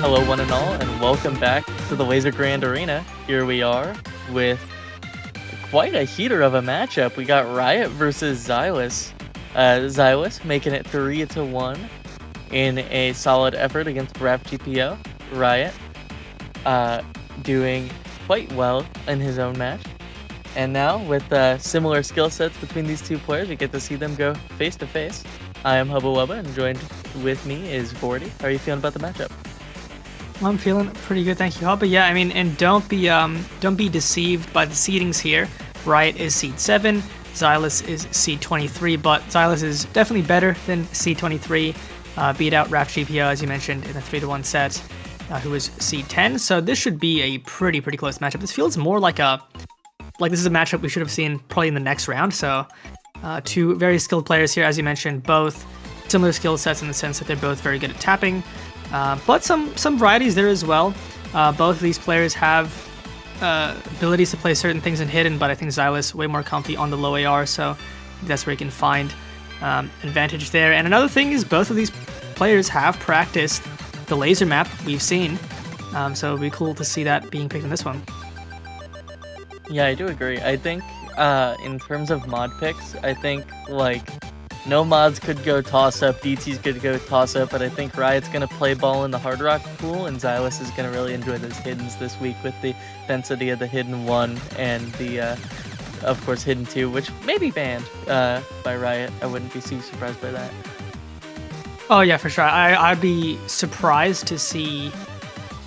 Hello one and all, and welcome back to the Lazer Grand Arena. Here we are with quite a heater of a matchup. We got Riot versus Xylus. Xylus making it 3-1 in a solid effort against Rap GPO. Riot doing quite well in his own match. And now, with similar skill sets between these two players, we get to see them go face to face. I am Hubba Wubba, and joined with me is Vorty. How are you feeling about the matchup? I'm feeling pretty good, thank you, Hubba. Yeah, I mean, and don't be deceived by the seedings here. Riot is seed 7, Xylus is seed 23, but Xylus is definitely better than seed 23. Beat out Rap GPO, as you mentioned, in a 3-1 set, who is seed 10. So this should be a pretty close matchup. This feels more like this is a matchup we should have seen probably in the next round. So two very skilled players here, as you mentioned, both similar skill sets in the sense that they're both very good at tapping. But some varieties there as well. Both of these players have abilities to play certain things in hidden, but I think Xylus way more comfy on the low AR, so that's where he can find advantage there. And another thing is both of these players have practiced the Lazer map we've seen, so it'd be cool to see that being picked in this one. Yeah, I do agree. I think in terms of mod picks, I think no mods could go toss-up, DTs could go toss-up, but I think Riot's going to play ball in the Hard Rock pool, and Xylus is going to really enjoy those hiddens this week with the density of the Hidden 1 and the, of course, Hidden 2, which may be banned by Riot. I wouldn't be too surprised by that. Oh yeah, for sure. I'd be surprised to see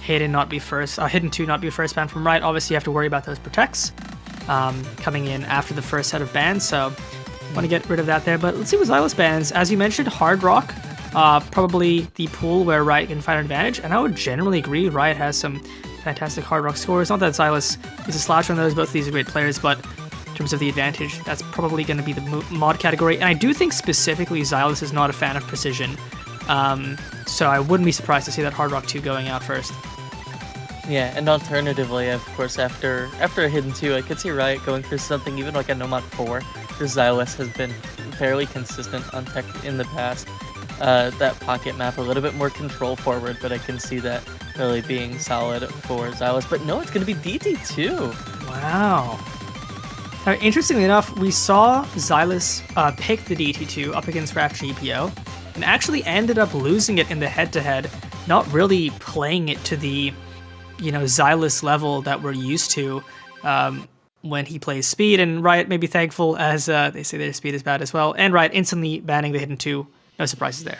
Hidden 2 not be first banned from Riot. Obviously, you have to worry about those protects coming in after the first set of bans, so want to get rid of that there, but let's see what Xylus bans. As you mentioned, Hard Rock, probably the pool where Riot can find an advantage, and I would generally agree Riot has some fantastic Hard Rock scores. Not that Xylus is a slouch on those, both of these are great players, but in terms of the advantage, that's probably going to be the mod category, and I do think specifically Xylus is not a fan of precision, so I wouldn't be surprised to see that Hard Rock 2 going out first. Yeah, and alternatively, of course, after a Hidden 2, I could see Riot going for something even like a No Mod 4, because Xylus has been fairly consistent on tech in the past. That pocket map, a little bit more control forward, but I can see that really being solid for Xylus. But no, it's going to be DT2. Wow. Now, interestingly enough, we saw Xylus pick the DT2 up against Rap GPO, and actually ended up losing it in the head-to-head, not really playing it to the Xylus level that we're used to when he plays speed. And Riot may be thankful, as they say their speed is bad as well. And Riot instantly banning the hidden 2. No surprises there.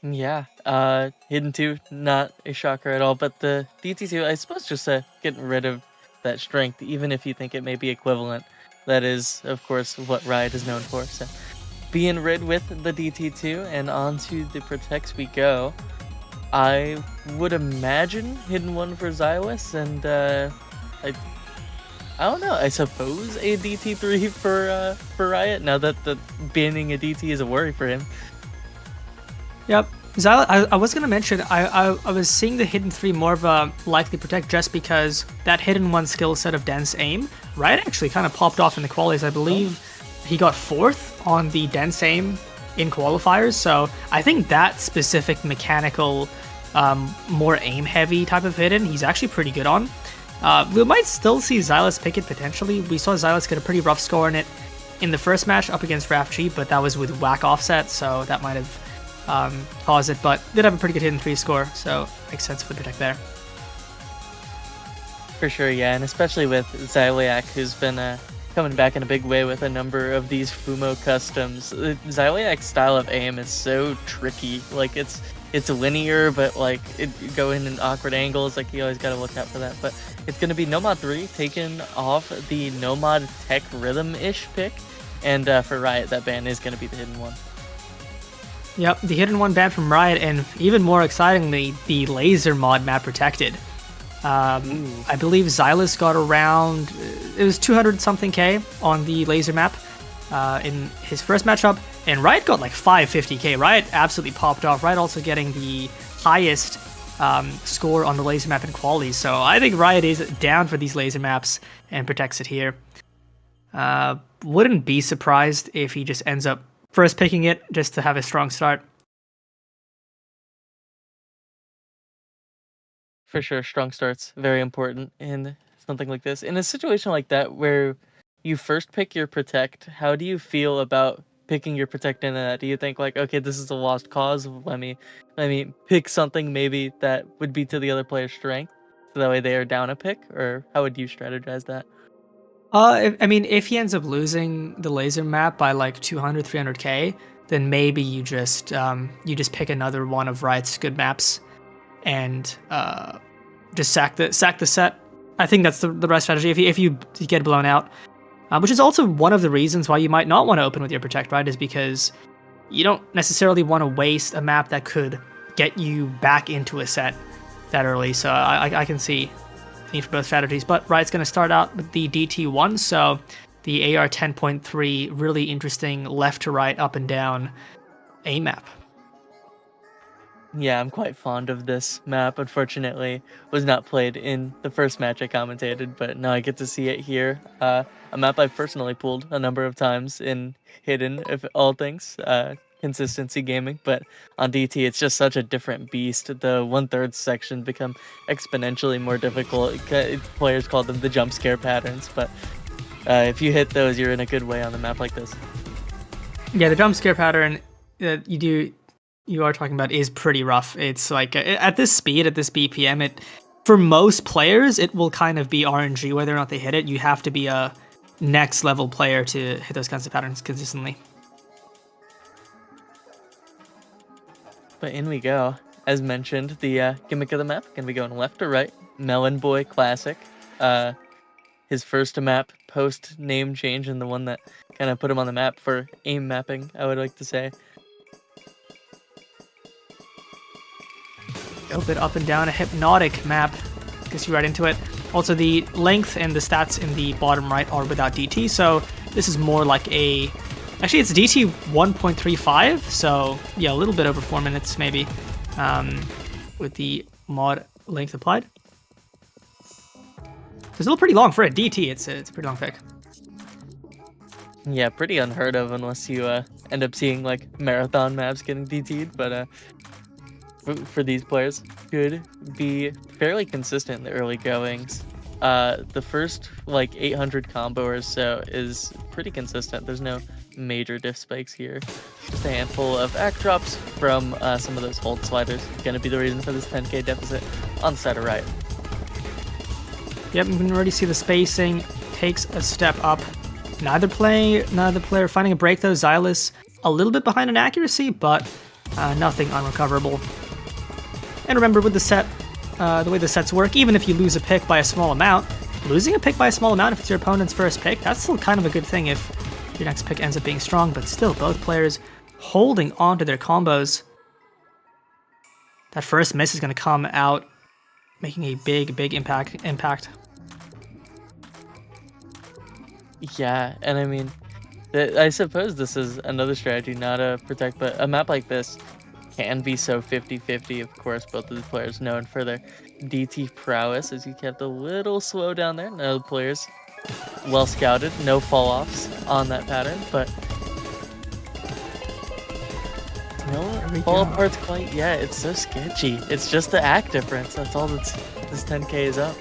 Yeah, hidden 2, not a shocker at all, but the DT2, I suppose, just getting rid of that strength, even if you think it may be equivalent. That is, of course, what Riot is known for. So, being rid with the DT2, and onto the protects we go. I would imagine hidden 1 for Xylus, and I don't know. I suppose a DT3 for Riot. Now that the banning a DT is a worry for him. Yep. Xylus, I was going to mention, I was seeing the hidden 3 more of a likely protect just because that hidden 1 skill set of dense aim, Riot actually kind of popped off in the qualies. I believe he got 4th on the dense aim in qualifiers, so I think that specific mechanical, more aim-heavy type of hidden, he's actually pretty good on. We might still see Xylus pick it potentially. We saw Xylus get a pretty rough score in it in the first match up against RAFG, but that was with whack offset, so that might have caused it, but did have a pretty good hidden 3 score, so makes sense for the protect there. For sure, yeah, and especially with Xylyak, who's been coming back in a big way with a number of these Fumo customs. Xylyak's style of aim is so tricky. Like, it's linear, but like it going in awkward angles. Like, you always got to look out for that. But it's going to be Nomad 3 taking off the Nomad Tech Rhythm-ish pick, and for Riot, that ban is going to be the hidden 1. Yep, the hidden 1 ban from Riot, and even more excitingly, the Lazer mod map protected. I believe Xylus got around, it was 200 something K on the Lazer map in his first matchup, and Riot got like 550K. Riot absolutely popped off. Riot also getting the highest score on the Lazer map in quality, so I think Riot is down for these Lazer maps and protects it here. Wouldn't be surprised if he just ends up first picking it just to have a strong start. For sure, strong starts, very important in something like this. In a situation like that where you first pick your protect, how do you feel about picking your protect into that? Do you think like, okay, this is a lost cause, let me pick something maybe that would be to the other player's strength, so that way they are down a pick? Or how would you strategize that? If he ends up losing the Lazer map by like 200, 300K, then maybe you just pick another one of Riot's good maps and just sack the set. I think that's the right strategy if you get blown out, which is also one of the reasons why you might not want to open with your protect, right? Is because you don't necessarily want to waste a map that could get you back into a set that early. So I can see need for both strategies, but Riot's going to start out with the DT1, so the AR 10.3, really interesting left to right, up and down aim map. Yeah, I'm quite fond of this map. Unfortunately, was not played in the first match I commentated, but now I get to see it here. A map I've personally pulled a number of times in Hidden, if all things. Consistency gaming, but on DT it's just such a different beast. The 1/3 section become exponentially more difficult. Players call them the jump scare patterns, but if you hit those, you're in a good way on the map like this. Yeah, the jump scare pattern that you are talking about is pretty rough. It's like at this speed, at this BPM, it for most players it will kind of be RNG whether or not they hit it. You have to be a next level player to hit those kinds of patterns consistently. But in we go. As mentioned, the gimmick of the map gonna be going left to right. Melon Boy Classic. His first map post name change, and the one that kind of put him on the map for aim mapping, I would like to say. A bit up and down, a hypnotic map. Gets you right into it. Also, the length and the stats in the bottom right are without DT, so this is more like a... Actually, it's DT 1.35, so yeah, a little bit over 4 minutes maybe, with the mod length applied. It's still pretty long for a DT. It's a pretty long pick. Yeah, pretty unheard of unless you end up seeing like marathon maps getting DT'd, but for these players, could be fairly consistent in the early goings. The first like 800 combo or so is pretty consistent. There's no major diff spikes here. Just a handful of act drops from some of those hold sliders. Gonna be the reason for this 10k deficit on the side of Riot. Yep, you can already see the spacing takes a step up. Neither player finding a break though. Xylus a little bit behind in accuracy, but nothing unrecoverable. And remember, with the set, the way the sets work, even if you lose a pick by a small amount, losing a pick by a small amount if it's your opponent's first pick, that's still kind of a good thing if your next pick ends up being strong, but still, both players holding on to their combos. That first miss is going to come out, making a big impact. Yeah, and I mean, I suppose this is another strategy, not a protect, but a map like this can be so 50-50. Of course, both of the players known for their DT prowess, as you kept a little slow down there. No players well scouted, no fall offs on that pattern, but no fall aparts quite yet. It's so sketchy. It's just the act difference. That's all this 10k is up.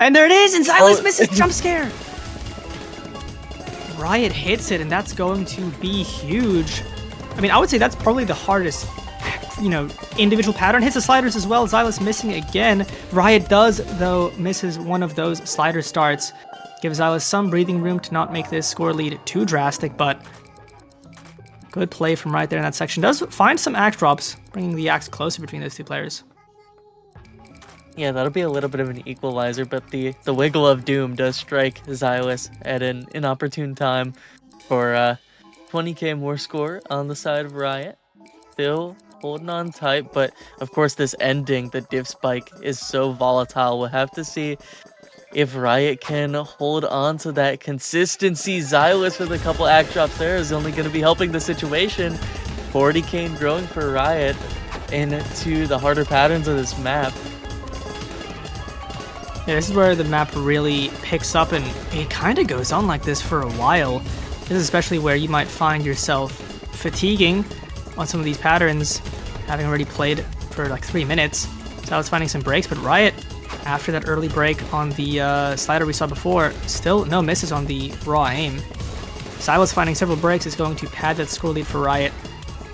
And there it is, and Xylus misses jump scare. Riot hits it, and that's going to be huge. I mean, I would say that's probably the hardest, individual pattern. Hits the sliders as well. Xylus missing again. Riot does, though, misses one of those slider starts. Gives Xylus some breathing room to not make this score lead too drastic, but good play from Riot there in that section. Does find some act drops, bringing the acts closer between those two players. Yeah, that'll be a little bit of an equalizer, but the wiggle of doom does strike Xylus at an inopportune time for 20k more score on the side of Riot. Still holding on tight, but of course this ending, the div spike, is so volatile. We'll have to see if Riot can hold on to that consistency. Xylus with a couple act drops there is only going to be helping the situation. 40k and growing for Riot into the harder patterns of this map. Yeah, this is where the map really picks up, and it kind of goes on like this for a while. This is especially where you might find yourself fatiguing on some of these patterns, having already played for like 3 minutes. So I was finding some breaks, but Riot, after that early break on the slider we saw before, still no misses on the raw aim. Xylus finding several breaks is going to pad that score lead for Riot,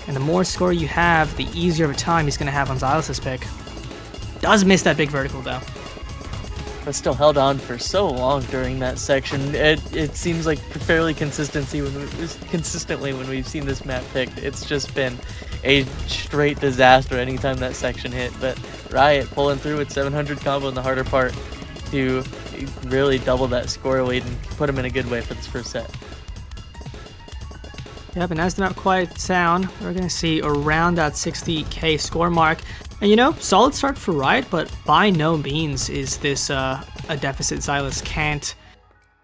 and the more score you have, the easier of a time he's going to have on Xylus's pick. Does miss that big vertical though. But still held on for so long during that section. It seems like fairly consistently when we've seen this map picked. It's just been a straight disaster anytime that section hit. But Riot pulling through with 700 combo in the harder part to really double that score lead and put him in a good way for this first set. Yep, and as the map quiets down, we're going to see around that 60k score mark. And solid start for Riot, but by no means is this a deficit Xylus can't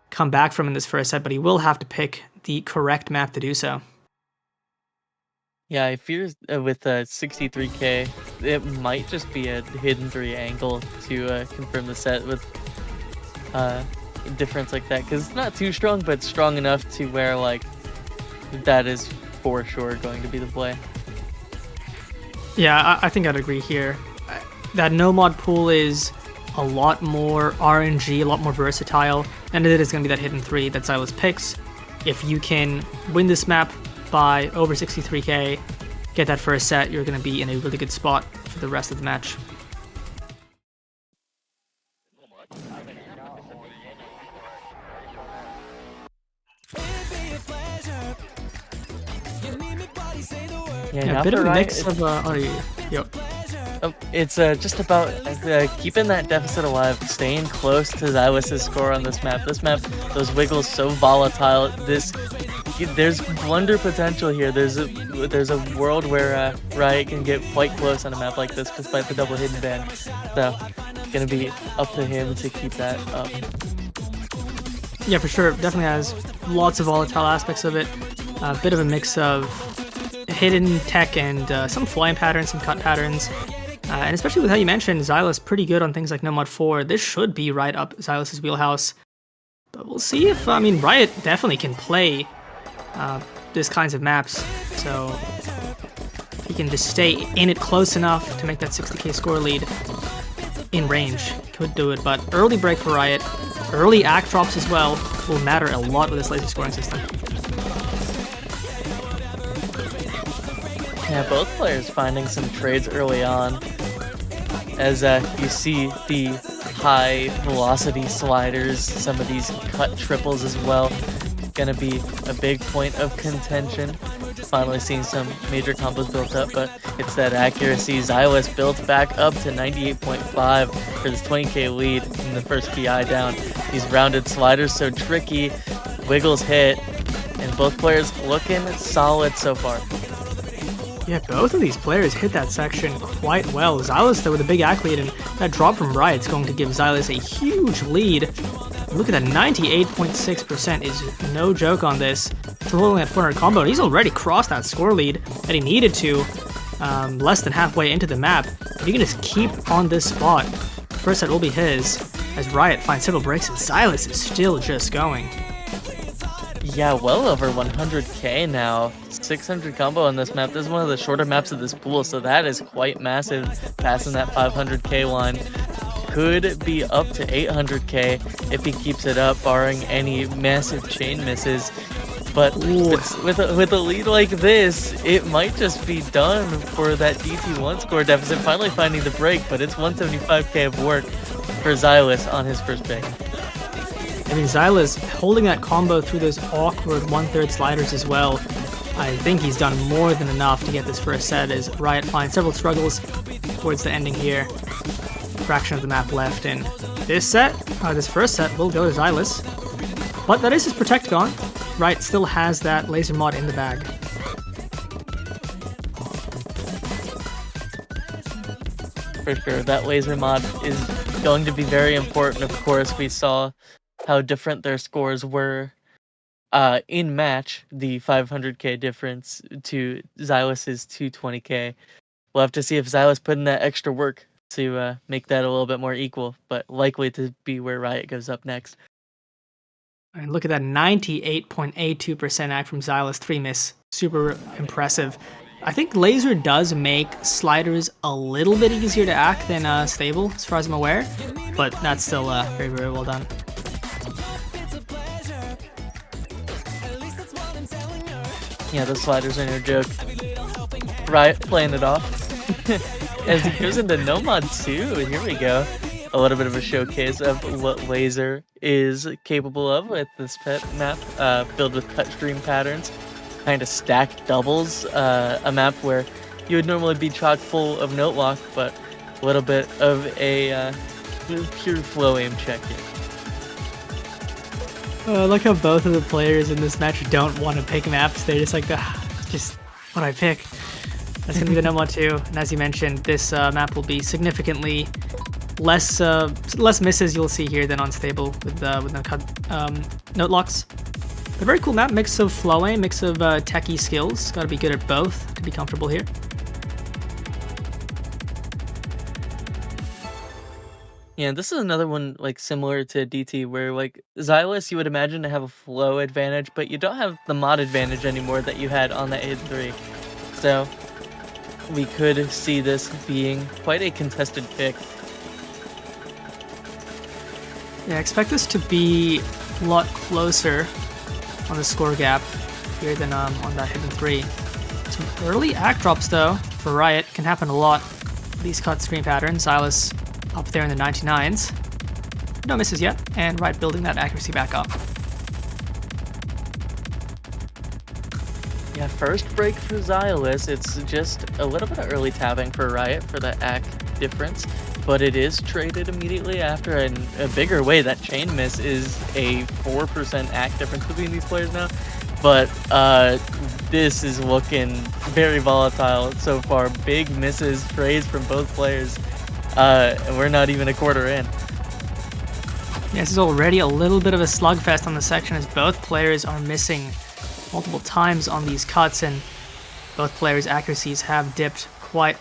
come back from in this first set, but he will have to pick the correct map to do so. Yeah, I fear with 63k, it might just be a hidden 3 angle to confirm the set with difference like that, because it's not too strong, but strong enough to where that is for sure going to be the play. Yeah, I think I'd agree here. That no mod pool is a lot more RNG, a lot more versatile, and it is going to be that hidden 3 that Xylus picks. If you can win this map by over 63k, get that first set, you're going to be in a really good spot for the rest of the match. Yeah, a bit of a mix of it's just about keeping that deficit alive, staying close to Xylus's score on this map. This map, those wiggles so volatile. There's blunder potential here. There's a world where Riot can get quite close on a map like this, despite the double hidden ban. So it's gonna be up to him to keep that up. Yeah, for sure. Definitely has lots of volatile aspects of it. A bit of a mix of hidden tech and some flying patterns, some cut patterns. And especially with how you mentioned Xylus pretty good on things like No Mod 4, this should be right up Xylus's wheelhouse. But we'll see if, Riot definitely can play this kinds of maps. So he can just stay in it close enough to make that 60k score lead in range. Could do it, but early break for Riot, early act drops as well, will matter a lot with this Lazer scoring system. Yeah, both players finding some trades early on. As you see the high velocity sliders, some of these cut triples as well. Gonna be a big point of contention. Finally seeing some major combos built up, but it's that accuracy. Xylus built back up to 98.5 for this 20k lead in the first PI down. These rounded sliders so tricky. Wiggles hit, and both players looking solid so far. Yeah, both of these players hit that section quite well. Xylus, though, with a big act lead, and that drop from Riot's going to give Xylus a huge lead. Look at that, 98.6% is no joke on this. For holding that 400 combo, and he's already crossed that score lead that he needed to, less than halfway into the map. If he can just keep on this spot, first set will be his, as Riot finds several breaks, and Xylus is still just going. Yeah, well over 100k now. 600 combo on this map. This is one of the shorter maps of this pool, so that is quite massive. Passing that 500k line. Could be up to 800k if he keeps it up, barring any massive chain misses. But with a lead like this, it might just be done for that DT1 score deficit. Finally finding the break, but it's 175k of work for Xylus on his first pick. I mean, Xylus holding that combo through those awkward 1/3 sliders as well. I think he's done more than enough to get this first set, as Riot finds several struggles towards the ending here. Fraction of the map left in this set. This first set will go to Xylus, but that is his Protectagon. Riot still has that Lazer mod in the bag. For sure, that Lazer mod is going to be very important. Of course, we saw how different their scores were in match, the 500k difference to Xylus's 220k. We'll have to see if Xylus put in that extra work to make that a little bit more equal, but likely to be where Riot goes up next. And look at that 98.82% act from Xylus, 3 miss. Super impressive. I think Lazer does make sliders a little bit easier to act than stable, as far as I'm aware, but that's still very, very well done. Yeah, the sliders are no joke. Riot playing it off. As he goes into no mod 2, here we go. A little bit of a showcase of what Lazer is capable of with this pet map, filled with cut stream patterns, kind of stacked doubles, a map where you would normally be chock full of note lock, but a little bit of a pure flow aim check here. I like how both of the players in this match don't want to pick maps. They're just like, just what do I pick? That's going to be the no mod 2. And as you mentioned, this map will be significantly less misses you'll see here than on stable with no cut note locks. A very cool map, mix of flow aim, mix of techie skills. Got to be good at both to be comfortable here. Yeah, this is another one like similar to DT, where like Xylus you would imagine to have a flow advantage, but you don't have the mod advantage anymore that you had on the 8-3. So we could see this being quite a contested pick. Yeah, I expect this to be a lot closer on the score gap here than on that hidden 3. Some early act drops though for Riot can happen a lot. These cut screen patterns, Xylus up there in the 99s. No misses yet, and Riot building that accuracy back up. Yeah, first break for Xylus. It's just a little bit of early tabbing for Riot for that act difference, but it is traded immediately after in a bigger way. That chain miss is a 4% act difference between these players now, but this is looking very volatile so far. Big misses, trades from both players. And we're not even a quarter in. Yeah, this is already a little bit of a slugfest on the section as both players are missing multiple times on these cuts, and both players' accuracies have dipped quite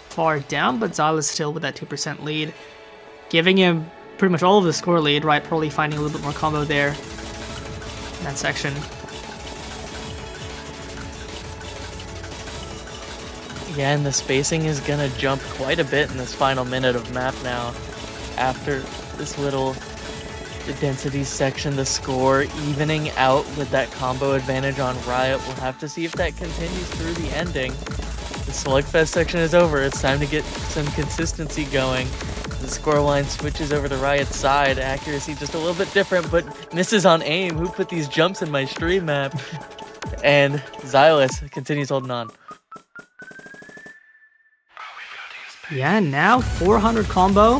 far down, but Xylus still with that 2% lead, giving him pretty much all of the score lead, right? Probably finding a little bit more combo there in that section. Yeah, and the spacing is gonna jump quite a bit in this final minute of map now. After this little density section, the score evening out with that combo advantage on Riot. We'll have to see if that continues through the ending. slugfest section is over. It's time to get some consistency going. The scoreline switches over to Riot's side. Accuracy just a little bit different, but misses on aim. Who put these jumps in my stream map? And Xylus continues holding on. Yeah, now 400 combo.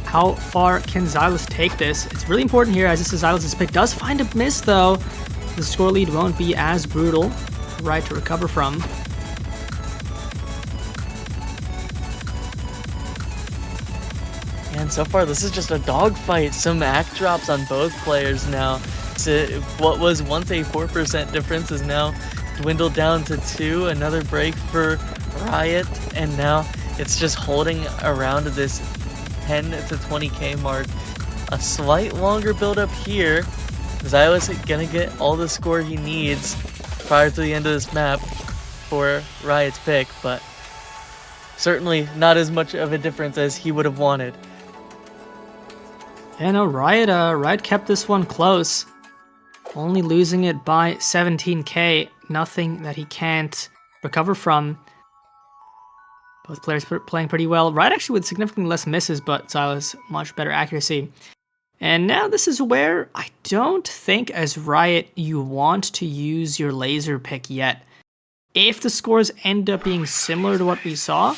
How far can Xylus take this? It's really important here as this is Xylus' pick. Does find a miss though. The score lead won't be as brutal. Right to recover from. And so far, this is just a dogfight. Some act drops on both players now. So what was once a 4% difference is now dwindled down to 2. Another break for Riot, and now it's just holding around this 10 to 20k mark. A slight longer build up here. Xylus gonna get all the score he needs prior to the end of this map for Riot's pick, but certainly not as much of a difference as he would have wanted. Yeah, no, Riot kept this one close. Only losing it by 17k. Nothing that he can't recover from. Both players playing pretty well. Riot actually with significantly less misses, but Xylus much better accuracy. And now this is where I don't think as Riot you want to use your laser pick yet. If the scores end up being similar to what we saw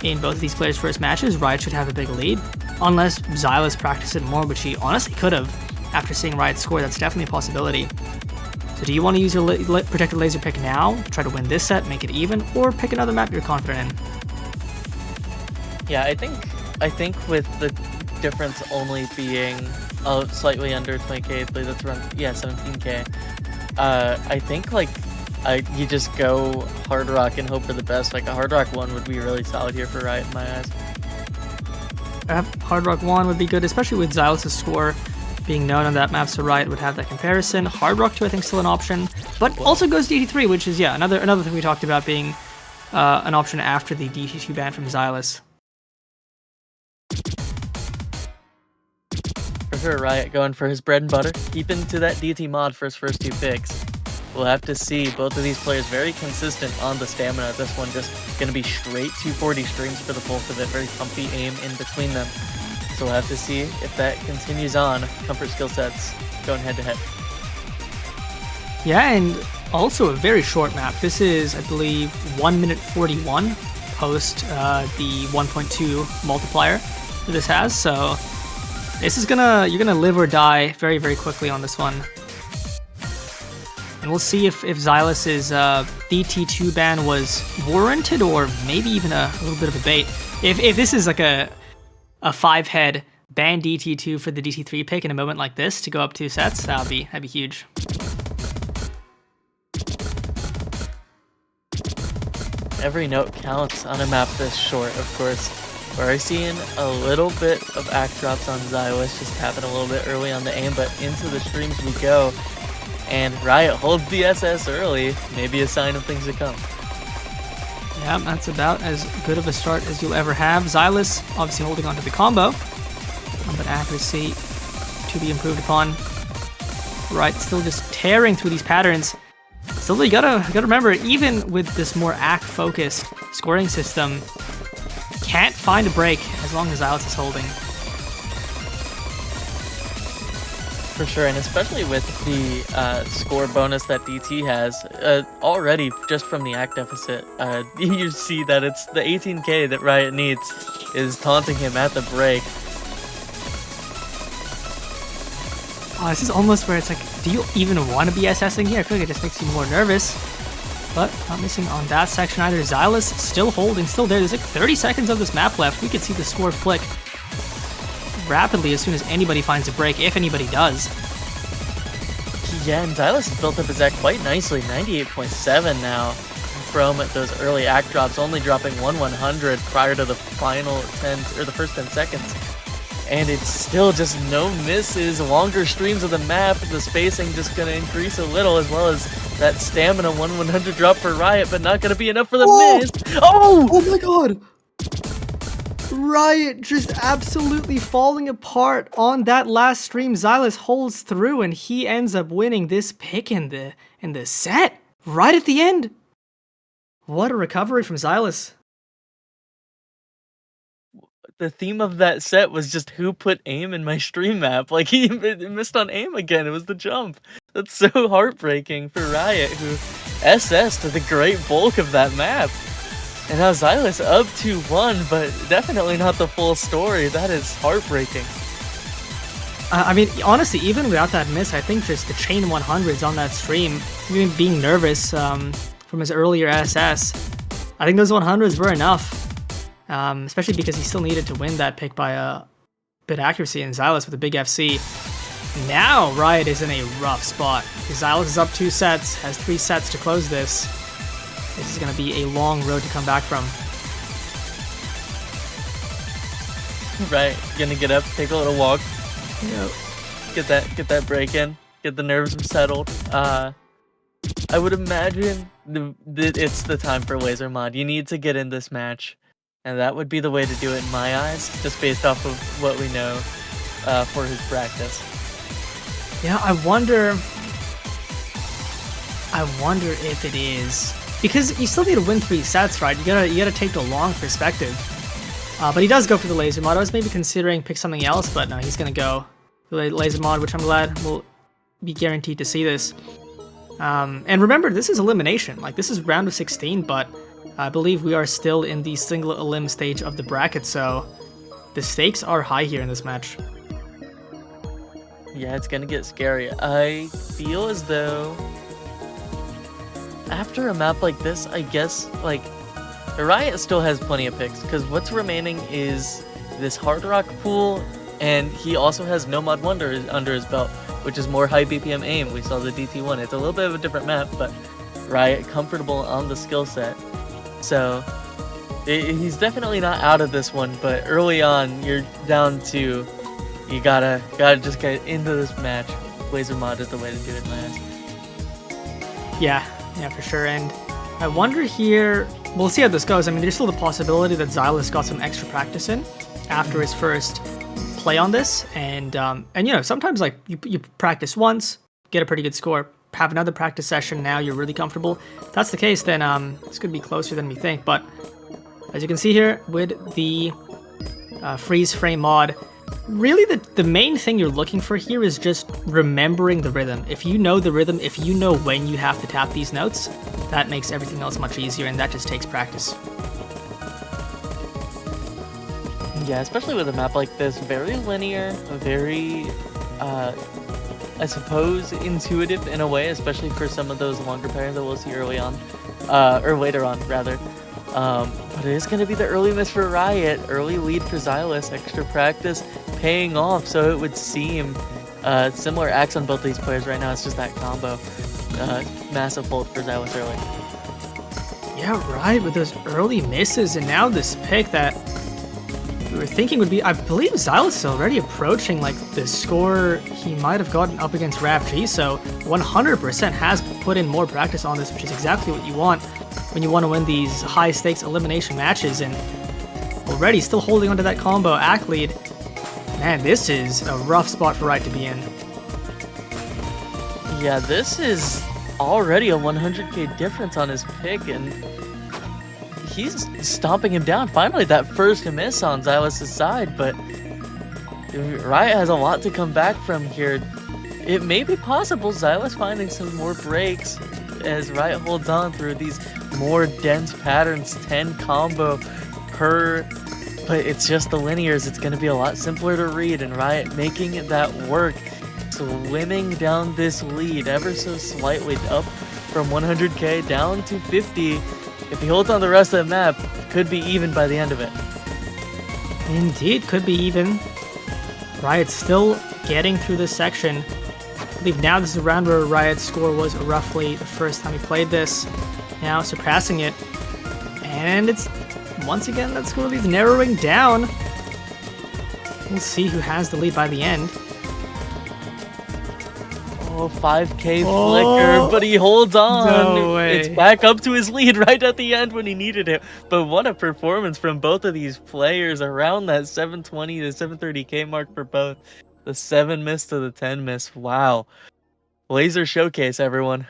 in both of these players' first matches, Riot should have a big lead. Unless Xylus practiced it more, which he honestly could have. After seeing Riot score, that's definitely a possibility. So do you want to use your protected laser pick now, try to win this set, make it even, or pick another map you're confident in? Yeah, I think with the difference only being slightly under 20k, I believe that's around 17k. I think you just go Hard Rock and hope for the best. Like a Hard Rock 1 would be really solid here for Riot in my eyes. Hard Rock 1 would be good, especially with Xylus' score being known on that map, so Riot would have that comparison. Hard Rock 2 I think still an option, but also goes DT3, which is another thing we talked about being an option after the DT2 ban from Xylus. For sure, Riot going for his bread and butter, keeping to that DT mod for his first 2 picks. We'll have to see. Both of these players very consistent on the stamina. This one just going to be straight 240 streams for the both of it. Very comfy aim in between them. So we'll have to see if that continues on. Comfort skill sets going head to head. Yeah, and also a very short map. This is, I believe, 1 minute 41 post the 1.2 multiplier that this has. So this is you're gonna live or die very, very quickly on this one. And we'll see if Xylus's DT2 ban was warranted or maybe even a little bit of a bait. If this is like a 5-head ban DT2 for the DT3 pick in a moment like this to go up 2 sets, that'd be huge. Every note counts on a map this short, of course. We're already seeing a little bit of act drops on Xylus, just tapping a little bit early on the aim, but into the streams we go. And Riot holds the SS early, maybe a sign of things to come. Yeah, that's about as good of a start as you'll ever have. Xylus obviously holding onto the combo, but accuracy to be improved upon. Riot still just tearing through these patterns. Still, you gotta remember, even with this more act-focused scoring system, can't find a break as long as Xylus is holding. For sure, and especially with the score bonus that DT has, already just from the act deficit, you see that it's the 18k that Riot needs is taunting him at the break. Oh, this is almost where it's like, do you even want to be SSing here? I feel like it just makes you more nervous. But not missing on that section either. Xylus still holding, still there. There's like 30 seconds of this map left. We could see the score flick rapidly as soon as anybody finds a break, if anybody does. Yeah, and Xylus has built up his act quite nicely, 98.7 now from those early act drops, only dropping 1/100 prior to the final 10 or the first 10 seconds. And it's still just no misses, longer streams of the map, the spacing just gonna increase a little, as well as that stamina 1/100 drop for Riot, but not gonna be enough for the miss. Oh! Oh my god! Riot just absolutely falling apart on that last stream. Xylus holds through and he ends up winning this pick in the set right at the end. What a recovery from Xylus. The theme of that set was just who put aim in my stream map. Like he missed on aim again. It was the jump. That's so heartbreaking for Riot, who SS'd the great bulk of that map. And now Xylus up 2-1, but definitely not the full story. That is heartbreaking. I mean, honestly, even without that miss, I think just the chain 100s on that stream, even being nervous from his earlier SS, I think those 100s were enough. Especially because he still needed to win that pick by a bit of accuracy, and Xylus with a big FC. Now Riot is in a rough spot. Xylus is up 2 sets, has 3 sets to close this. This is going to be a long road to come back from. Right, gonna get up, take a little walk. Yep. Get that break in, get the nerves settled. I would imagine it's the time for Lazer mod. You need to get in this match, and that would be the way to do it in my eyes, just based off of what we know for his practice. Yeah, I wonder if it is, because you still need to win 3 sets, right? You gotta take the long perspective. But he does go for the Lazer mod. I was maybe considering pick something else, but no, he's gonna go for the Lazer mod, which I'm glad we'll be guaranteed to see this. And remember, this is elimination. Like, this is round of 16, but I believe we are still in the single elim stage of the bracket, so the stakes are high here in this match. Yeah, it's gonna get scary. I feel as though after a map like this, I guess, like, Riot still has plenty of picks, because what's remaining is this Hard Rock pool, and he also has No Mod Wonder under his belt, which is more high BPM aim. We saw the DT1. It's a little bit of a different map, but Riot comfortable on the skill set. So he's definitely not out of this one, but early on, you're down to, you gotta just get into this match. Lazer mod is the way to do it, in my eyes. Yeah, for sure. And I wonder here, we'll see how this goes. I mean, there's still the possibility that Xylus got some extra practice in after his first play on this, and you know, sometimes like you practice once, get a pretty good score, have another practice session, now you're really comfortable. If that's the case, then this could be closer than we think. But as you can see here with the freeze frame mod, really the main thing you're looking for here is just remembering the rhythm. If you know the rhythm, if you know when you have to tap these notes, that makes everything else much easier, and that just takes practice. Yeah, especially with a map like this, very linear, very, I suppose, intuitive in a way, especially for some of those longer pairs that we'll see early on, or later on, rather. But it is going to be the early miss for Riot, early lead for Xylus, extra practice paying off, so it would seem similar acts on both these players right now. It's just that combo. Massive hold for Xylus early. Yeah, right, with those early misses, and now this pick that we were thinking would be, I believe Xylus is already approaching like the score he might have gotten up against RavG, so 100% has put in more practice on this, which is exactly what you want when you want to win these high stakes elimination matches. And already still holding onto that combo act lead. Man, this is a rough spot for Riot to be in. Yeah, this is already a 100k difference on his pick, and he's stomping him down. Finally, that first miss on Xylus' side, but Riot has a lot to come back from here. It may be possible Xylus finding some more breaks as Riot holds on through these more dense patterns, 10 combo per, but it's just the linears. It's going to be a lot simpler to read, and Riot making that work, swimming down this lead ever so slightly, up from 100k down to 50. If he holds on the rest of the map, could be even by the end of it. Indeed, could be even. Riot still getting through this section. I believe now this is a round where Riot's score was roughly the first time he played this. Now surpassing it. And it's, once again, that score lead's narrowing down. We'll see who has the lead by the end. Oh, 5k flicker, but he holds on. No way. It's back up to his lead right at the end when he needed it. But what a performance from both of these players around that 720 to 730k mark for both. The 7 miss to the 10 miss. Wow. Lazer showcase, everyone.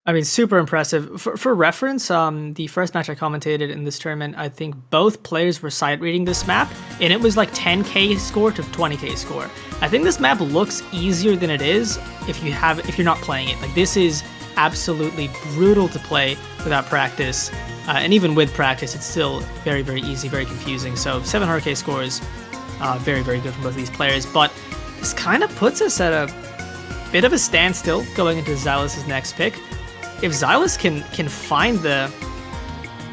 I mean, super impressive. For reference, the first match I commentated in this tournament, I think both players were sight reading this map, and it was like 10k score to 20k score. I think this map looks easier than it is if you're not playing it. Like, this is absolutely brutal to play without practice, and even with practice, it's still very, very easy, very confusing. So 700k score is very, very good from both of these players, but this kind of puts us at a bit of a standstill going into Xylas' next pick. If Xylas can find the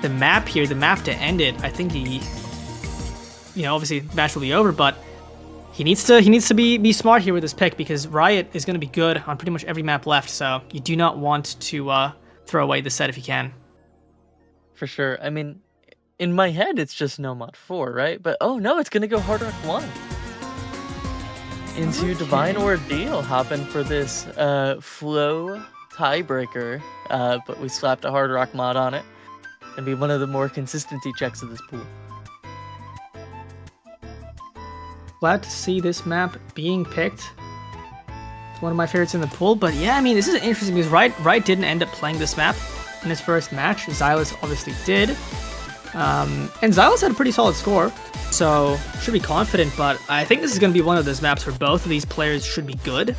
map here, the map to end it, I think obviously the match will be over, but he needs to be smart here with his pick, because Riot is going to be good on pretty much every map left, so you do not want to throw away the set if you can. For sure. I mean, in my head, it's just no mod 4, right? But oh no, it's going to go Hard Rock 1. Into Okay. Divine Ordeal, hopping for this flow tiebreaker, but we slapped a Hard Rock mod on it. And be one of the more consistency checks of this pool. Glad to see this map being picked. It's one of my favorites in the pool, but yeah, I mean, this is interesting because Riot didn't end up playing this map in his first match. Xylas obviously did. And Xylas had a pretty solid score, so should be confident, but I think this is going to be one of those maps where both of these players should be good,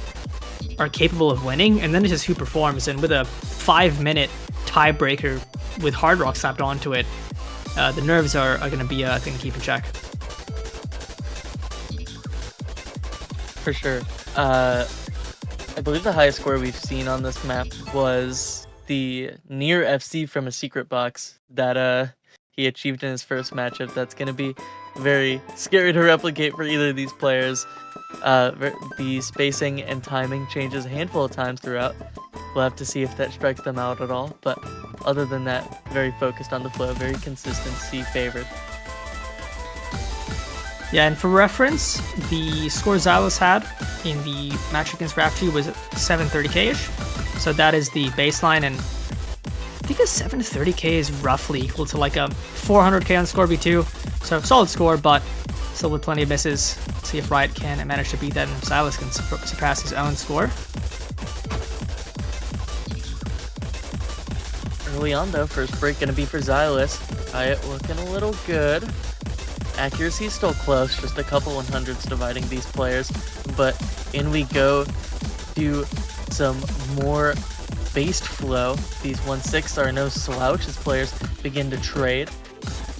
are capable of winning, and then it's just who performs. And with a 5-minute tiebreaker with Hard Rock slapped onto it, the nerves are going to be a thing to keep in check. For sure. I believe the highest score we've seen on this map was the near FC from a secret box that he achieved in his first matchup. That's going to be very scary to replicate for either of these players. The spacing and timing changes a handful of times throughout. We'll have to see if that strikes them out at all, but other than that, very focused on the flow, very consistent, C favored. Yeah, and for reference, the score Xylas had in the match against Rafty was 730k-ish, so that is the baseline, and I think a 730k is roughly equal to like a 400k on score B2, so solid score, but still with plenty of misses. Let's see if Riot can manage to beat that, and if Xylas can surpass his own score. Early on though, first break gonna be for Xylas. Riot looking a little good. Accuracy still close, just a couple 100s dividing these players, but in we go to some more based flow. These 1/6 are no slouch as players begin to trade,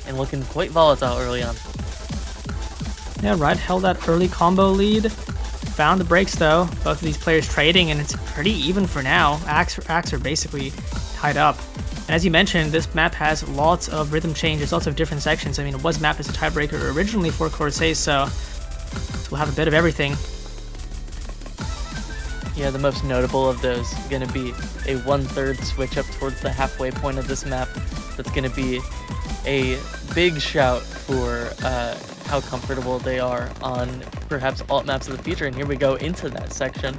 and looking quite volatile early on. Yeah, Riot held that early combo lead. Found the breaks though, both of these players trading, and it's pretty even for now. Acts are basically tied up. And as you mentioned, this map has lots of rhythm changes, lots of different sections. I mean, it was mapped as a tiebreaker originally for Corsair, so we'll have a bit of everything. Yeah, the most notable of those is going to be a 1/3 switch up towards the halfway point of this map. That's going to be a big shout for how comfortable they are on perhaps alt maps of the future. And here we go into that section.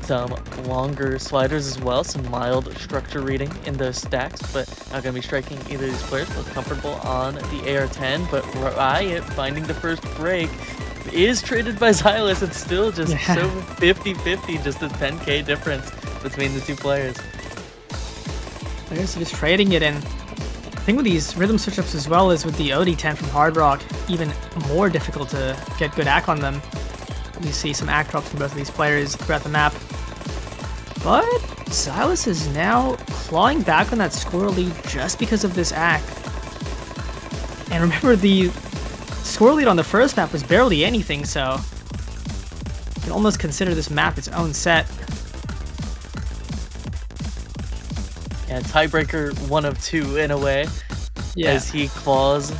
Some longer sliders as well, some mild structure reading in those stacks, but not going to be striking either of these players. Both comfortable on the AR-10, but Riot finding the first break is traded by Xylas. It's still just so 50-50, just a 10k difference between the two players. Players are just trading it, and I think with these rhythm switch-ups as well as with the OD10 from Hard Rock, even more difficult to get good act on them. You see some act drops from both of these players throughout the map. But Xylas is now clawing back on that score lead just because of this act. And remember, the score lead on the first map was barely anything, so you can almost consider this map its own set. Yeah, tiebreaker 1 of 2 in a way. Yeah. As he claws.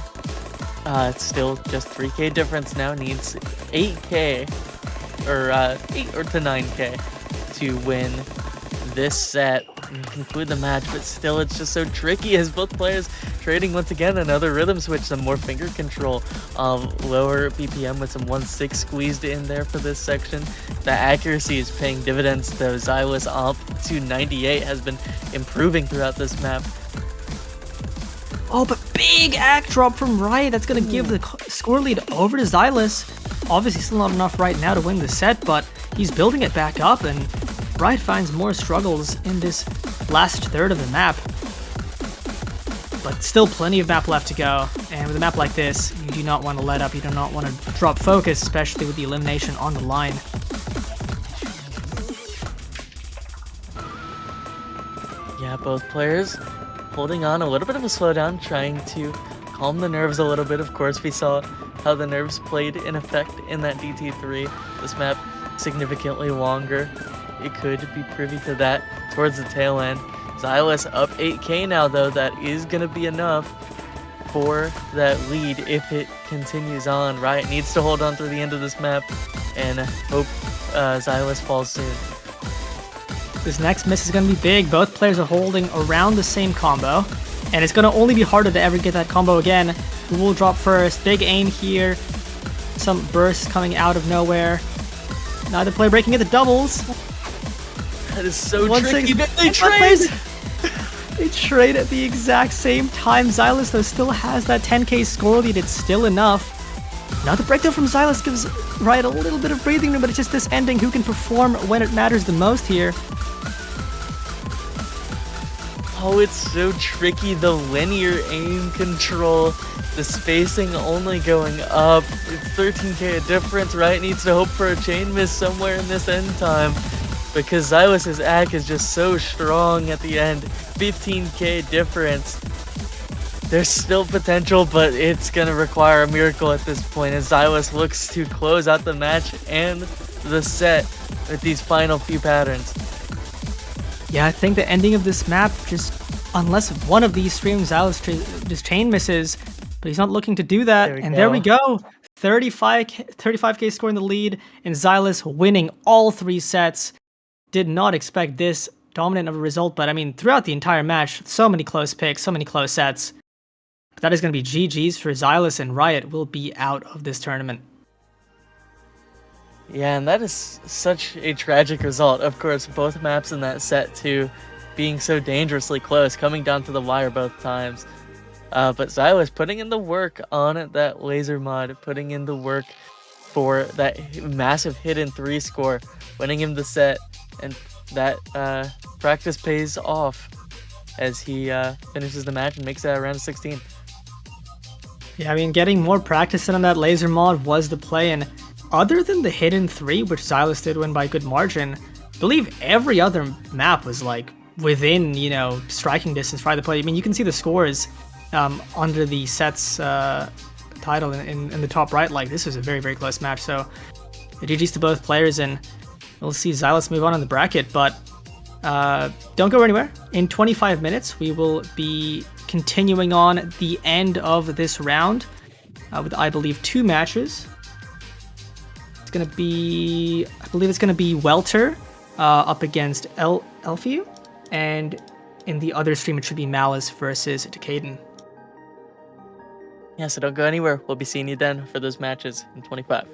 It's still just 3k difference now. Needs 8k or 8 or to 9k to win this set and conclude the match, but still it's just so tricky as both players trading once again. Another rhythm switch, some more finger control, lower BPM with some 1/6 squeezed in there for this section. The accuracy is paying dividends though. Xylas up to 98 has been improving throughout this map. Oh, but big act drop from Riot. That's going to give the score lead over to Xylas. Obviously still not enough right now to win the set, but he's building it back up, and Riot finds more struggles in this last third of the map. But still plenty of map left to go. And with a map like this, you do not want to let up. You do not want to drop focus, especially with the elimination on the line. Yeah, both players holding on, a little bit of a slowdown, trying to calm the nerves a little bit. Of course, we saw how the nerves played in effect in that DT3. This map significantly longer. It could be privy to that towards the tail end. Xylus up 8k now, though. That is going to be enough for that lead if it continues on. Riot needs to hold on through the end of this map and hope Xylus falls soon. This next miss is going to be big. Both players are holding around the same combo, and it's going to only be harder to ever get that combo again. Who will drop first? Big aim here. Some bursts coming out of nowhere. Neither player breaking into doubles. That is so 1-6. tricky, but they trade! They trade at the exact same time. Xylus, though, still has that 10k score lead. It's still enough. Now the breakdown from Xylus gives Riot a little bit of breathing room, but it's just this ending. Who can perform when it matters the most here? Oh, it's so tricky. The linear aim control, the spacing only going up. It's 13k a difference. Riot needs to hope for a chain miss somewhere in this end time, because Xylus's act is just so strong at the end. 15k difference. There's still potential, but it's going to require a miracle at this point as Xylus looks to close out the match and the set with these final few patterns. Yeah, I think the ending of this map, just unless one of these streams Xylus just chain misses, but he's not looking to do that. There we go. 35k score in the lead, and Xylus winning all 3 sets. Did not expect this dominant of a result, but I mean, throughout the entire match, so many close picks, so many close sets. But that is going to be GG's for Xylus, and Riot will be out of this tournament. Yeah, and that is such a tragic result. Of course, both maps in that set too being so dangerously close, coming down to the wire both times. But Xylus putting in the work on that Lazer mod, putting in the work for that massive hidden 3 score, winning him the set, and that practice pays off as he finishes the match and makes that around 16. Yeah, I mean, getting more practice in on that Lazer mod was the play, and other than the hidden 3, which Xylus did win by a good margin, I believe every other map was like within, you know, striking distance for either player. I mean, you can see the scores under the sets title in the top right. Like, this was a very, very close match. So, GG's to both players, and we'll see Xylus move on in the bracket. But don't go anywhere. In 25 minutes, we will be continuing on the end of this round with, I believe, 2 matches. It's gonna be, I believe it's gonna be Welter up against Elfiu, and in the other stream it should be Malice versus Decaden. Yeah, so don't go anywhere. We'll be seeing you then for those matches in 25.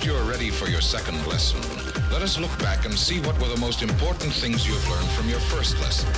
you're ready for your second lesson, let us look back and see what were the most important things you've learned from your first lesson.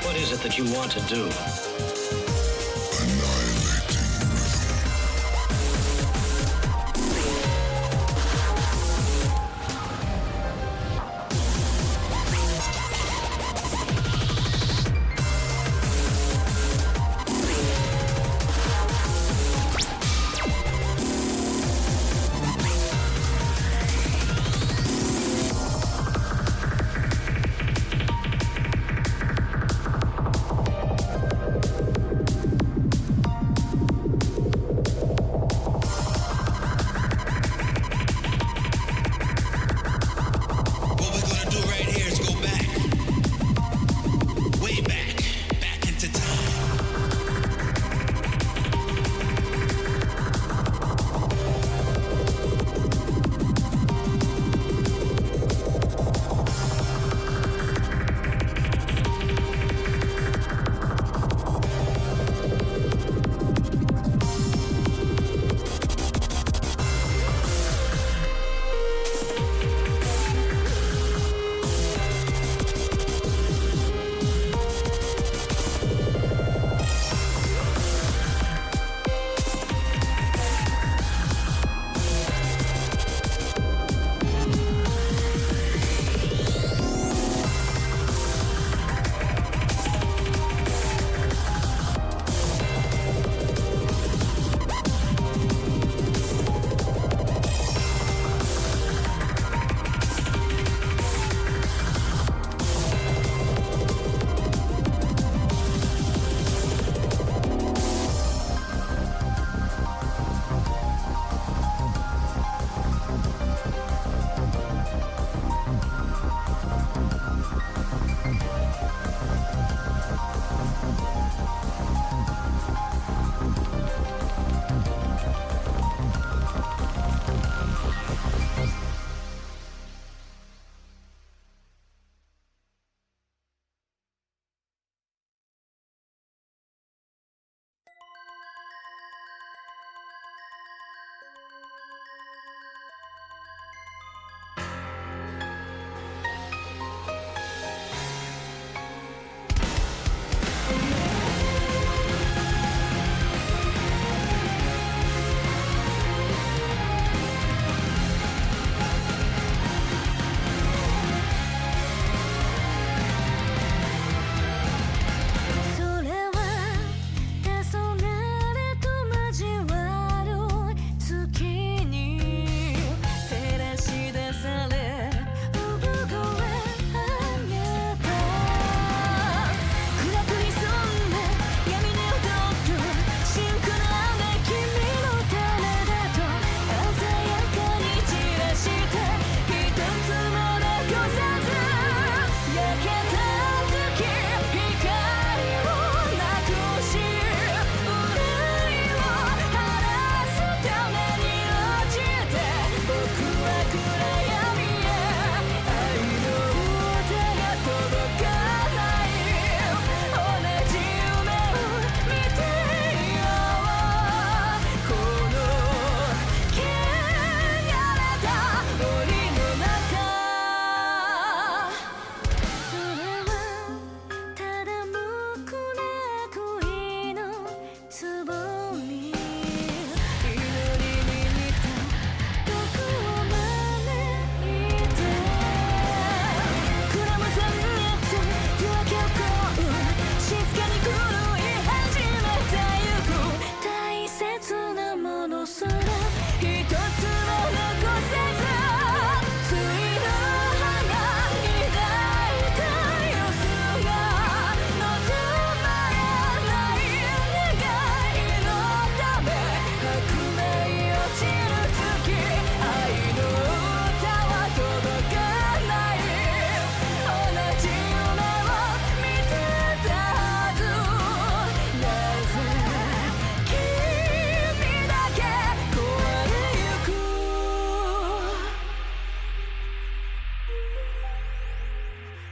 What is it that you want to do?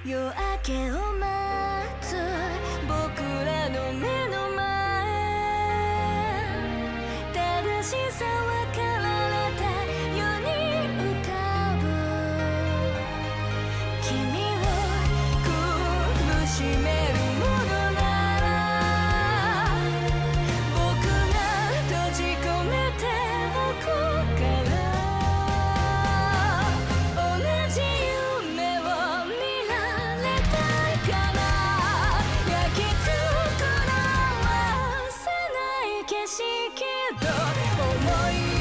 夜明けを待つ僕らの目の前正しさ分かられた世に浮かぶ君を苦しめるものなら僕が閉じ込めておくから同じ夢を見られたいから焼き付くのはせない景色と思い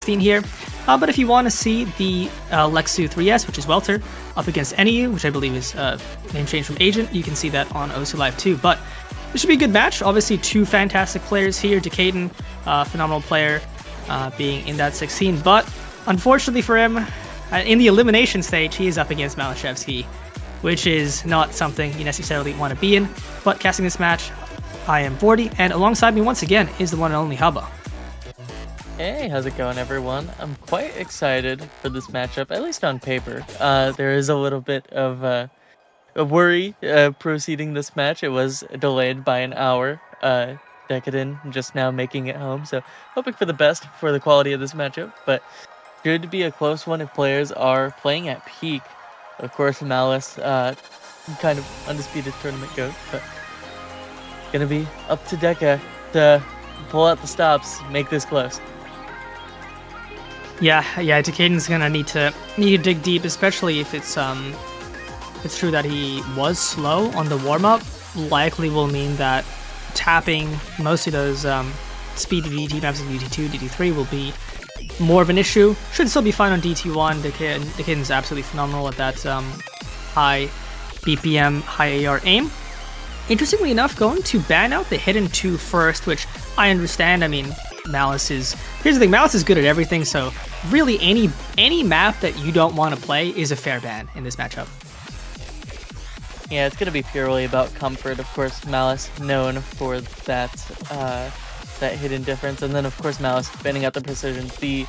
Here. But if you want to see the Lexu 3S, which is Welter, up against NEU, which I believe is name change from Agent, you can see that on OSU Live too. But this should be a good match. Obviously, two fantastic players here. Decaden, phenomenal player, being in that 16. But unfortunately for him, in the elimination stage, he is up against Malashevsky, which is not something you necessarily want to be in. But casting this match, I am Vordy, and alongside me once again is the one and only Hubba. Hey, how's it going, everyone? I'm quite excited for this matchup, at least on paper. There is a little bit of a worry proceeding this match. It was delayed by an hour. Decadent just now making it home, so hoping for the best for the quality of this matchup, but should be a close one if players are playing at peak. Of course, Malice, kind of undisputed tournament goat, but gonna be up to Deca to pull out the stops, make this close. Yeah, Decaden's gonna need to dig deep, especially if it's true that he was slow on the warm up. Likely will mean that tapping mostly those speedy DT maps like DT2, DT3 will be more of an issue. Should still be fine on DT1. Decaden's absolutely phenomenal at that high BPM, high AR aim. Interestingly enough, going to ban out the hidden 2 first, which I understand. I mean, Malice is... Here's the thing, Malice is good at everything, so really any map that you don't want to play is a fair ban in this matchup. Yeah, it's gonna be purely about comfort. Of course, Malice known for that that hidden difference, and then of course Malice banning out the precision. The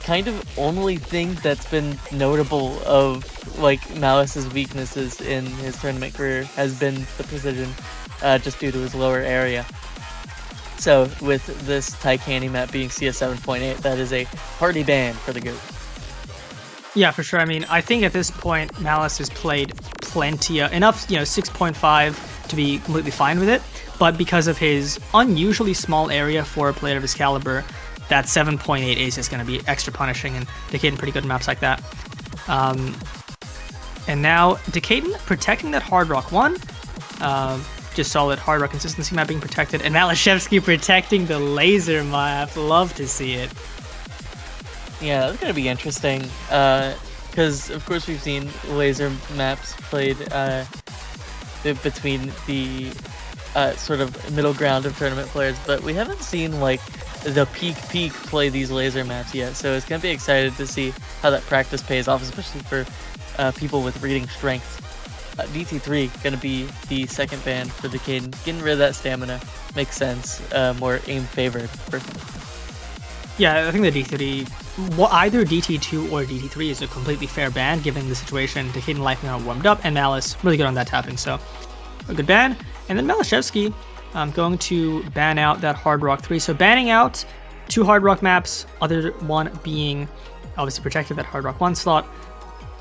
kind of only thing that's been notable of like Malice's weaknesses in his tournament career has been the precision, just due to his lower area. So with this Titani map being CS 7.8, that is a party ban for the GOAT. Yeah, for sure. I mean, I think at this point Malice has played plenty enough, 6.5 to be completely fine with it. But because of his unusually small area for a player of his caliber, that 7.8 ace is going to be extra punishing, and Decaden pretty good maps like that. And now Decaden protecting that Hard Rock 1. Just solid Hard Rock consistency map being protected, and Malashevsky protecting the Lazer map. Love to see it. Yeah, that's gonna be interesting. Because of course we've seen Lazer maps played between the sort of middle ground of tournament players, but we haven't seen like the peak play these Lazer maps yet. So it's gonna be excited to see how that practice pays off, especially for people with reading strength. DT3 gonna be the second ban for Decaden. Getting rid of that stamina makes sense. More aim favored personally. Yeah, I think the DT3, either DT2 or DT3 is a completely fair ban given the situation. Decaden likely not warmed up, and Malice really good on that tapping, so a good ban. And then Malashevsky going to ban out that Hard Rock 3. So banning out 2 Hard Rock maps, other one being obviously protected, that Hard Rock 1 slot.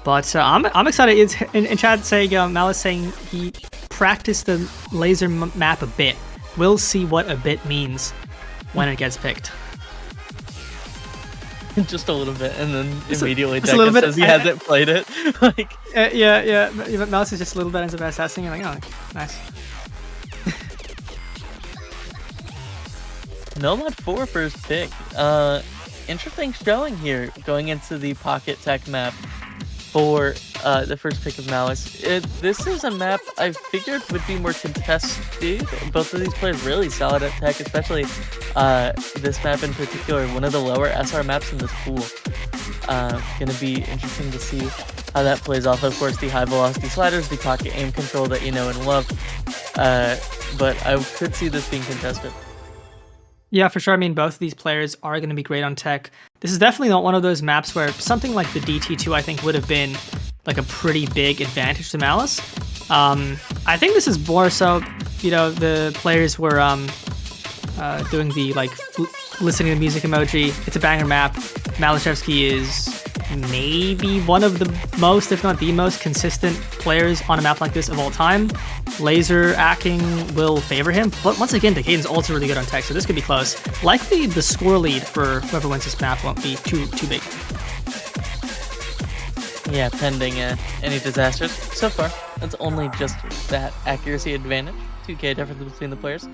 But I'm excited. It's in chat saying Malice saying he practiced the Lazer map a bit. We'll see what a bit means when it gets picked. Just a little bit, and then immediately just a little Deca bit, says he hasn't played it. Like, yeah. Malice is just a little bit ends up assessing, and like, oh, nice. Nomad 4 first pick. Interesting showing here going into the Pocket Tech map for the first pick of Malice. This is a map I figured would be more contested. Both of these players really solid at tech, especially this map in particular, one of the lower SR maps in this pool. Gonna be interesting to see how that plays off. Of course, the high velocity sliders, the pocket aim control that you know and love. But I could see this being contested. Yeah, for sure. I mean, both of these players are going to be great on tech. This is definitely not one of those maps where something like the DT2, I think, would have been like a pretty big advantage to Malice. I think this is more so, the players were doing the like listening to music emoji. It's a banger map. Malashevsky is maybe one of the most, if not the most, consistent players on a map like this of all time. Lazer acting will favor him, but once again, Decaden's also really good on tech, so this could be close. Likely the score lead for whoever wins this map won't be too big. Yeah, pending any disasters. So far, it's only just that accuracy advantage. 2k difference between the players.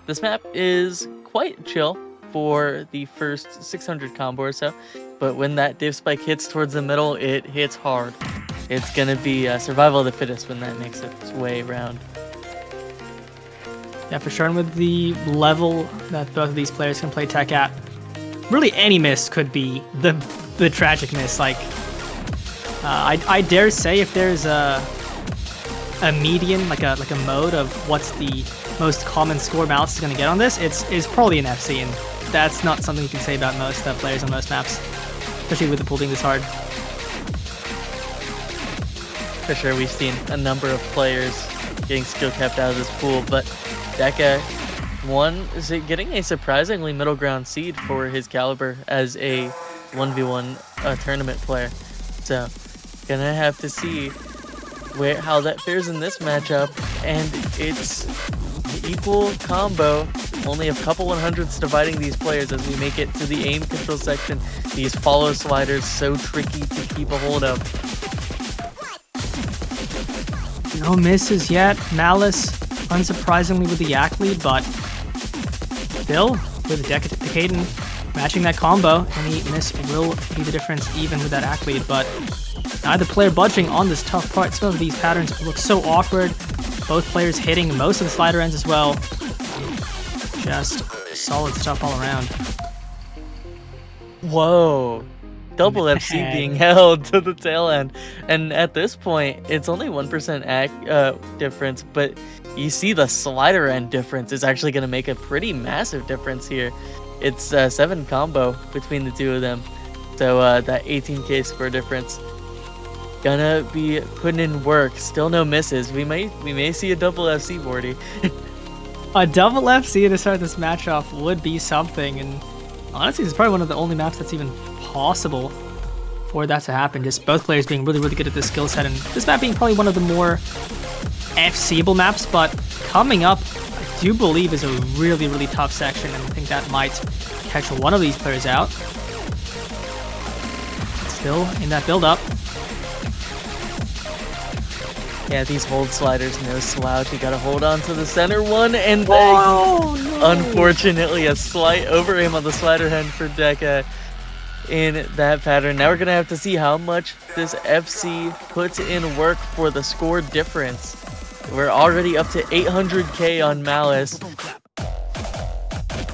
This map is quite chill for the first 600 combo or so, but when that div spike hits towards the middle, it hits hard. It's gonna be survival of the fittest when that makes its way around. Yeah, for sure. And with the level that both of these players can play tech at, really any miss could be the tragic miss. Like, I dare say if there's a median, like a mode of what's the most common score Malice is going to get on this, it's probably an FC, and that's not something you can say about most players on most maps, especially with the pool being this hard. For sure, we've seen a number of players getting skill capped out of this pool, but Deca is getting a surprisingly middle ground seed for his caliber as a 1v1 tournament player. So, gonna have to see how that fares in this matchup, and it's equal combo Only a couple 100s dividing these players as we make it to the aim control section. These follow sliders so tricky to keep a hold of. No misses yet. Malice, unsurprisingly, with the Yak lead, but still with Decaden matching that combo. Any miss will be the difference even with that Yak lead, but neither player budging on this tough part. Some of these patterns look so awkward. Both players hitting most of the slider ends as well. Just solid stuff all around. Whoa. Double FC being held to the tail end. And at this point, it's only 1% difference, but you see the slider end difference is actually going to make a pretty massive difference here. It's 7 combo between the two of them. So that 18k score difference. Gonna be putting in work. Still no misses. We may see a double FC, Morty. A double FC to start this match off would be something, and honestly, it's probably one of the only maps that's even possible for that to happen. Just both players being really, really good at this skill set, and this map being probably one of the more FCable maps, but coming up, I do believe is a really, really tough section, and I think that might catch one of these players out. Still in that build-up. Yeah, these hold sliders, no slouch. You gotta hold on to the center one, and unfortunately, a slight over aim on the slider hand for Deca in that pattern. Now we're gonna have to see how much this FC puts in work for the score difference. We're already up to 800k on Malice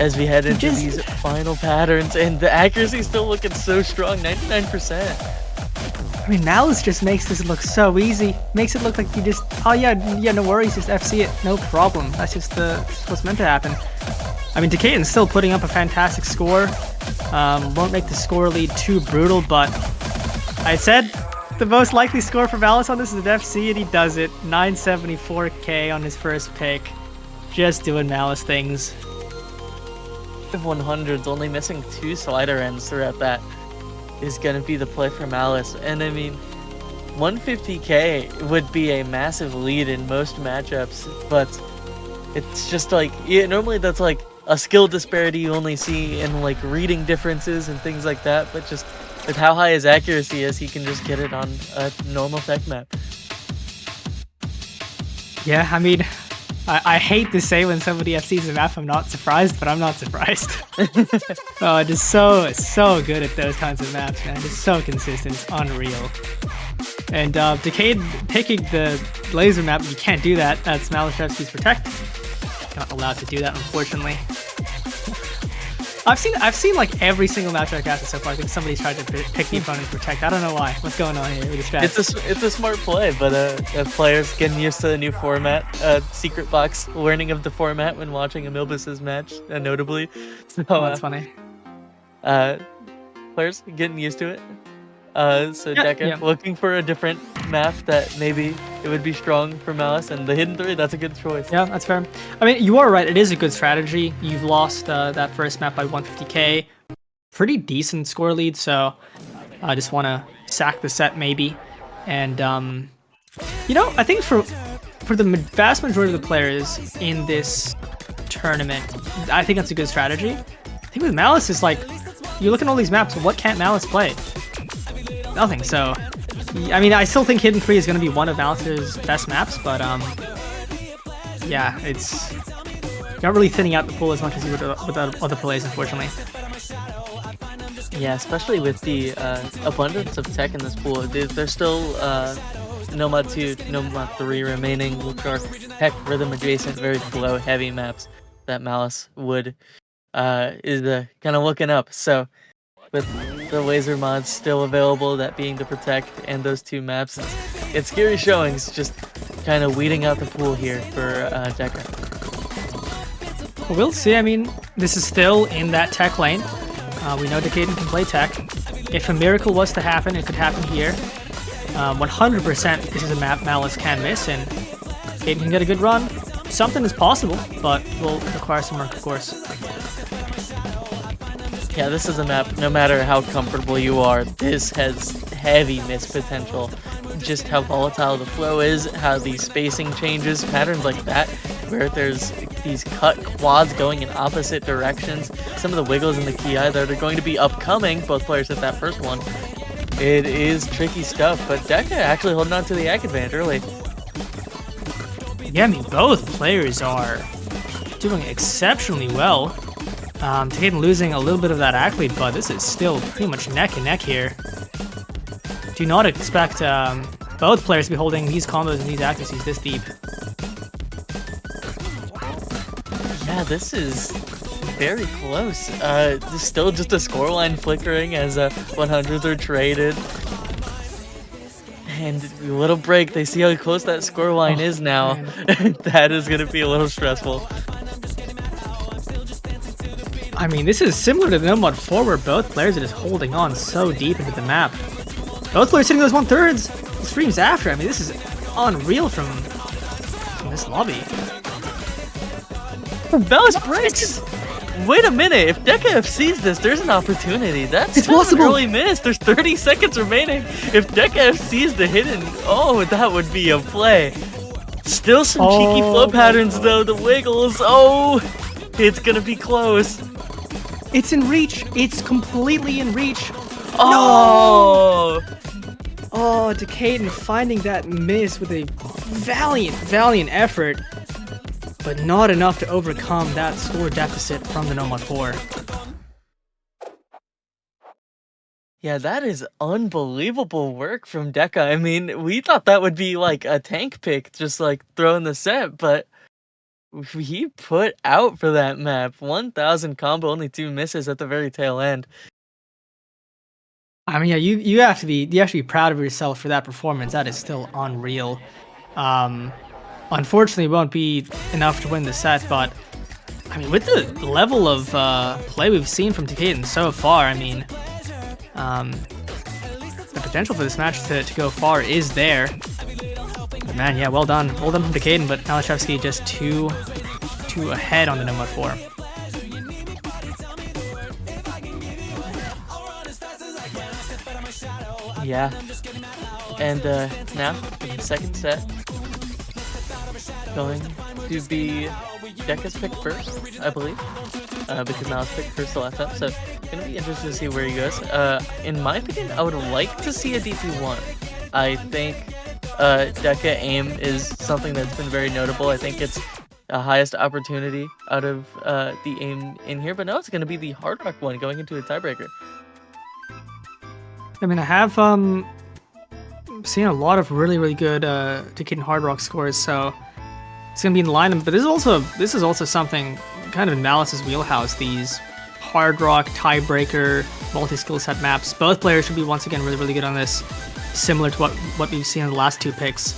as we head into these final patterns, and the accuracy is still looking so strong, 99%. I mean, Malice just makes this look so easy. Makes it look like you just, oh yeah, no worries, just FC it, no problem. That's just what's meant to happen. I mean, Decaden's still putting up a fantastic score. Won't make the score lead too brutal, but I said the most likely score for Malice on this is an FC, and he does it. 974k on his first pick. Just doing Malice things. 100's only missing 2 slider ends throughout that is going to be the play for Malice. And I mean, 150k would be a massive lead in most matchups, but it's just like, yeah, normally that's like a skill disparity you only see in like reading differences and things like that, but just with how high his accuracy is, he can just get it on a normal tech map. Yeah, I mean, I hate to say when somebody FCs a map I'm not surprised, but I'm not surprised. Oh, just so good at those kinds of maps, man. Just so consistent. It's unreal. And Decade picking the Lazer map, you can't do that. That's Malishevsky's Protect. Not allowed to do that, unfortunately. I've seen like every single match I've casted so far. I think somebody's tried to pick the opponent's Protect. I don't know why. What's going on here with this strat? It's a smart play, but players getting used to the new format. Secret Box learning of the format when watching Amilbus's match, notably. So, that's funny. Players getting used to it. So Deca looking for a different map that maybe it would be strong for Malice, and the hidden 3, that's a good choice. Yeah, that's fair. I mean, you are right, it is a good strategy. You've lost that first map by 150k. Pretty decent score lead, so I just want to sack the set maybe. And, you know, I think for the vast majority of the players in this tournament, I think that's a good strategy. I think with Malice, it's like, you look at all these maps, what can't Malice play? Nothing, so I mean, I still think Hidden 3 is going to be one of Malice's best maps, but yeah, it's not really thinning out the pool as much as you would with other plays, unfortunately. Yeah, especially with the abundance of tech in this pool. There's still Nomad 2, Nomad 3 remaining, which are tech rhythm adjacent, very flow heavy maps that Malice would is kind of looking up. So with the Lazer mods still available, that being the Protect and those 2 maps, it's scary showings, just kind of weeding out the pool here for Deca. We'll see. I mean, this is still in that tech lane. We know Decaden can play tech. If a miracle was to happen, it could happen here. 100% this is a map Malice can miss, and Decaden can get a good run. Something is possible, but will require some work, of course. Yeah, this is a map, no matter how comfortable you are, this has heavy miss potential. Just how volatile the flow is, how the spacing changes, patterns like that, where there's these cut quads going in opposite directions, some of the wiggles in the ki that are going to be upcoming. Both players hit that first one. It is tricky stuff, but Deca actually holding on to the ag advantage early. Yeah, I mean, both players are doing exceptionally well. Taden losing a little bit of that ag lead, but this is still pretty much neck and neck here. Do not expect both players to be holding these combos and these accuracies this deep. Yeah, this is very close. Still just a scoreline flickering as 100s are traded. And a little break, they see how close that scoreline is now. That is going to be a little stressful. I mean, this is similar to the Nomad 4 where both players are just holding on so deep into the map. Both players hitting those 1/3s. The streams after. I mean, this is unreal from this lobby. Bellis breaks! Wait a minute, if Deca sees this, there's an opportunity. That's It's possible. An early miss. There's 30 seconds remaining. If Deca sees the hidden, oh, that would be a play. Still some cheeky flow patterns though, the wiggles. Oh, it's gonna be close. It's in reach. It's completely in reach. Oh! Oh, Decaden finding that miss with a valiant effort, but not enough to overcome that score deficit from the Nomad 4. Yeah, that is unbelievable work from Deca. I mean, we thought that would be like a tank pick, just like throwing the set, but he put out for that map. 1,000 combo, only 2 misses at the very tail end. I mean, yeah, you have to be proud of yourself for that performance. That is still unreal. Unfortunately, it won't be enough to win the set, but I mean, with the level of play we've seen from Decaden so far, I mean, the potential for this match to go far is there. But man, yeah, well done from Decaden, but Malashevsky just two ahead on the Nomad 4. Yeah. And now, in the second set, going to be Deca's pick first, I believe. Because now it's picked first the last time, so it's going to be interesting to see where he goes. In my opinion, I would like to see a DP1. I think Deca aim is something that's been very notable. I think it's the highest opportunity out of the aim in here, but now it's going to be the Hard Rock one going into a tiebreaker. I mean, I have seen a lot of really good Decaden Hard Rock scores, so it's gonna be in line. But this is also something kind of in Malice's wheelhouse. These Hard Rock tiebreaker multi-skill set maps. Both players should be once again really good on this, similar to what we've seen in the last 2 picks.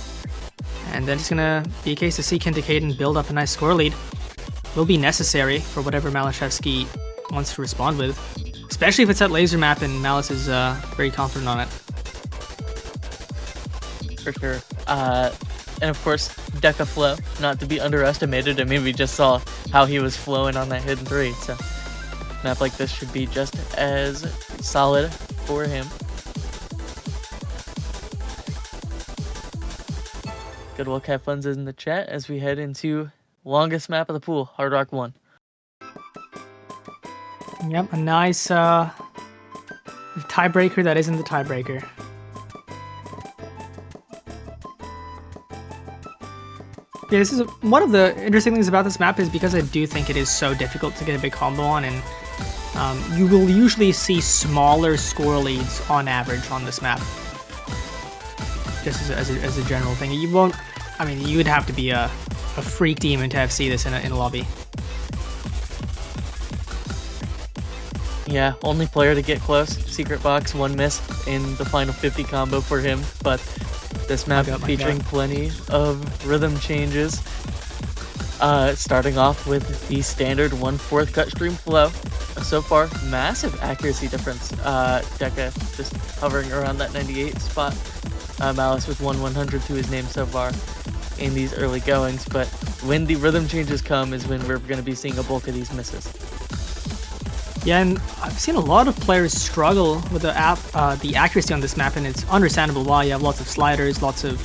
And then it's gonna be a case to see can Decaden build up a nice score lead. Will be necessary for whatever Malashevsky wants to respond with. Especially if it's that Lazer map and Malice is very confident on it. For sure. And of course, Deca flow, not to be underestimated. I mean, we just saw how he was flowing on that hidden 3, so a map like this should be just as solid for him. Good luck, have fun in the chat as we head into longest map of the pool, Hard Rock 1. Yep, a nice tiebreaker that isn't the tiebreaker. Yeah, this is one of the interesting things about this map is because I do think it is so difficult to get a big combo on, and you will usually see smaller score leads on average on this map. Just as a general thing, you won't. I mean, you would have to be a freak demon to have see this in a lobby. Yeah, only player to get close. Secret Box, 1 miss in the final 50 combo for him, but this map featuring plenty of rhythm changes. Starting off with the standard 1/4 cut stream flow. So far, massive accuracy difference. Deca just hovering around that 98 spot. Malice with 1/100 to his name so far in these early goings, but when the rhythm changes come is when we're going to be seeing a bulk of these misses. Yeah, and I've seen a lot of players struggle with the accuracy on this map, and it's understandable why. You have lots of sliders, lots of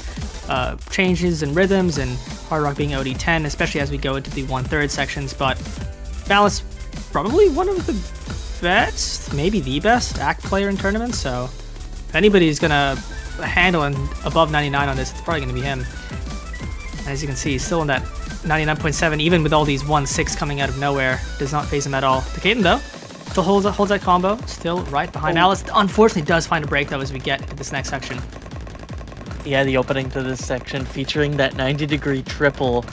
changes and rhythms and hard rock being OD10, especially as we go into the 1/3 sections. But Malice, probably one of the best, maybe the best act player in tournaments. So if anybody's gonna handle an above 99 on this, it's probably gonna be him. As you can see, he's still in that 99.7, even with all these 1/6 coming out of nowhere. Does not phase him at all. Decaden, though, still holds that combo, still right behind Alice. Unfortunately, does find a break, though, as we get into this next section. Yeah, the opening to this section featuring that 90-degree triple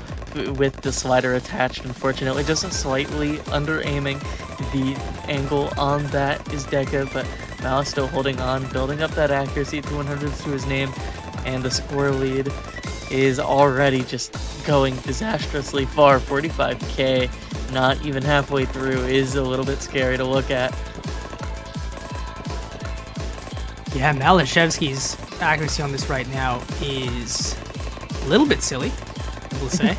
with the slider attached. Unfortunately, just slightly under-aiming. The angle on that is Deca, but Malice still holding on, building up that accuracy, 200s to his name, and the score lead is already just going disastrously far. 45k, not even halfway through, is a little bit scary to look at. Yeah, Malashevsky's accuracy on this right now is a little bit silly, we'll say.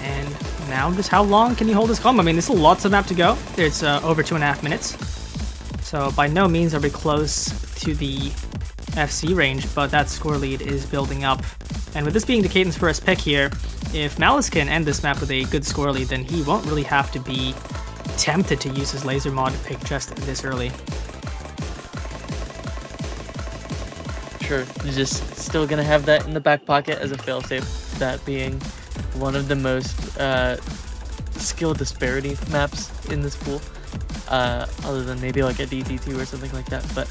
And now just how long can he hold this combo? I mean, there's still lots of map to go. It's over 2.5 minutes. So by no means are we close to the FC range, but that score lead is building up. And with this being Decaden's first pick here, if Malice can end this map with a good score lead, then he won't really have to be tempted to use his Lazer mod pick just this early. Sure, you're just still gonna have that in the back pocket as a failsafe, that being one of the most skill disparity maps in this pool, other than maybe like a DT2 or something like that. But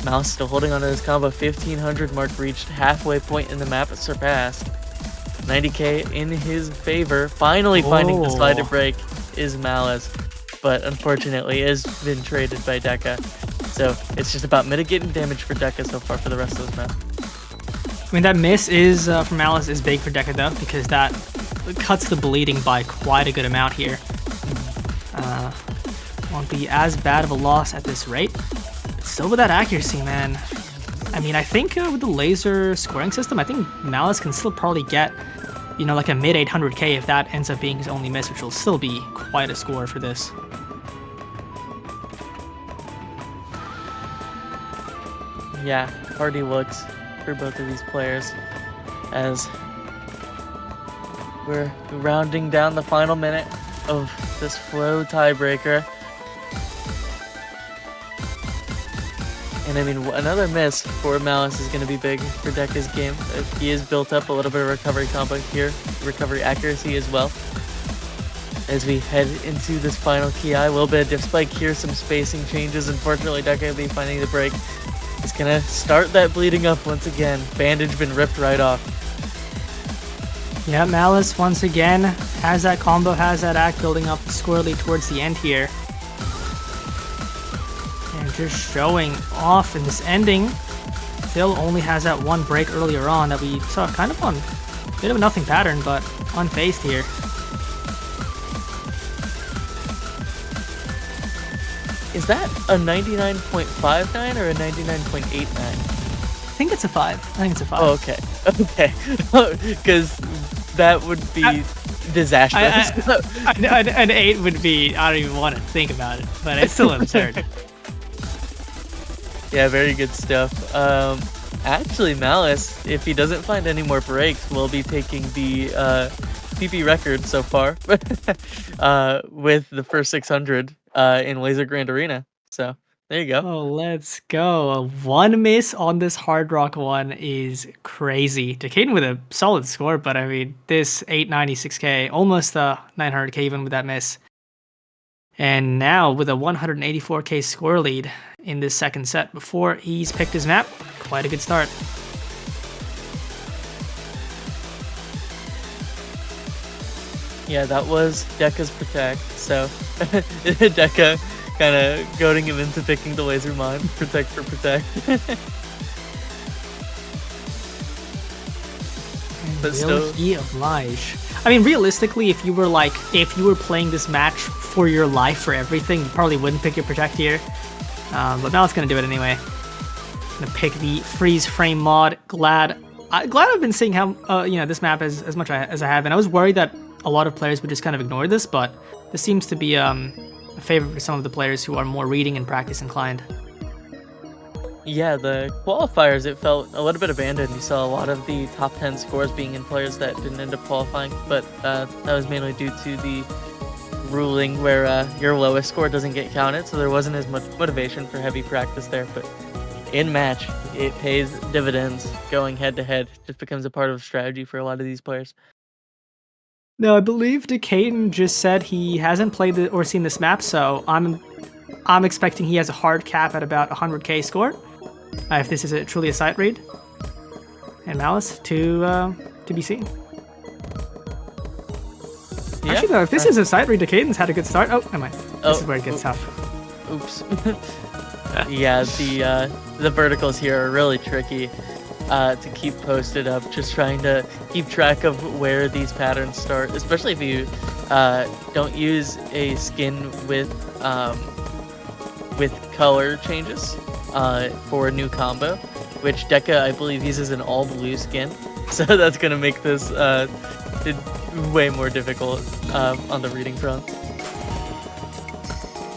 Malice still holding on to this combo. 1500 mark reached, halfway point in the map surpassed. 90k in his favor. Finally finding the slider break is Malice, but unfortunately has been traded by Deca. So it's just about mitigating damage for Deca so far for the rest of this map. I mean, that miss is from Malice is big for Deca though, because that cuts the bleeding by quite a good amount here. Won't be as bad of a loss at this rate. But still with that accuracy, man. I mean, I think with the Lazer scoring system, I think Malice can still probably get, you know, like a mid 800k if that ends up being his only miss, which will still be quite a score for this. Yeah, party looks for both of these players as we're rounding down the final minute of this flow tiebreaker. And I mean, another miss for Malice is going to be big for Deca's game. He has built up a little bit of recovery combo here, recovery accuracy as well. As we head into this final Ki, a little bit of dip spike here, some spacing changes. Unfortunately, Deca will be finding the break. He's going to start that bleeding up once again. Bandage been ripped right off. Yeah, Malice once again has that combo, has that act building up squarely towards the end here. And just showing off in this ending. Phil only has that one break earlier on that we saw kind of on a bit of a nothing pattern, but unfazed here. Is that a 99.59 or a 99.89? I think it's a 5. I think it's a 5. Oh, okay. Okay. Because that would be disastrous. An 8 would be, I don't even want to think about it, but it's still absurd. Yeah, very good stuff. Actually, Malice, if he doesn't find any more breaks, will be taking the PP record so far with the first 600 in Lazer Grand Arena. So there you go. Oh, let's go. One miss on this Hard Rock one is crazy. Decaden with a solid score, but I mean, this 896k, almost 900k even with that miss. And now with a 184k score lead in this second set before he's picked his map. Quite a good start. Yeah, that was Deca's Protect. So Deca kind of goading him into picking the Lazer mod. Protect for Protect. But Will he oblige? I mean, realistically, if you were playing this match for your life, for everything, you probably wouldn't pick your Protect here. But now it's gonna do it anyway. Gonna pick the freeze frame mod. Glad I've been seeing how this map as much as I have, and I was worried that a lot of players would just kind of ignore this, but this seems to be a favorite for some of the players who are more reading and practice inclined. Yeah, the qualifiers, it felt a little bit abandoned. You saw a lot of the top 10 scores being in players that didn't end up qualifying, but that was mainly due to the ruling where your lowest score doesn't get counted, so there wasn't as much motivation for heavy practice there. But in match, it pays dividends. Going head to head just becomes a part of strategy for a lot of these players. No, I believe Decaden just said he hasn't played or seen this map, so I'm expecting he has a hard cap at about 100k score. If this is truly a sight read. And Malice to be seen. Yeah. Actually, though, if this is a sight read, Decaden's had a good start. Oh, never mind. This is where it gets tough. Oops. Yeah, the verticals here are really tricky to keep posted up. Just trying to keep track of where these patterns start, especially if you don't use a skin with color changes for a new combo, which Deca I believe uses an all blue skin, so that's gonna make this way more difficult on the reading front.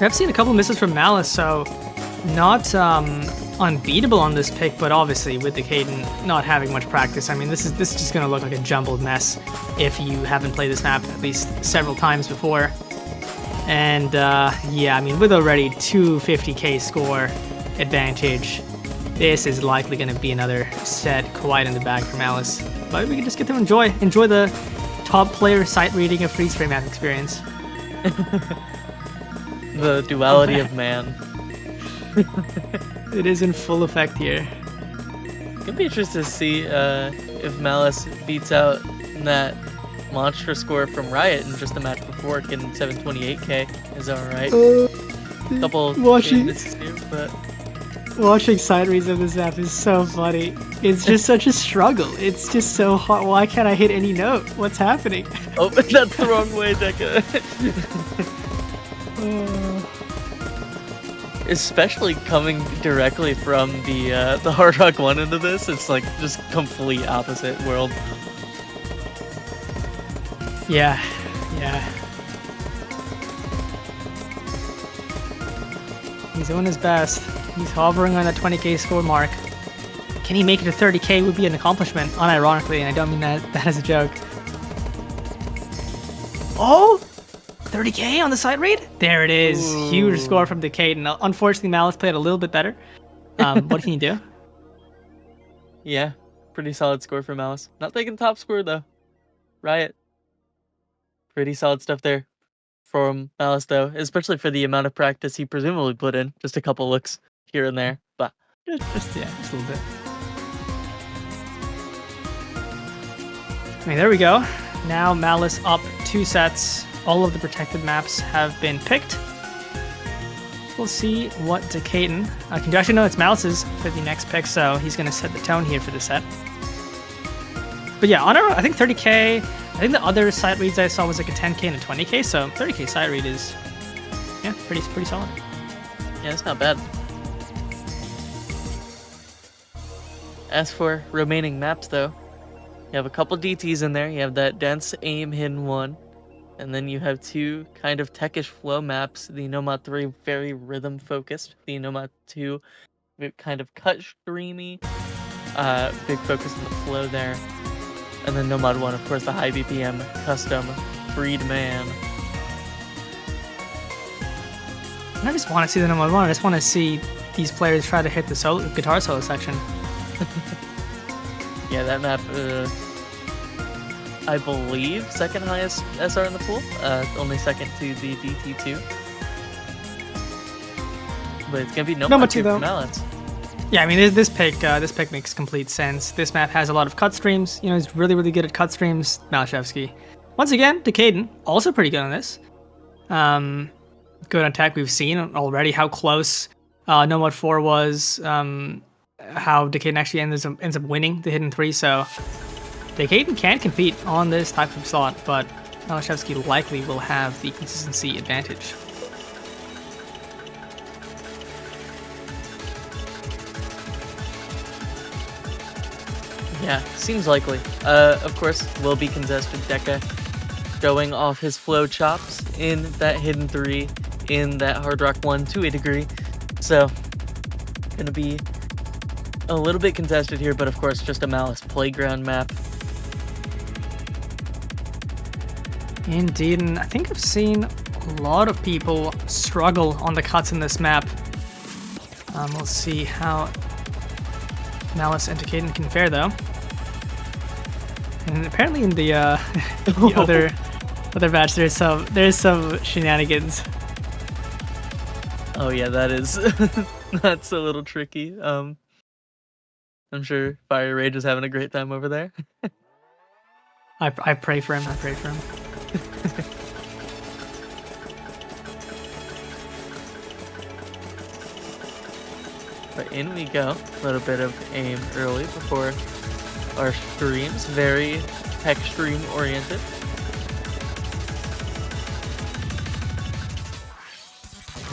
I've seen a couple misses from Malice, so not unbeatable on this pick, but obviously with Decaden not having much practice, I mean this is just gonna look like a jumbled mess if you haven't played this map at least several times before. And yeah, I mean with already 250k score advantage, this is likely going to be another set quite in the bag for Malice. But we can just get to enjoy the top player sight reading of freeze frame map experience. The duality of man. It is in full effect here. It'd be interesting to see if Malice beats out that monster score from Riot in just the match before, getting 728k. Is that alright? Couple misses here, but watching side reads of this map is so funny. It's just such a struggle. It's just so hard. Why can't I hit any note? What's happening? Oh, that's the wrong way, Deca. Especially coming directly from the Hard Rock 1 into this, it's like just complete opposite world. Yeah. He's doing his best. He's hovering on that 20k score mark. Can he make it to 30k would be an accomplishment, unironically, and I don't mean that as a joke. Oh! 30k on the side read? There it is. Ooh. Huge score from Decaden. Unfortunately, Malice played a little bit better. What can you do? Yeah, pretty solid score for Malice. Not taking top score, though. Riot. Pretty solid stuff there from Malice, though, especially for the amount of practice he presumably put in. Just a couple looks here and there, but just a little bit. Okay, there we go. Now Malice up 2 sets. All of the protected maps have been picked. We'll see what Decaden can do. Actually, no, it's Malice's for the next pick, so he's going to set the tone here for the set. But yeah, I think 30k. I think the other side reads I saw was like a 10k and a 20k, so 30k side read is pretty solid. Yeah, it's not bad. As for remaining maps, though, you have a couple DTs in there. You have that dense aim hidden one, and then you have 2 kind of techish flow maps. The Nomad 3 very rhythm focused. The Nomad 2 kind of cut streamy. Big focus on the flow there. And then Nomad 1, of course, the high BPM custom Freedman. I just want to see the Nomad 1. I just want to see these players try to hit the guitar solo section. Yeah, that map, I believe, second highest SR in the pool. Only second to the DT2. But it's going to be Nomad 2 for Malice. Yeah, I mean, this pick makes complete sense. This map has a lot of cut streams. You know, he's really, really good at cut streams. Malashevsky. Once again, Decaden, also pretty good on this. Good on tech. We've seen already how close Nomad 4 was, how Decaden actually ends up winning the Hidden 3, so Decaden can compete on this type of slot, but Malashevsky likely will have the consistency advantage. Yeah, seems likely. Of course, will be contested. Deca showing off his flow chops in that Hidden 3, in that Hard Rock 1 to a degree. So, gonna be A little bit contested here, but of course just a Malice playground map. Indeed, and I think I've seen a lot of people struggle on the cuts in this map. We'll see how Malice and Caden can fare though. And apparently in the, the other match there's some shenanigans. Oh yeah, that is that's a little tricky. I'm sure Fire Rage is having a great time over there. I pray for him. I pray for him. But in we go. A little bit of aim early before our streams. Very tech stream oriented.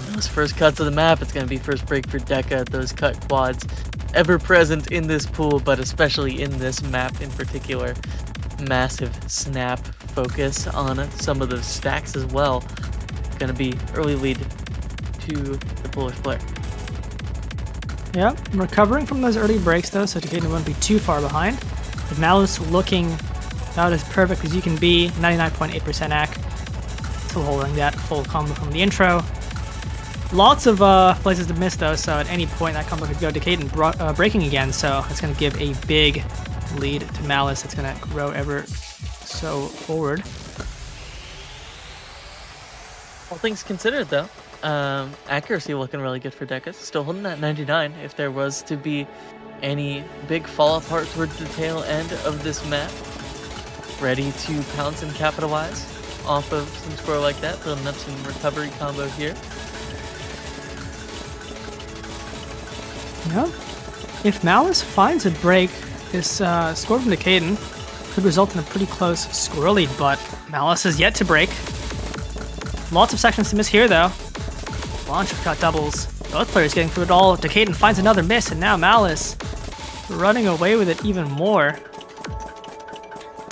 And those first cuts of the map, it's going to be first break for Deca. Those cut quads ever present in this pool, but especially in this map in particular. Massive snap focus on some of those stacks as well. Going to be early lead to the Polish player. Yeah, recovering from those early breaks though, so Takeda won't be too far behind. With Malice looking about as perfect as you can be, 99.8% ac. Still holding that full combo from the intro. Lots of places to miss though, so at any point that combo could go to Caden breaking again, so it's going to give a big lead to Malice. It's going to grow ever so forward. All things considered though, accuracy looking really good for Deca. Still holding that 99 if there was to be any big fall apart towards the tail end of this map. Ready to pounce and capitalize off of some score like that, building up some recovery combo here. Yeah. If Malice finds a break, this score from Caden could result in a pretty close score lead, but Malice is yet to break. Lots of sections to miss here though. Bunch of cut doubles. Both players getting through it all. Caden finds another miss, and now Malice running away with it even more.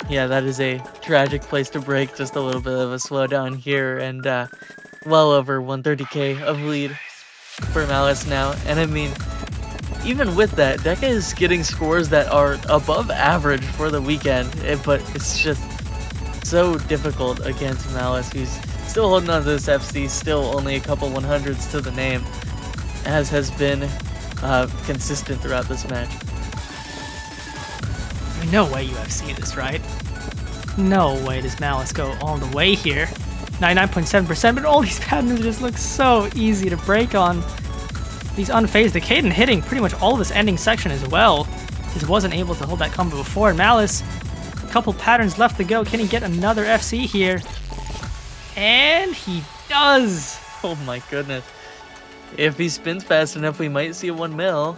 Yeah, that is a tragic place to break. Just a little bit of a slowdown here, and well over 130k of lead for Malice now. And I mean, even with that, Deca is getting scores that are above average for the weekend, but it's just so difficult against Malice, who's still holding on to this FC, still only a couple 100s to the name, as has been consistent throughout this match. I mean, no way UFC this, right? No way does Malice go all the way here. 99.7%, but all these patterns just look so easy to break on. He's unfazed. The Caden hitting pretty much all of this ending section as well. He wasn't able to hold that combo before. And Malice, a couple patterns left to go. Can he get another FC here? And he does! Oh my goodness. If he spins fast enough, we might see a 1 mil.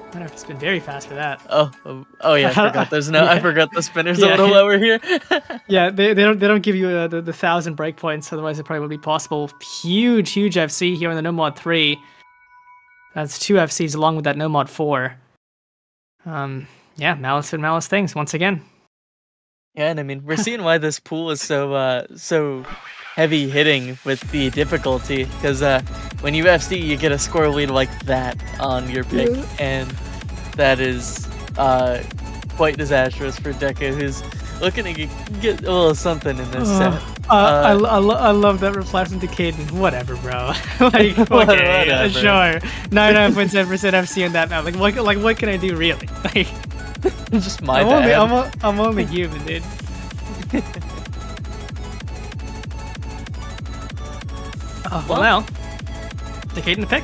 I don't know if it's been very fast for that. Oh yeah, I forgot there's no. Yeah. I forgot the spinner's Yeah. a little lower here. Yeah, they don't give you the 1,000 breakpoints, otherwise it probably would be possible. Huge FC here in the No Mod 3. That's 2 FCs along with that No Mod 4. Yeah, Malice and Malice things once again. Yeah, and I mean, we're seeing why this pool is so heavy hitting with the difficulty, because when you FC, you get a score lead like that on your pick, and that is quite disastrous for Deca, who's looking to get a little something in this set. I love that reply from Caden. Whatever, bro. Like, okay, Whatever. sure. 99.7% FC on that map. Like what can I do really? Like, Just my bad. I'm only human, dude. Well, now, Caden the pick.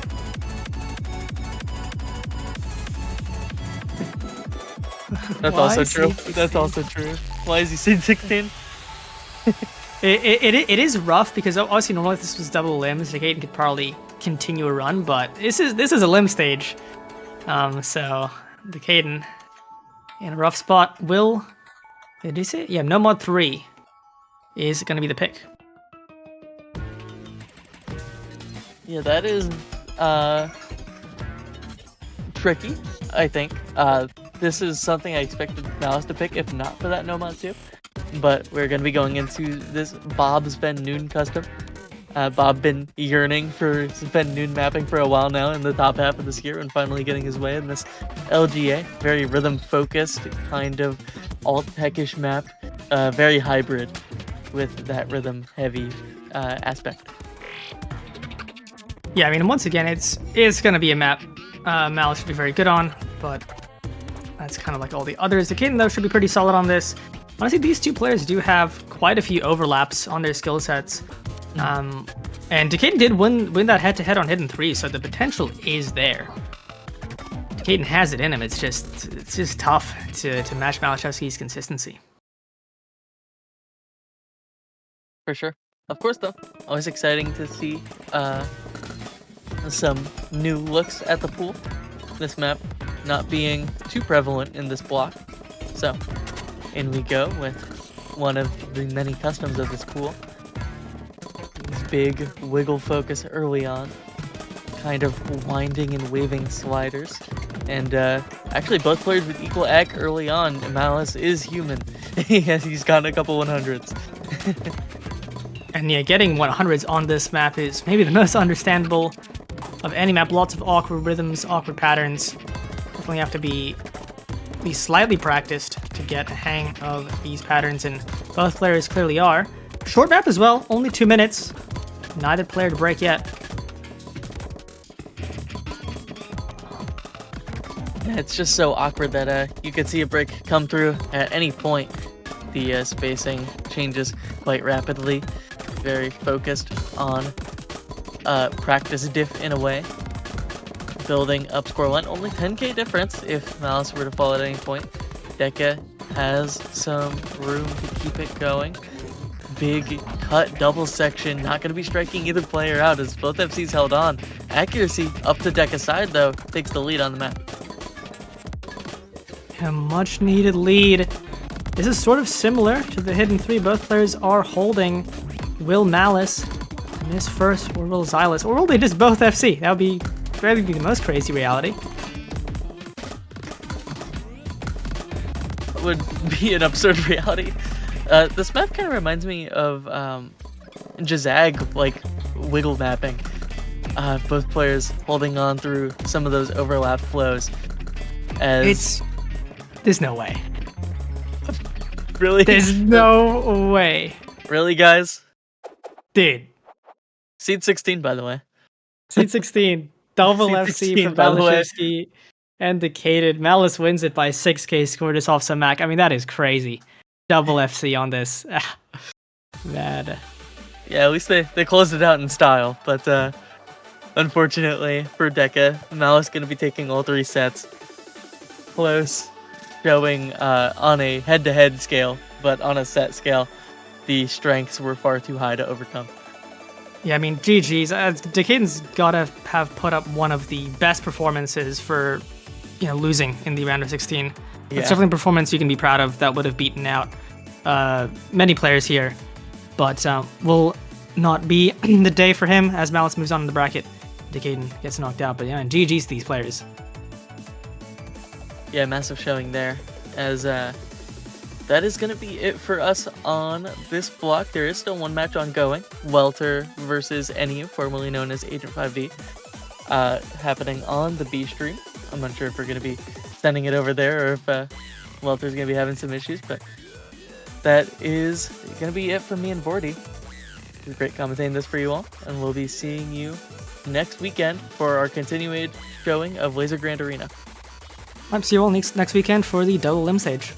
That's Why also true. seed 16? That's also true. Why is he seed 16? It is rough because obviously normally if this was double limbs, Caden could probably continue a run, but this is a limb stage. So the Caden in a rough spot will. Did he say? Yeah, No Mod 3 is gonna be the pick. Yeah, that is tricky, I think. This is something I expected Malice to pick, if not for that No Mod 2. But we're going to be going into this Bob's Ben Noon custom. Bob been yearning for suspend noon mapping for a while now in the top half of this year and finally getting his way in this LGA. Very rhythm focused, kind of alt techish map, very hybrid with that rhythm heavy aspect. Yeah, I mean, once again, it's going to be a map Malice should be very good on, but that's kind of like all the others. Decayden, though, should be pretty solid on this. Honestly, these two players do have quite a few overlaps on their skill sets. And Decayden did win that head-to-head on Hidden 3, so the potential is there. Decayden has it in him. It's just tough to match Malachowski's consistency. For sure. Of course, though, always exciting to see some new looks at the pool. This map not being too prevalent in this block. So, in we go with one of the many customs of this pool. These big wiggle focus early on. Kind of winding and waving sliders. And actually both players with equal ag early on. Malice is human. He's gotten a couple 100s. And yeah, getting 100s on this map is maybe the most understandable of any map. Lots of awkward rhythms, awkward patterns. Definitely have to be at least slightly practiced to get a hang of these patterns, and both players clearly are. Short map as well, only 2 minutes. Neither player to break yet. Yeah, it's just so awkward that you could see a break come through at any point. The spacing changes quite rapidly. Very focused on practice diff in a way. Building up score one, only 10k difference if Malice were to fall at any point. Deka has some room to keep it going. Big cut double section, not going to be striking either player out as both FCs held on. Accuracy up to Deka's side though, takes the lead on the map. A much needed lead. This is sort of similar to the Hidden 3. Both players are holding. Will Malice miss first, or will Xylus? Or will they just both FC? That would be probably the most crazy reality. Would be an absurd reality. This map kind of reminds me of Jazag, like wiggle mapping. Both players holding on through some of those overlap flows. There's no way. Really? There's no way. Really, guys? Dude. Seed 16, by the way. Seed 16. Double Seed FC 16, for by the way. Balashevsky and Decayden. Malice wins it by 6k score just off some Mac. I mean, that is crazy. Double FC on this. Mad. Yeah, at least they closed it out in style. But unfortunately for Deka, Malice going to be taking all 3 sets. Close. Showing on a head-to-head scale, but on a set scale, the strengths were far too high to overcome. Yeah, I mean, GG's. Decayden's gotta have put up one of the best performances for, losing in the round of 16. Yeah. It's definitely a performance you can be proud of that would have beaten out many players here, but will not be the day for him as Malice moves on in the bracket. Decayden gets knocked out, but yeah, and GG's to these players. Yeah, massive showing there, as that is going to be it for us on this block. There is still one match ongoing, Welter versus NU, formerly known as Agent 5D, happening on the B stream. I'm not sure if we're going to be sending it over there or if Welter's going to be having some issues, but that is going to be it from me and Vordy. It was great commentating this for you all, and we'll be seeing you next weekend for our continued showing of Lazer Grand Arena. I'll see you all next weekend for the double limb stage.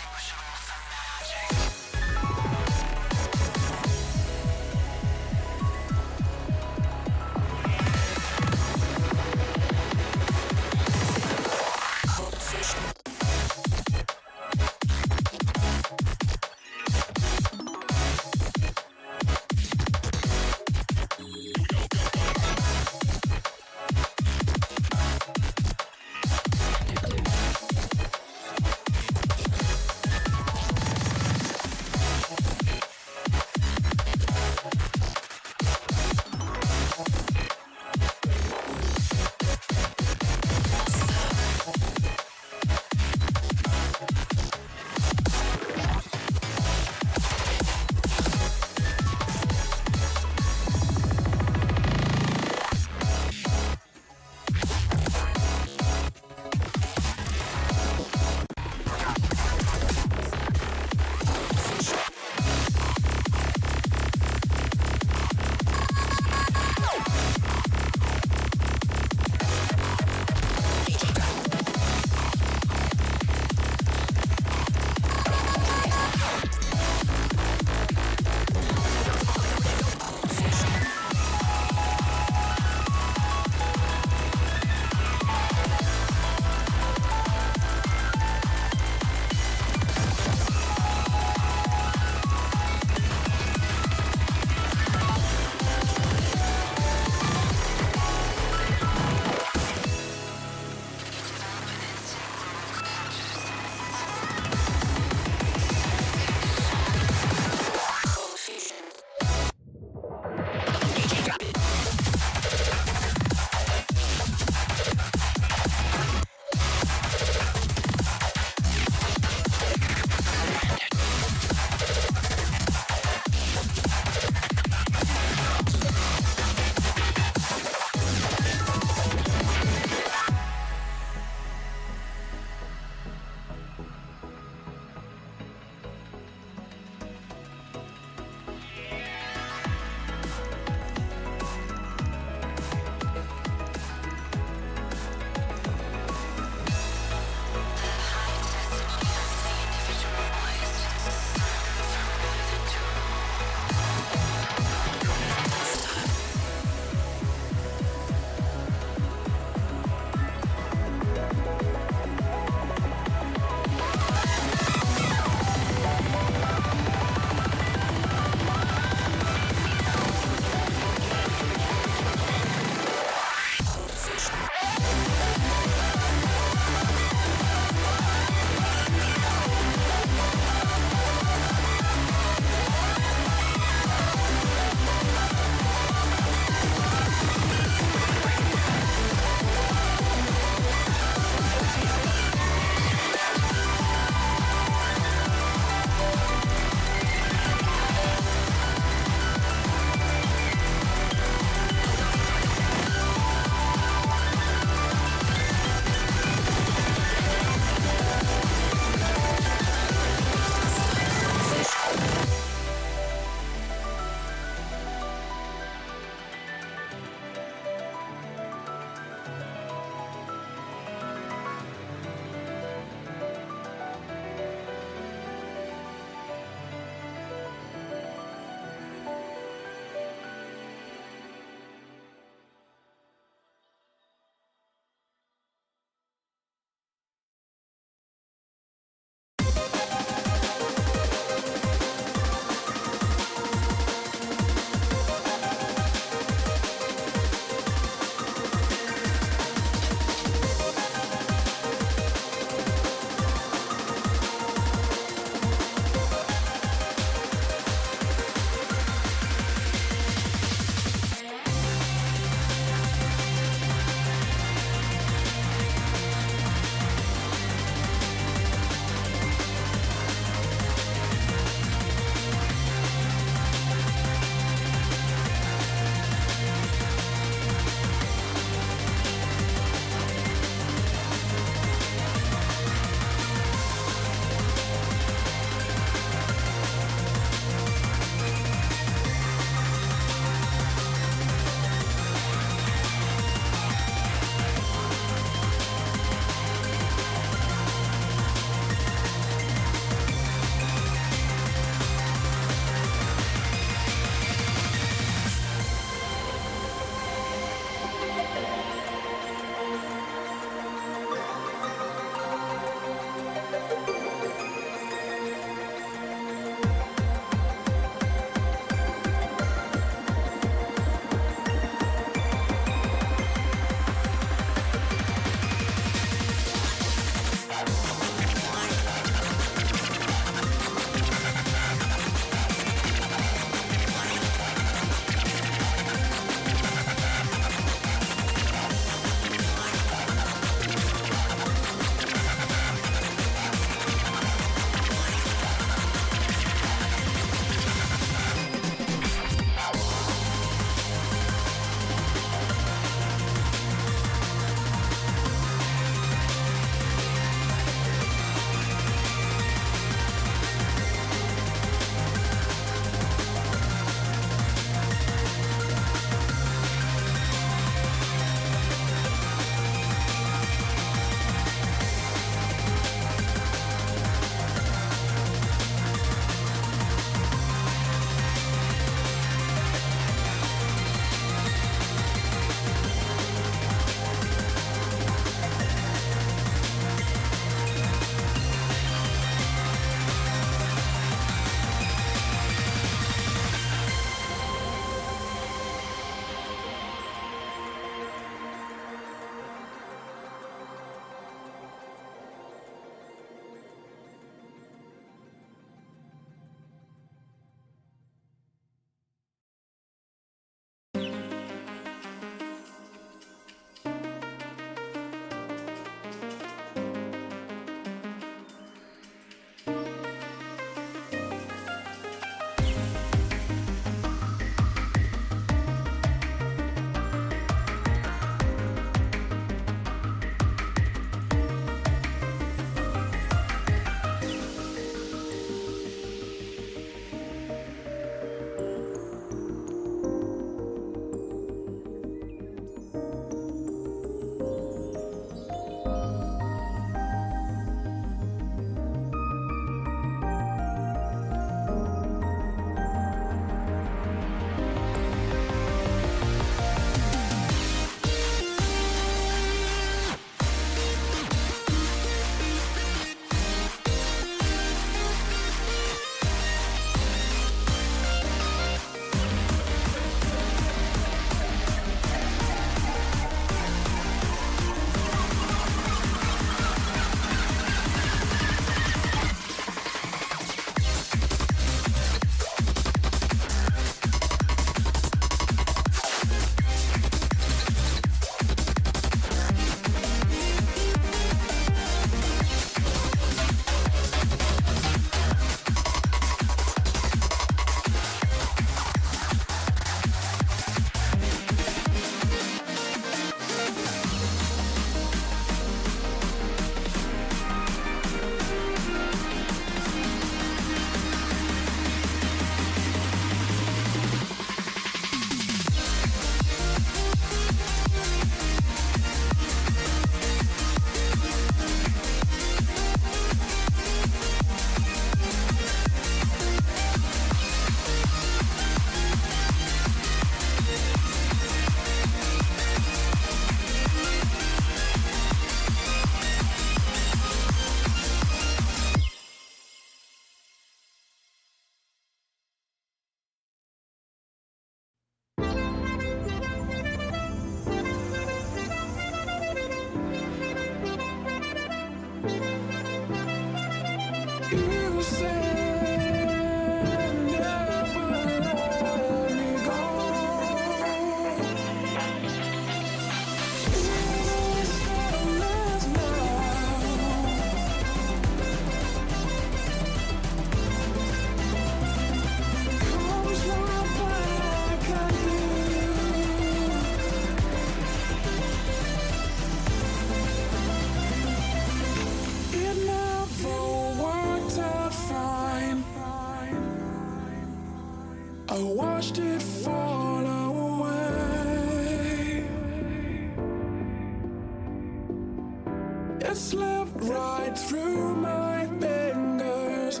It slipped right through my fingers.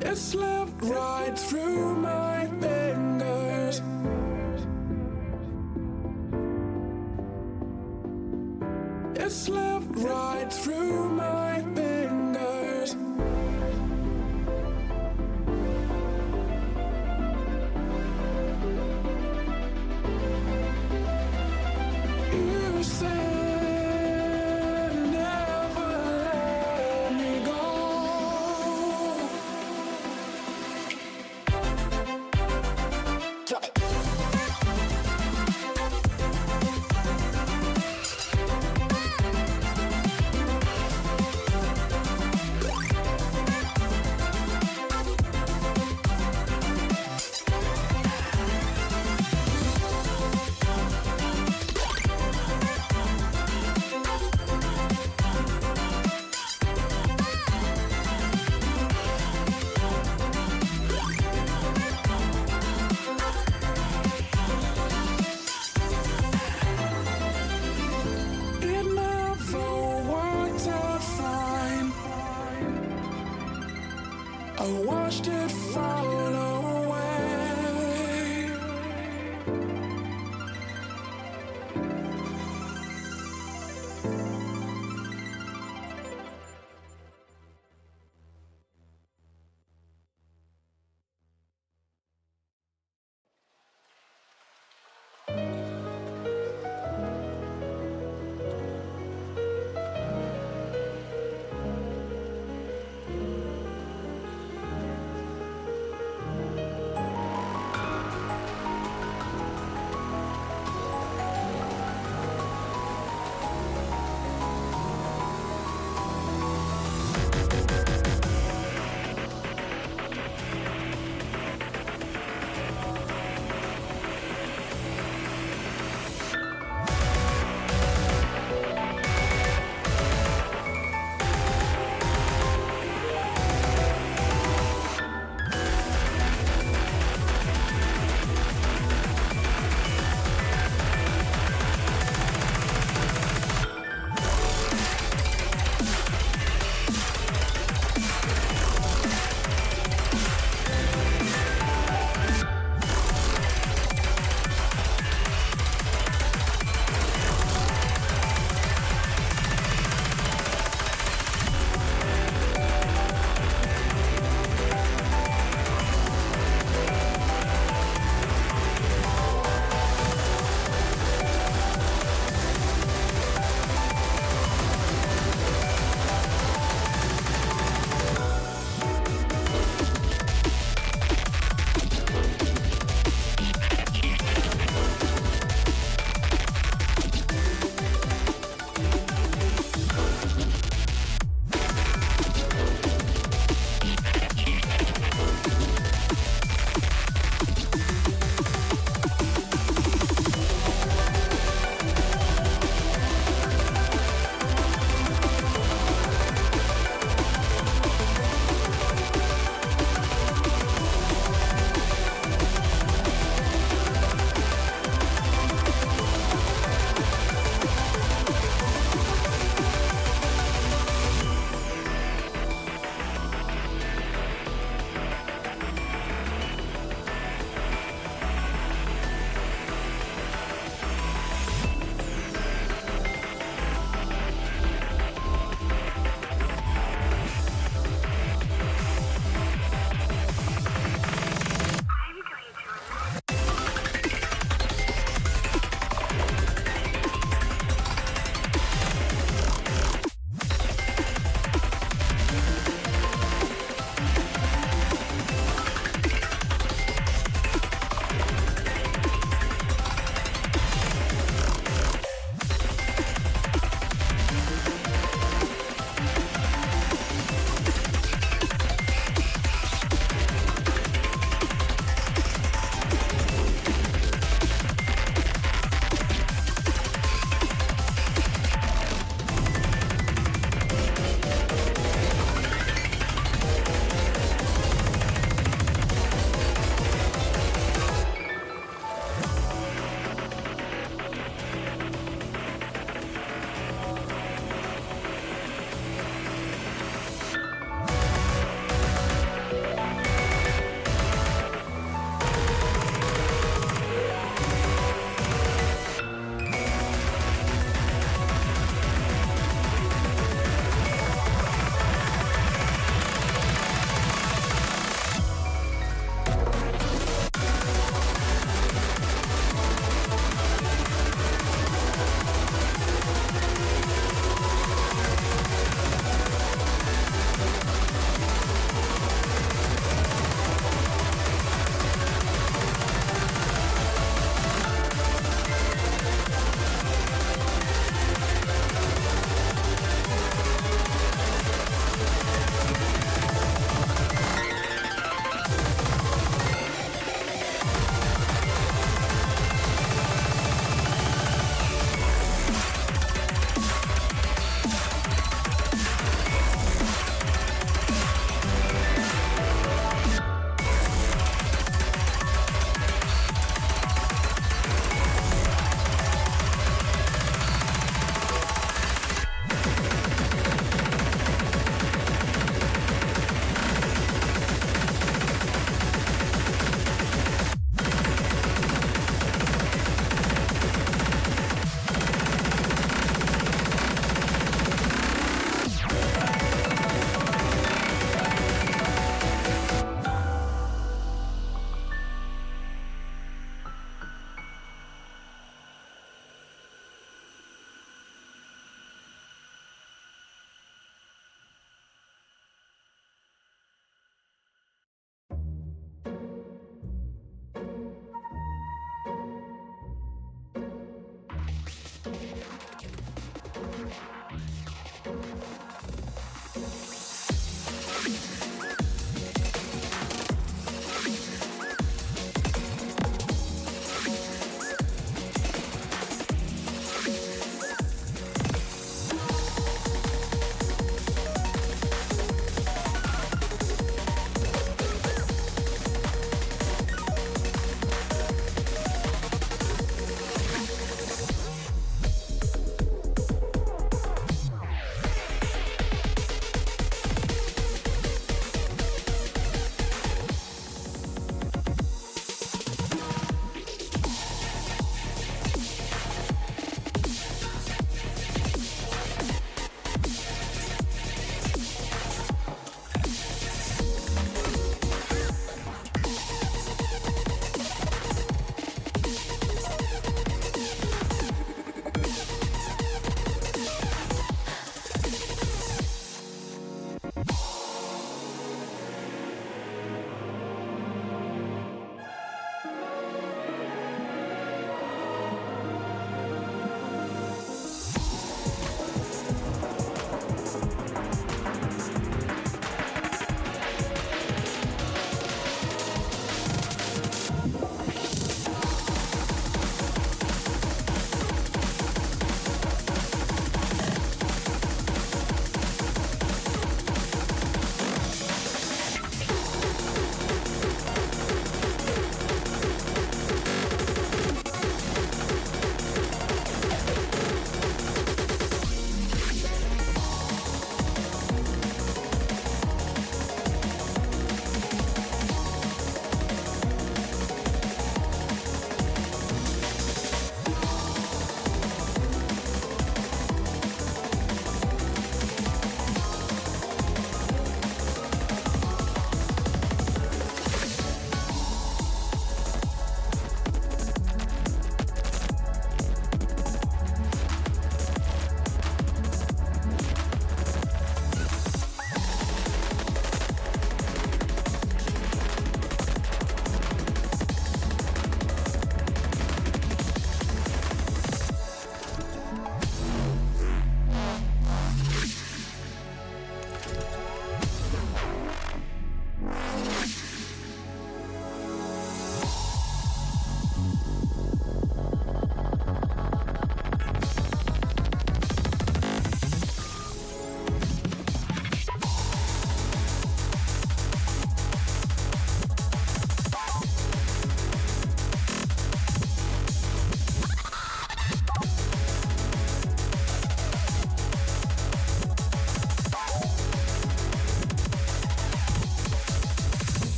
It slipped right through my fingers. It slipped right through my fingers. You said never let me go.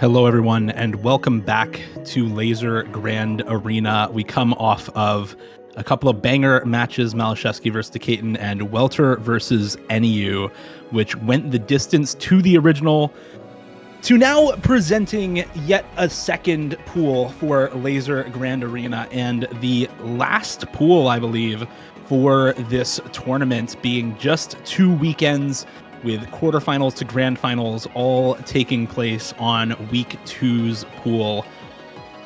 Hello, everyone, and welcome back to Lazer Grand Arena. We come off of a couple of banger matches, Malashevsky versus Decatur and Welter versus NEU, which went the distance to the original, to now presenting yet a second pool for Lazer Grand Arena, and the last pool, I believe, for this tournament being just 2 weekends with quarterfinals to grand finals all taking place on week 2's pool.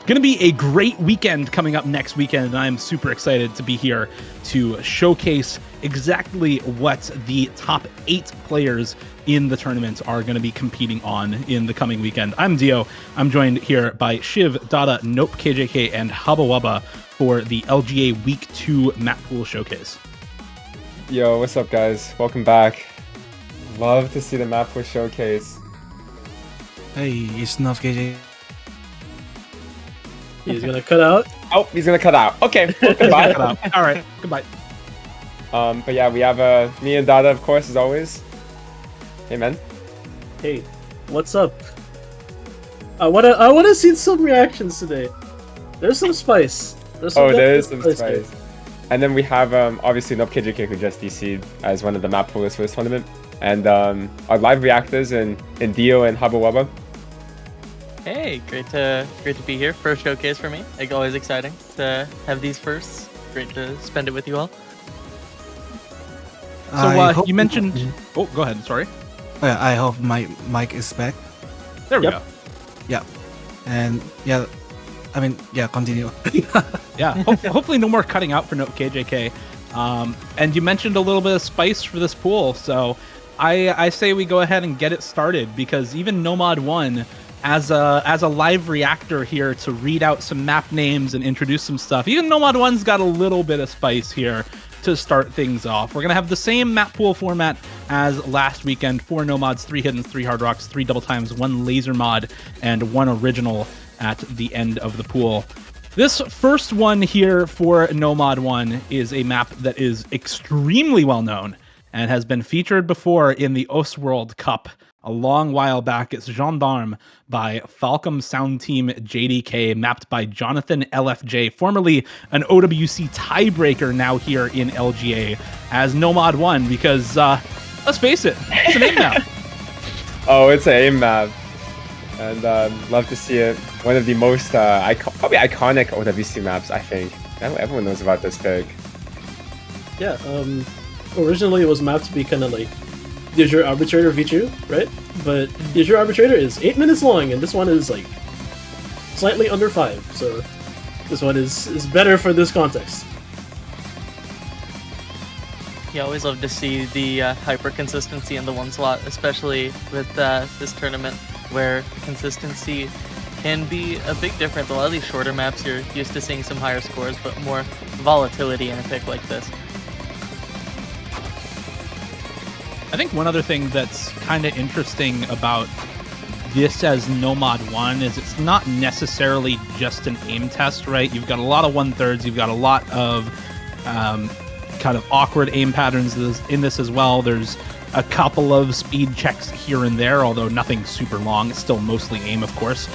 Going to be a great weekend coming up next weekend, and I'm super excited to be here to showcase exactly what the top 8 players in the tournament are going to be competing on in the coming weekend. I'm Dio. I'm joined here by Shiv, Dada, Nope, KJK, and Hubba Wubba for the LGA Week 2 map pool showcase. Yo, what's up, guys? Welcome back. Love to see the map pool showcase. Hey, it's not KJ. He's gonna cut out. Oh, he's gonna cut out. Okay, well, goodbye. All right, goodbye. But yeah, we have me and Dada, of course, as always. Hey, man. Hey, what's up? I wanna see some reactions today. There's some spice. There is some spice. Here. And then we have obviously Nope KJK, who just DC'd as one of the map poolers for this tournament, and our live reactors in Dio and Hubba Wubba. Hey, great to be here. First showcase for me. Like, always exciting to have these firsts. Great to spend it with you all. So you mentioned. Oh, go ahead. Sorry. I hope my mic is back. There we go. Yeah, and yeah, I mean, yeah, continue. Yeah, hopefully no more cutting out for Nope KJK. And you mentioned a little bit of spice for this pool, so I say we go ahead and get it started, because even Nomad1, as a live reactor here to read out some map names and introduce some stuff, even Nomad1's got a little bit of spice here to start things off. We're going to have the same map pool format as last weekend: 4 Nomads, 3 Hiddens, 3 Hard Rocks, 3 Double Times, 1 Laser Mod, and 1 Original at the end of the pool. This first one here for Nomad 1 is a map that is extremely well known and has been featured before in the Ostworld Cup a long while back. It's Gendarme by Falcom Sound Team JDK, mapped by Jonathan LFJ, formerly an OWC tiebreaker, now here in LGA as Nomad 1, because let's face it, it's an aim map. Oh, it's an aim map. And love to see it. One of the most probably iconic OWC maps, I think. Everyone knows about this pick. Yeah, originally it was mapped to be kind of like Here's Your Arbitrator V2, right? But Here's Your Arbitrator is 8 minutes long, and this one is like slightly under 5. So this one is better for this context. Yeah, I always love to see the hyper consistency in the 1 slot, especially with this tournament, where consistency can be a big difference. A lot of these shorter maps, you're used to seeing some higher scores, but more volatility in a pick like this. I think one other thing that's kind of interesting about this as Nomad 1 is it's not necessarily just an aim test, right? You've got a lot of 1/3s, you've got a lot of kind of awkward aim patterns in this as well. There's a couple of speed checks here and there, although nothing super long. It's still mostly aim, of course.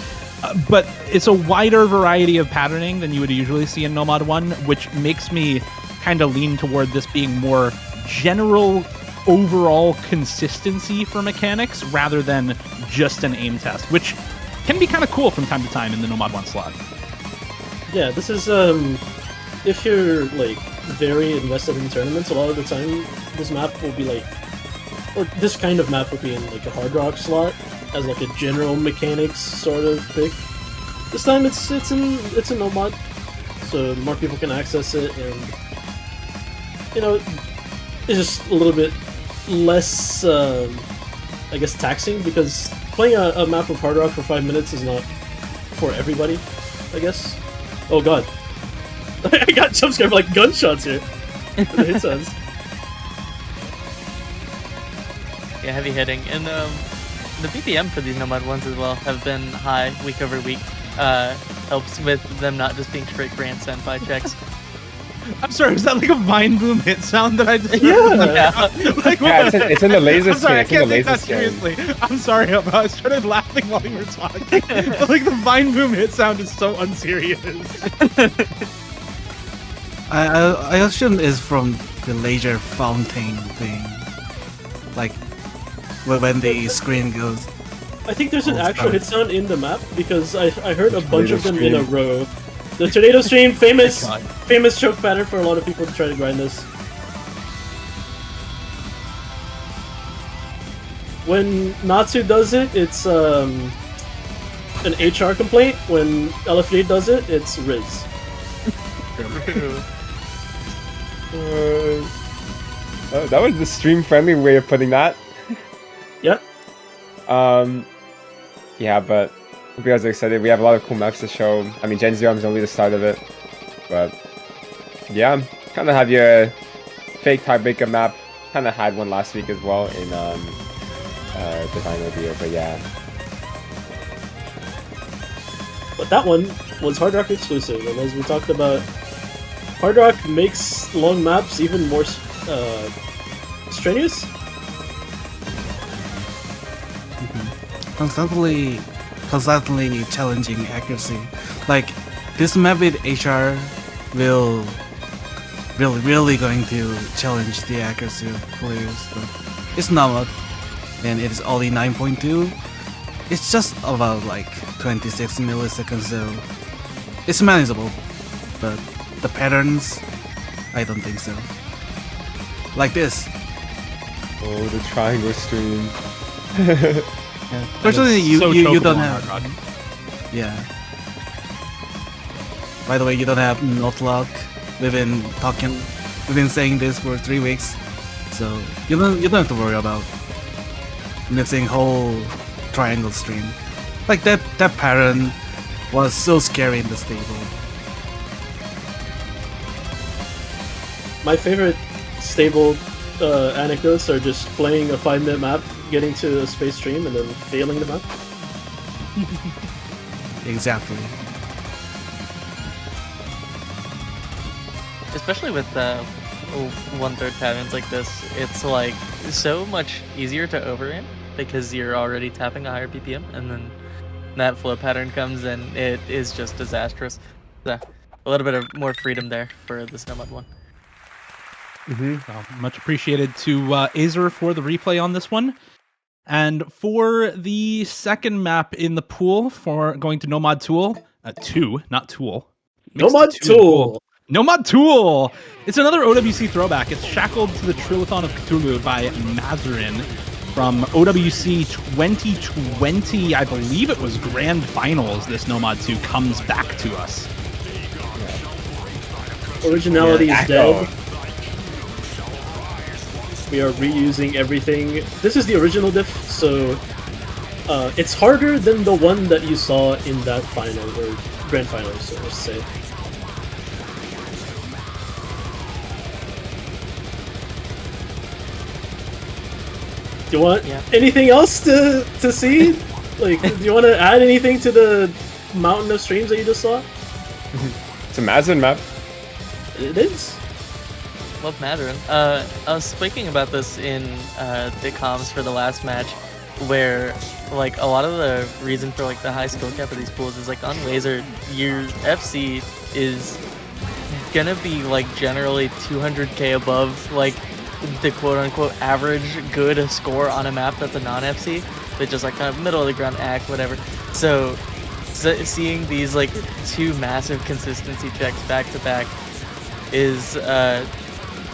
But it's a wider variety of patterning than you would usually see in Nomad 1, which makes me kind of lean toward this being more general overall consistency for mechanics rather than just an aim test, which can be kind of cool from time to time in the Nomad 1 slot. Yeah, this is if you're like very invested in tournaments, a lot of the time this map will be like, or this kind of map will be in like a Hard Rock slot as like a general mechanics sort of pick. This time it's a Nomad, so more people can access it, and you know, it's just a little bit less I guess taxing, because playing a map of Hard Rock for 5 minutes is not for everybody, I guess. Oh god. I got jump scared for like gunshots here. The hit sounds. Yeah, heavy hitting. And the BPM for these Nomad 1s as well have been high week over week. Helps with them not just being straight grand send by checks. I'm sorry, is that like a Vine Boom hit sound that I just heard? Yeah. Like, Yeah, it's in the laser I'm sorry, I skin. It's in the can't take laser that skin. seriously. I'm sorry, I started laughing while you were talking. But like the Vine Boom hit sound is so unserious. I assume it's from the laser fountain thing. Like when the screen goes. I think there's an Oh, actual sorry. hit sound in the map because I heard a bunch Tornado of them in a stream. row. The tornado stream, famous God. famous choke pattern for a lot of people to try to grind this. When Natsu does it, it's an HR complaint. When LFJ does it, it's Riz. That was the stream-friendly way of putting that. Yep. Yeah, but hope you guys are excited. We have a lot of cool maps to show. I mean, Gen Zero is only the start of it, but yeah, kind of have your fake tiebreaker map. Kind of had one last week as well in Divine Ordeal, but yeah. But that one was Hard Rock exclusive, and as we talked about, Hard Rock makes long maps even more strenuous. Constantly challenging accuracy. Like this map with HR will really going to challenge the accuracy of players. But it's not, and it is only 9.2. It's just about like 26 milliseconds, so it's manageable. But the patterns, I don't think so. Like this. Oh, the triangle stream. Yeah. Fortunately, you don't chokeable on have. Hard Rock. Yeah. By the way, you don't have not luck. We've been saying this for 3 weeks, so you don't have to worry about missing whole triangle stream. Like that pattern was so scary in the stable. My favorite stable anecdotes are just playing a 5-minute map, getting to a space stream, and then failing the map. Exactly. Especially with 1/3 patterns like this, it's like so much easier to overin because you're already tapping a higher BPM, and then that flow pattern comes and it is just disastrous. So a little bit of more freedom there for the Snowmud one. Much appreciated to Azer for the replay on this one. And for the second map in the pool, for going to Nomad Tool, 2, not Tool. Mixed Nomad 2 in the pool. Tool! Nomad Tool! It's another OWC throwback. It's Shackled to the Trillathon of Cthulhu by Mazarin from OWC 2020. I believe it was Grand Finals. This Nomad 2 comes back to us. Originality Yeah, is dead. We are reusing everything. This is the original diff, so it's harder than the one that you saw in that final, or grand final, so let's say. Do you want anything else to see? Like, do you want to add anything to the mountain of streams that you just saw? It's a Mazin map. It is. Love Mazarin. I was speaking about this in the comms for the last match, where like a lot of the reason for like the high skill cap of these pools is like on Lazer, your FC is gonna be like generally 200k above like the quote-unquote average good score on a map that's a non-FC, that just like kind of middle of the ground act, whatever. So seeing these like two massive consistency checks back to back is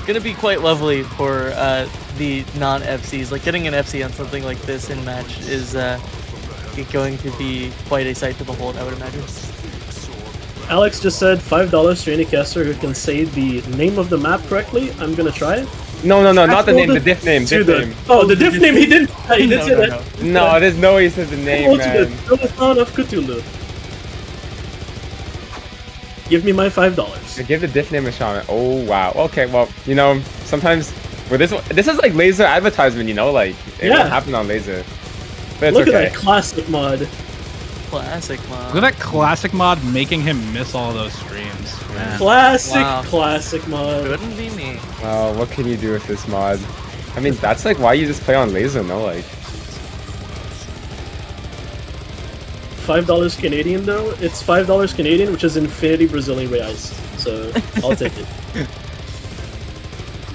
gonna be quite lovely for the non-FCs. Like getting an FC on something like this in match is going to be quite a sight to behold, I would imagine. Alex just said $5 to any caster who can say the name of the map correctly. I'm gonna try it. No, not the name, the diff name, diff name. Oh, the diff name, he didn't say that. No, there's no way he says the name, man. Trillathon of Cthulhu. Give me my $5. Give the diff name a shot. Oh, wow. Okay, well, you know, sometimes... Well, this is like Lazer advertisement, you know? Like, it won't happen on Lazer. But it's Look okay. at that classic mod. Classic mod. Look at that classic mod making him miss all those streams. Man. Classic mod. Couldn't be me. Oh, what can you do with this mod? I mean, that's like why you just play on Lazer, no? Like, $5 Canadian though. It's $5 Canadian, which is infinity Brazilian reais. So I'll take it.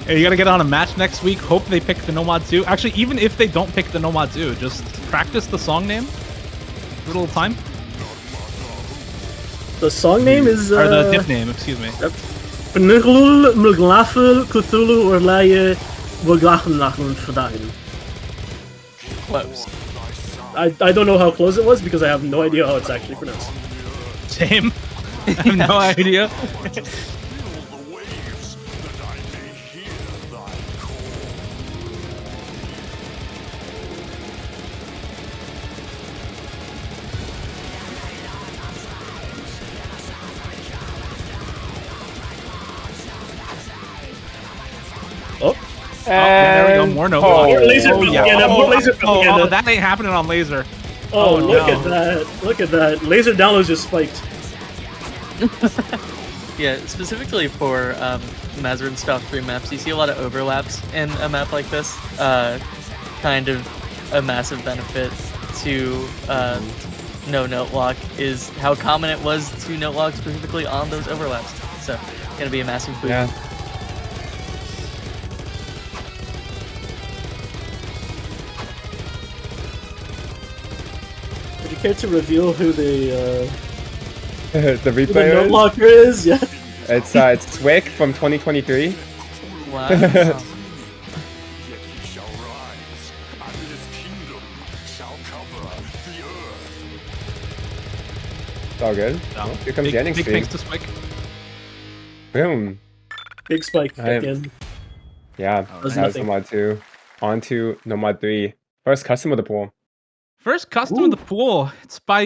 Hey, you gotta get on a match next week. Hope they pick the Nomad 2. Actually, even if they don't pick the Nomad 2, just practice the song name. A little time. The song name is Or the diff name, excuse me. Pnugglul Mglafel Cthulhu Orlaye Waglachnachlun Fadain. Close. I don't know how close it was because I have no idea how it's actually pronounced. Same. I have no idea. Oh. Yeah, there we go. More no. More laser propaganda. More laser propaganda. Oh, that ain't happening on Laser. Oh, look no. at that. Look at that. Laser downloads just spiked. Yeah, specifically for Mazarin Stop 3 maps, you see a lot of overlaps in a map like this. Kind of a massive benefit to no note lock is how common it was to note lock specifically on those overlaps. So, gonna be a massive boost. yeah. Would you care to reveal who the replay note is? locker is? Yeah. It's Swick from 2023. Wow. It's all good. No. Here comes the ending big stream. thanks to Spike. Boom. Big spike I- again. Yeah, was that was nothing. Nomad 2. On to Nomad 3. First custom of the pool. First custom of the pool. It's by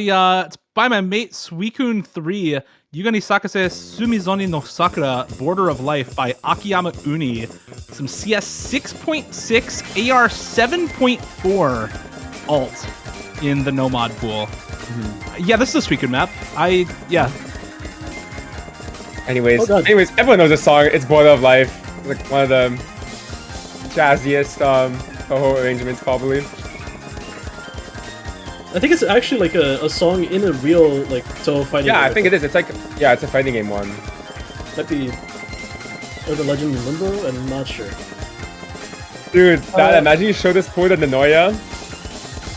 my mate Suikun3. Yugani Sakase Sumizoni no Sakura, Border of Life by Akiyama Uni. Some CS 6.6 AR 7.4 alt in the Nomad pool. Yeah, this is a Suikun map. Anyways, Oh, God. everyone knows this song. It's Border of Life. It's like one of the jazziest Toho arrangements, probably. I think it's actually like a song in a real like Toho fighting Yeah, game. I think it is. It's like, yeah, it's a fighting game one. Might be Urban Legend in Limbo. I'm not sure. Dude, imagine you show this pool to Nanoya.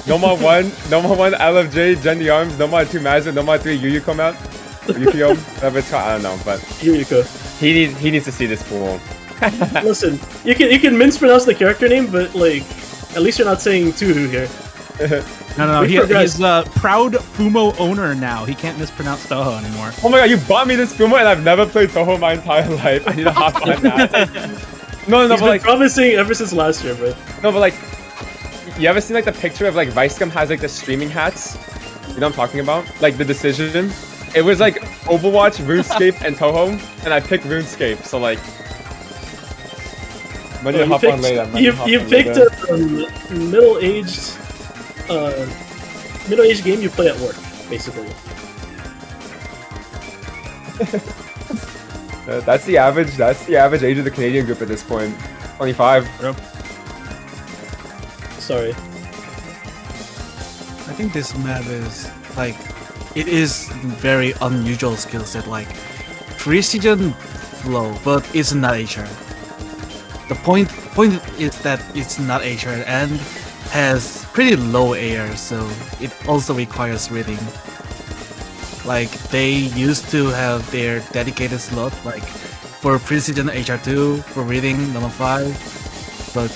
Nomad 1, Nomad 1, LFJ, Gen the Arms, Nomad 2 Mazda, Nomad 3 Yuyu come out. Or Yukio, whatever it's called, I don't know, but Yuriko. he needs to see this pool. Listen, you can mispronounce the character name, but like, at least you're not saying Tuhu here. No, We he's progressed. a proud Fumo owner now. He can't mispronounce Toho anymore. Oh my god, you bought me this Fumo and I've never played Toho my entire life. I need to hop on that. No, He's but been like, promising ever since last year, bro. no, but like, you ever seen like the picture of like Vicecam has like the streaming hats? You know what I'm talking about? Like the decision. It was like Overwatch, RuneScape, and Toho, and I picked RuneScape. So like, I'm gonna hop on later. You picked a middle-aged game you play at work, basically. That's the average. That's the average age of the Canadian group at this point. 25. Sorry. I think this map is like, it is very unusual skill set, like precision flow, but it's not HR. The point is that it's not HR and has pretty low AR, so it also requires reading. Like they used to have their dedicated slot, like for precision HR2, for reading number 5, but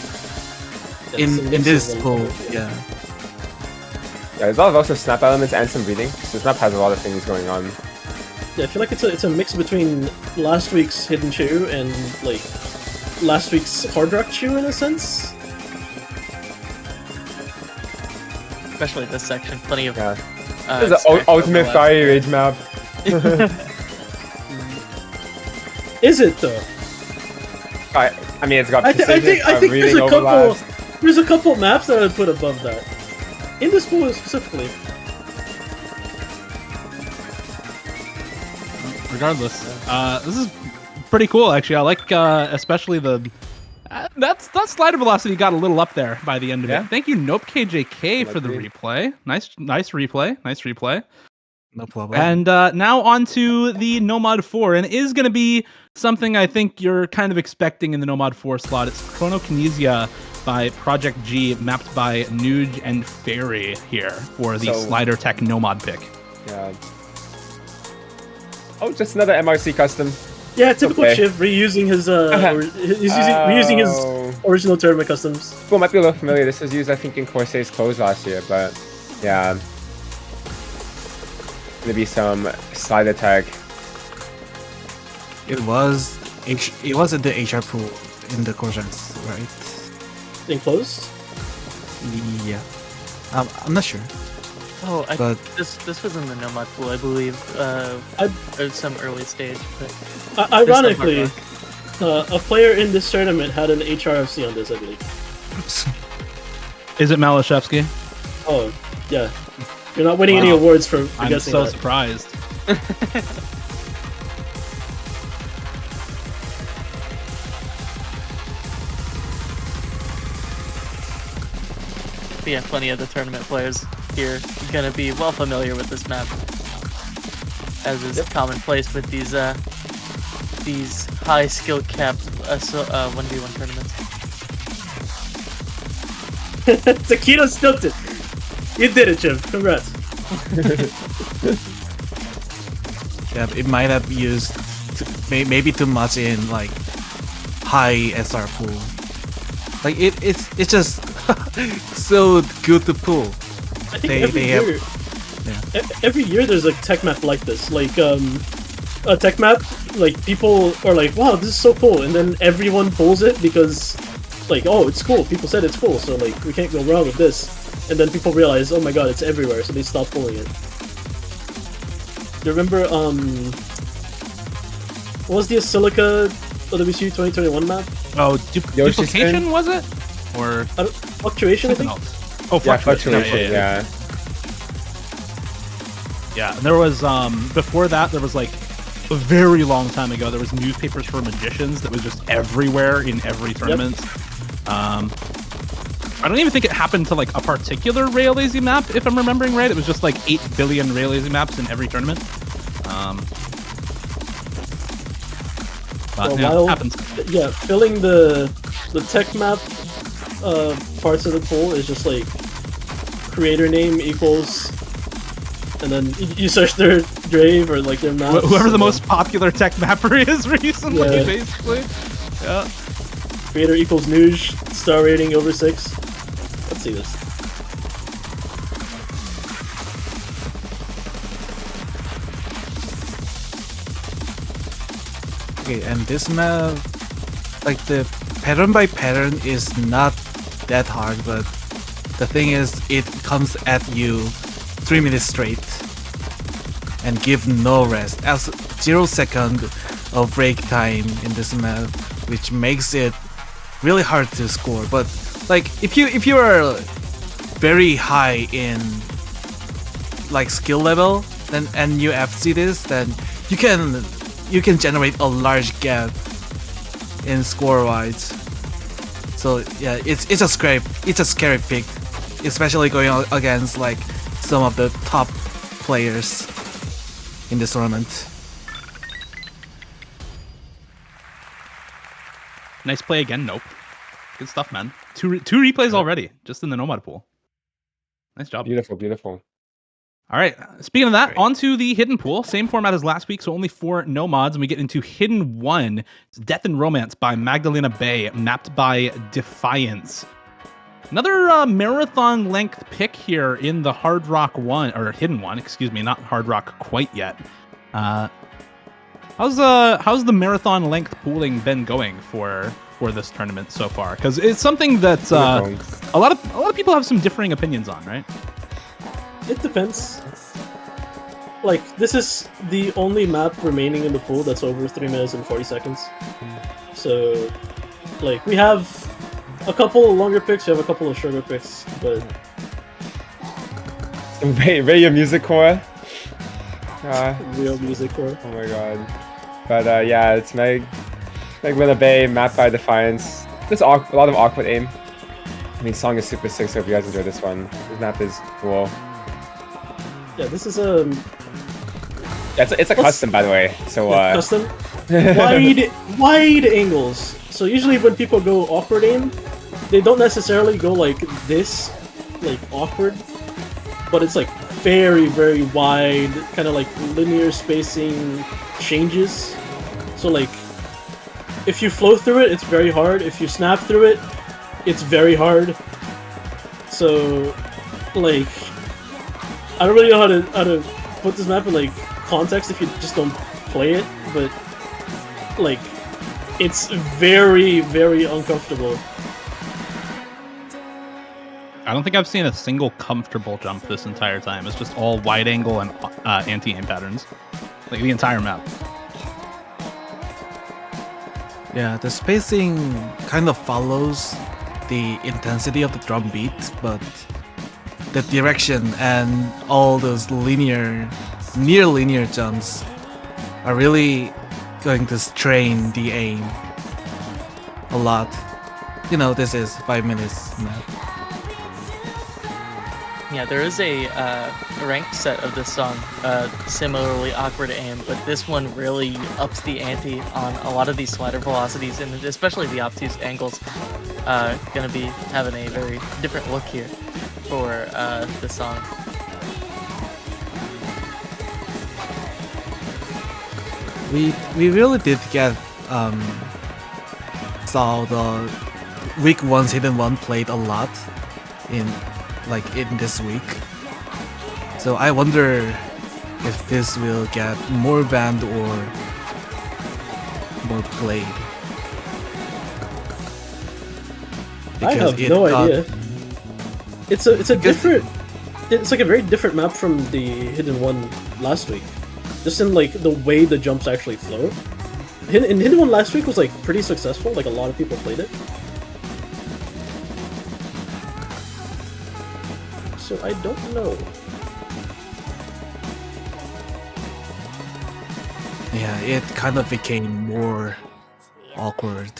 in this pool, yeah. Yeah, there's a lot of also snap elements and some reading. So this map has a lot of things going on. Yeah, I feel like it's a mix between last week's Hidden Chew and like last week's Hard Rock Chew in a sense. Especially this section, plenty of. Yeah. Uh, This is stacked an ultimate overlaps. fire rage map. Is it though? I mean, it's got I precision, think there's reading a overlaps. couple maps that I'd put above that. In this pool specifically. regardless. This is pretty cool, actually. I like especially the... that slider velocity got a little up there by the end of it. Thank you, Nope KJK, for the replay. Nice replay. Nice replay. No problem. And now on to the Nomad 4, and it is going to be something I think you're kind of expecting in the Nomad 4 slot. It's Chronokinesia by Project G, mapped by Nuge and Fairy here for the Slider Tech Nomad pick. Yeah. Oh, just another MRC custom. Yeah, typical Shiv reusing his reusing his original tournament customs. Well, might be a little familiar. This was used, I think, in Corsai's Close last year, but yeah. Gonna be some slider tag. It was in the HR pool in the Corsai's, right? Enclosed? Yeah. I'm not sure. Oh, but this was in the Nomad pool, I believe. At some early stage. But ironically, a player in this tournament had an HRFC on this, I believe. Is it Malashevsky? Oh, yeah. You're not winning any awards for I'm guessing so that. surprised. But yeah, plenty of the tournament players here gonna be well familiar with this map, as is commonplace with these high skill cap 1v1 tournaments. Taquito stilted. You did it, Jim. Congrats. Yeah, it might have used maybe too much in like high SR pool. Like it's just so good to pull. I think every year there's a tech map like this. Like a tech map, like people are like, wow, this is so cool, and then everyone pulls it because like, oh, it's cool. People said it's cool, so like we can't go wrong with this. And then people realize, oh my god, it's everywhere, so they stop pulling it. Do you remember what was the Silica OWC 2021 map? Oh, duplication was it? Or fluctuation, I think? Else. Oh, fluctuation. Yeah. Yeah, and there was before that there was like a very long time ago there was newspapers for magicians that was just everywhere in every tournament. I don't even think it happened to like a particular Rail Lazy map, if I'm remembering right. It was just like 8 billion Rail Lazy maps in every tournament. But yeah, it happens. Yeah, filling the tech map parts of the pool is just like creator name equals, and then you search their Drave or like their map. Whoever the most popular tech mapper is recently, basically. Yeah. Creator equals Nuge, star rating over 6. Let's see this. Okay, and this map, like the pattern by pattern is not that hard, but the thing is it comes at you 3 minutes straight and give no rest. As 0 second of break time in this map, which makes it really hard to score. But like if you are very high in like skill level, then and you FC this, then you can generate a large gap in score wise. So yeah, it's a scary pick, especially going against like some of the top players in this tournament. Nice play again. Nope. Good stuff, man. Two replays already, just in the Nomad pool. Nice job. Beautiful, beautiful. All right. Speaking of that, on to the hidden pool. Same format as last week, so only 4 Nomads, and we get into Hidden 1. It's Death and Romance by Magdalena Bay, mapped by Defiance. Another marathon length pick here in the Hard Rock 1, or Hidden 1, excuse me, not Hard Rock quite yet. How's the marathon length pooling been going for this tournament so far? Because it's something that a lot of people have some differing opinions on, right? It depends. Like, this is the only map remaining in the pool that's over 3 minutes and 40 seconds. So, like, we have a couple of longer picks, we have a couple of shorter picks, but... Radio Music Core. real music for. Oh my god. But yeah, it's Meg Luna Bay, mapped by Defiance. There's a lot of awkward aim. I mean, song is super sick, so if you guys enjoy this one, this map is cool. Yeah, this is Yeah, it's a custom, by the way. So custom wide angles. So usually when people go awkward aim, they don't necessarily go like this, like awkward, but it's like very, very wide, kind of like linear spacing changes. So like, if you flow through it, it's very hard. If you snap through it, it's very hard. So, like, I don't really know how to put this map in like context if you just don't play it, but like, it's very, very uncomfortable. I don't think I've seen a single comfortable jump this entire time. It's just all wide angle and anti-aim patterns. Like the entire map. Yeah, the spacing kind of follows the intensity of the drum beat, but the direction and all those near linear jumps are really going to strain the aim a lot. You know, this is 5 minutes map. Yeah, there is a ranked set of this song, similarly awkward aim, but this one really ups the ante on a lot of these slider velocities, and especially the obtuse angles. Gonna be having a very different look here for this song. We really did get saw the week 1's Hidden One played a lot in this week. So I wonder if this will get more banned or more played. I have no idea. It's like a very different map from the Hidden One last week. Just in like the way the jumps actually flow. In Hidden One last week was like pretty successful, like a lot of people played it. So I don't know. Yeah, it kind of became more awkward.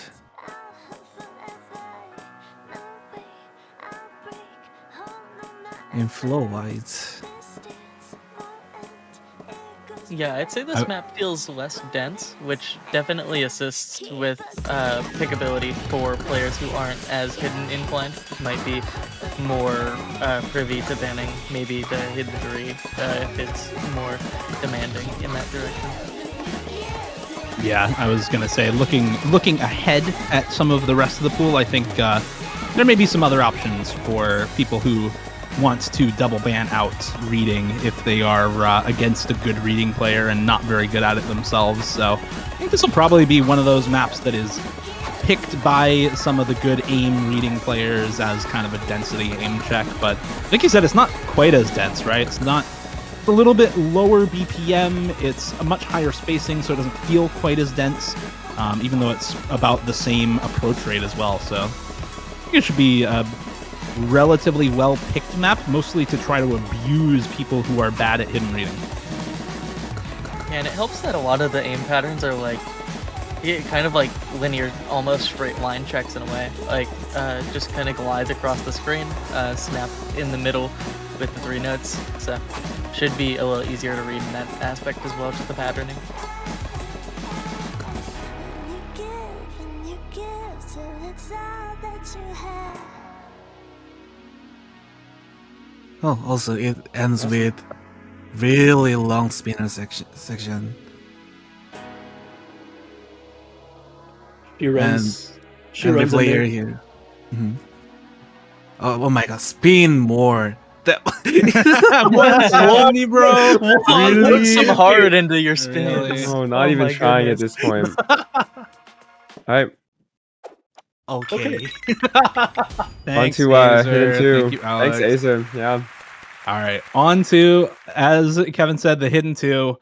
In flow-wise. Yeah, I'd say this map feels less dense, which definitely assists with pickability for players who aren't as hidden inclined. Might be more privy to banning maybe the hidden 3 if it's more demanding in that direction. Yeah, I was gonna say, looking ahead at some of the rest of the pool, I think there may be some other options for people who want to double ban out reading if they are against a good reading player and not very good at it themselves. So I think this will probably be one of those maps that is picked by some of the good aim reading players as kind of a density aim check. But like you said, it's not quite as dense, right? It's a little bit lower BPM. It's a much higher spacing, so it doesn't feel quite as dense, even though it's about the same approach rate as well. So I think it should be a relatively well-picked map, mostly to try to abuse people who are bad at hidden reading. Yeah, and it helps that a lot of the aim patterns are like kind of like linear, almost straight line checks in a way. Like just kind of glides across the screen, snap in the middle with the 3 notes. So should be a little easier to read in that aspect as well, just the patterning. Oh, also it ends with really long spinner section. She runs. She and runs the player in here. Oh my god, spin more. What's wrong, bro? Put some hard into your spins. Oh, not even trying at this point. Alright. Okay. Thanks, on to Lazer. Hidden 2. Thank you, Alex. Thanks, Acer. Yeah. All right, on to, as Kevin said, the Hidden 2.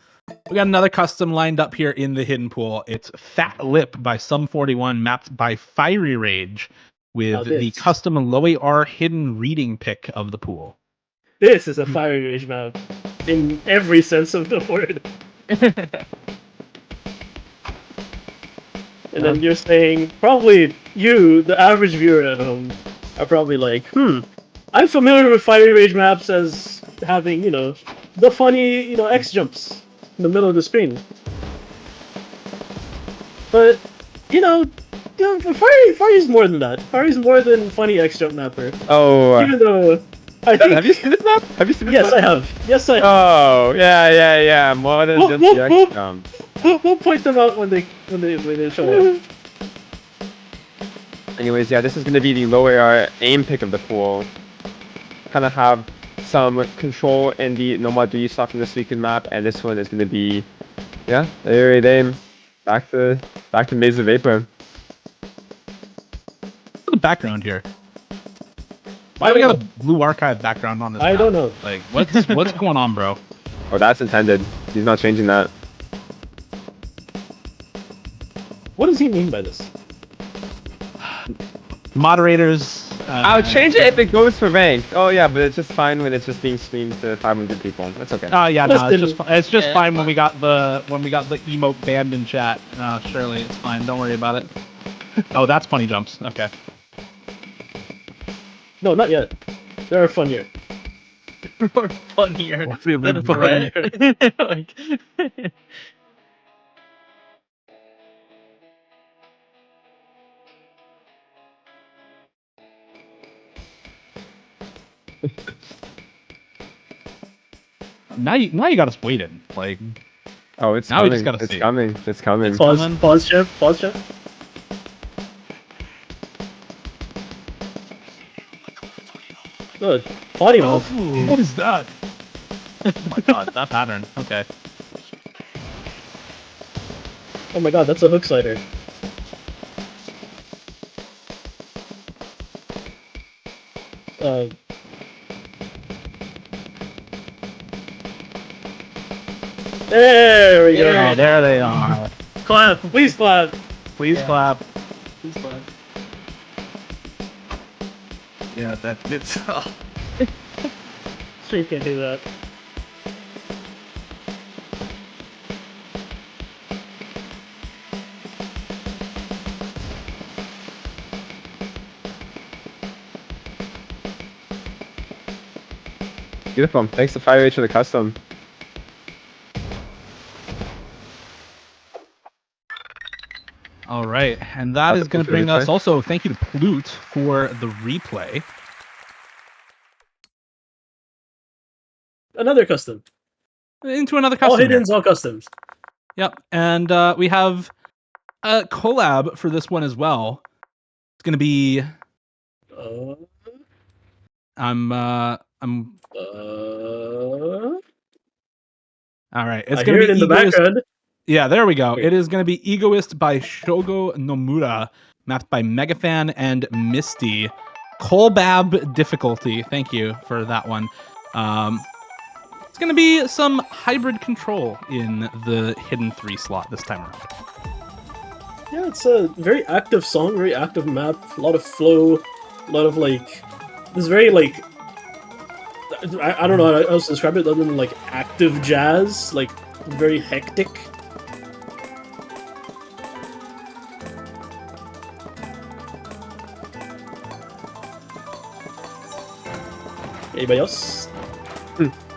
We got another custom lined up here in the Hidden Pool. It's Fat Lip by Sum41, mapped by Fiery Rage, with the custom low AR hidden reading pick of the pool. This is a Fiery Rage map. in every sense of the word. And then you're saying, probably you, the average viewer at home, are probably like, I'm familiar with Fiery Rage maps as having, the funny, X jumps in the middle of the screen. But, Fiery's more than that. Fiery's more than funny X jump mapper. Oh. Even though, I think... Have you seen this map? Have you seen this Yes, map? I have. Yes, I have. Oh, yeah. More than just the X jump. We'll point them out when they show up. Anyways, yeah, this is going to be the lower aim pick of the pool. Kind of have some control in the Nomad 3 slot from this weekend map, and this one is going to be, yeah, air raid aim. Back to Maze of Vapor. What's the background here? Why do we got a blue archive background on this map? don't know. Like, what's going on, bro? Oh, that's intended. He's not changing that. What does he mean by this? Moderators. I'll change it if it goes for rank. Oh yeah, but it's just fine when it's just being streamed to 500 people. That's okay. Oh yeah, no, Listen, it's just fine when we got the emote banned in chat. Surely it's fine. Don't worry about it. Oh, that's funny jumps. Okay. No, not yet. There are funnier. Or funnier. What's the than funnier? Brett. Like, Now you got us waiting. Like, Oh, it's now we coming. just gotta It's see. coming. It's coming. Pause, Jeff. Pause, Jeff. Good. Body mode. What is that? Oh my god, that pattern. Okay. Oh my god, that's a hook slider. There we go. Oh, there they are. Clap, please clap. Please clap. Please clap. Yeah, it's. Stream can't do that. Beautiful. Thanks to FireH for the custom. All right, and that is going to bring us also. Thank you to Plute for the replay. Another custom. Into another All custom. hiddens, all customs. Yep, and we have a collab for this one as well. It's going to be. All right, it's I going hear to it be in the Egoist. background. Yeah, there we go. Great. It is going to be Egoist by Shogo Nomura, mapped by Megafan and Misty. Colbab difficulty. Thank you for that one. It's going to be some hybrid control in the hidden 3 slot this time around. Yeah, it's a very active song, very active map, a lot of flow, a lot of this very I don't know how else to describe it other than active jazz, very hectic. Anybody else?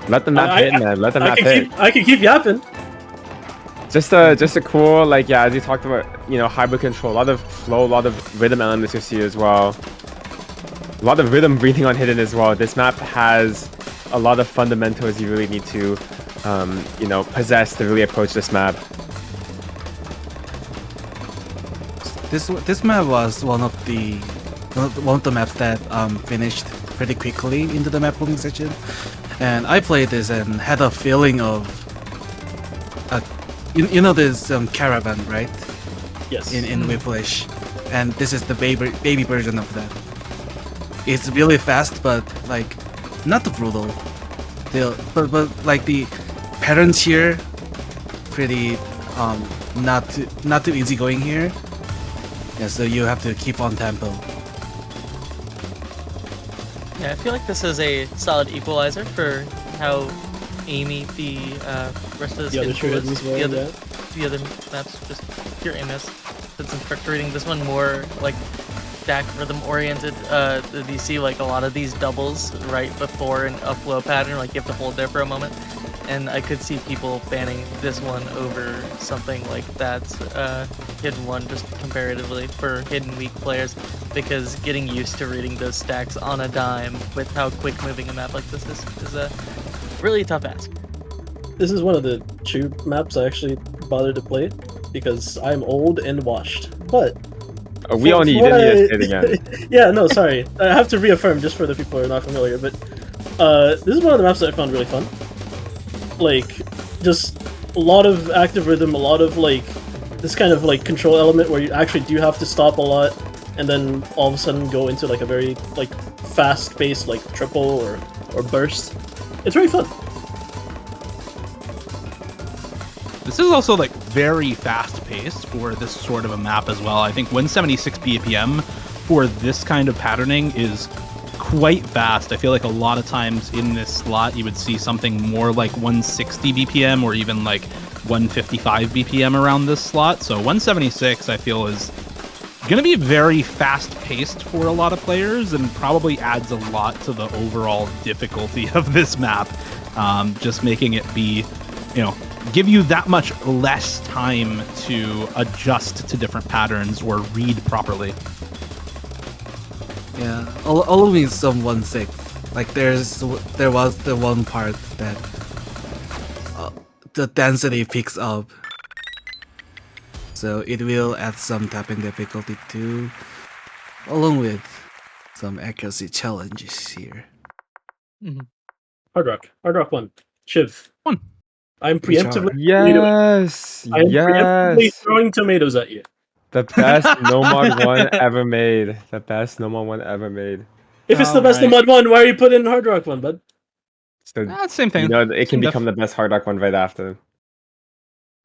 Let the map hit, man. Let the map hit. I can keep yapping. Just a cool, as you talked about, hybrid control. A lot of flow, a lot of rhythm elements you see as well. A lot of rhythm breathing on hidden as well. This map has a lot of fundamentals you really need to, possess to really approach this map. This map was one of the maps that finished pretty quickly into the map building section, and I played this and had a feeling of this caravan, right? Yes. In Whiplash, and this is the baby version of that. It's really fast, but not brutal. But the patterns here, pretty not too easy going here. Yeah, so you have to keep on tempo. Yeah, I feel like this is a solid equalizer for how aimey the rest of The other skin pool hidden is. as well, The other maps just pure aim miss. Did some trick reading. This one more like stack rhythm oriented. You see like a lot of these doubles right before a flow pattern. Like you have to hold there for a moment. And I could see people banning this one over something like that hidden one just comparatively for hidden weak players, because getting used to reading those stacks on a dime with how quick moving a map like this is a really tough ask. This is one of the two maps I actually bothered to play because I'm old and washed. But We all need, you didn't need to say it again. yeah, no, sorry. I have to reaffirm just for the people who are not familiar, but this is one of the maps that I found really fun. Like, just a lot of active rhythm, a lot of like this kind of like control element where you actually do have to stop a lot and then all of a sudden go into like a very like fast-paced like triple or burst. It's very fun. This is also like very fast paced for this sort of a map as well. I think 176 BPM for this kind of patterning is quite fast. I feel like a lot of times in this slot you would see something more like 160 BPM or even like 155 BPM around this slot. So 176 I feel is going to be very fast paced for a lot of players and probably adds a lot to the overall difficulty of this map. Just making it be, give you that much less time to adjust to different patterns or read properly. Yeah, only some 1/6. Like there was the one part that the density picks up, so it will add some tapping difficulty too, along with some accuracy challenges here. Hard Rock 1. Shiv. 1. I'm preemptively Yes, I'm preemptively yes. throwing tomatoes at you. The best Nomad one ever made. The best Nomad one ever made. If it's the best of Mud 1, why are you putting in Hard Rock 1, bud? So, Same thing. It can become the best Hard Rock one right after.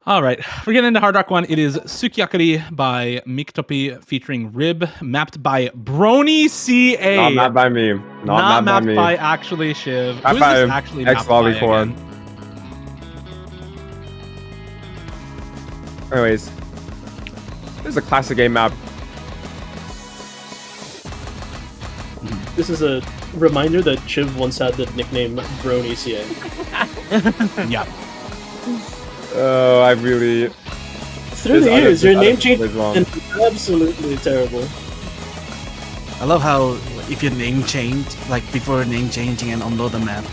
All right, we're getting into Hard Rock 1. It is Sukiyakari by Miktopi featuring Rib, mapped by Brony CA. Not mapped by me. Not mapped by me. by actually Shiv. Who Mapped is by this actually mapped by X-Lobby4. again? Anyways, this is a classic game map. This is a reminder that Chiv once had the nickname Brony CA. Yeah. Oh, I really... Through the years, your name change is wrong. is absolutely terrible. I love how if your name change, like before name changing and unload the map,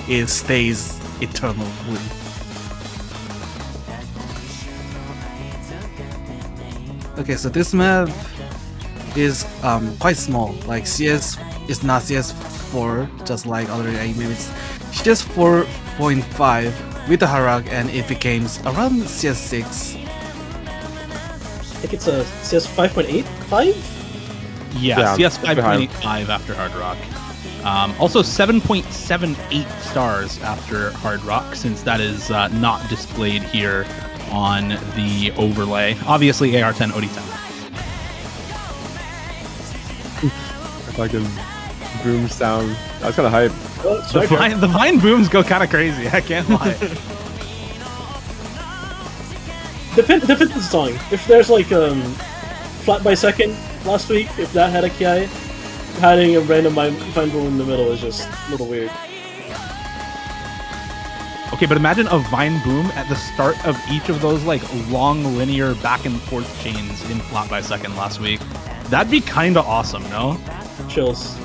it stays eternally. Okay, so this map is quite small. Like CS is not CS4, just like other anime. It's CS 4.5 with the hard rock, and it becomes around CS6. I think it's a CS 5.8? 5? Yeah, CS it's behind. 5.85 after Hard Rock. Also 7.78 stars after Hard Rock, since that is not displayed here on the overlay. Obviously AR10 OD10. Fucking boom sound. That's kind of hype. Oh, sorry, The vine booms go kind of crazy, I can't lie. Depends on the song. If there's like Flat by Second last week, if that had a Ki, having a random vine boom in the middle is just a little weird. Okay, but imagine a vine boom at the start of each of those like long linear back and forth chains in Flat by Second last week. That'd be kind of awesome, no? Chills.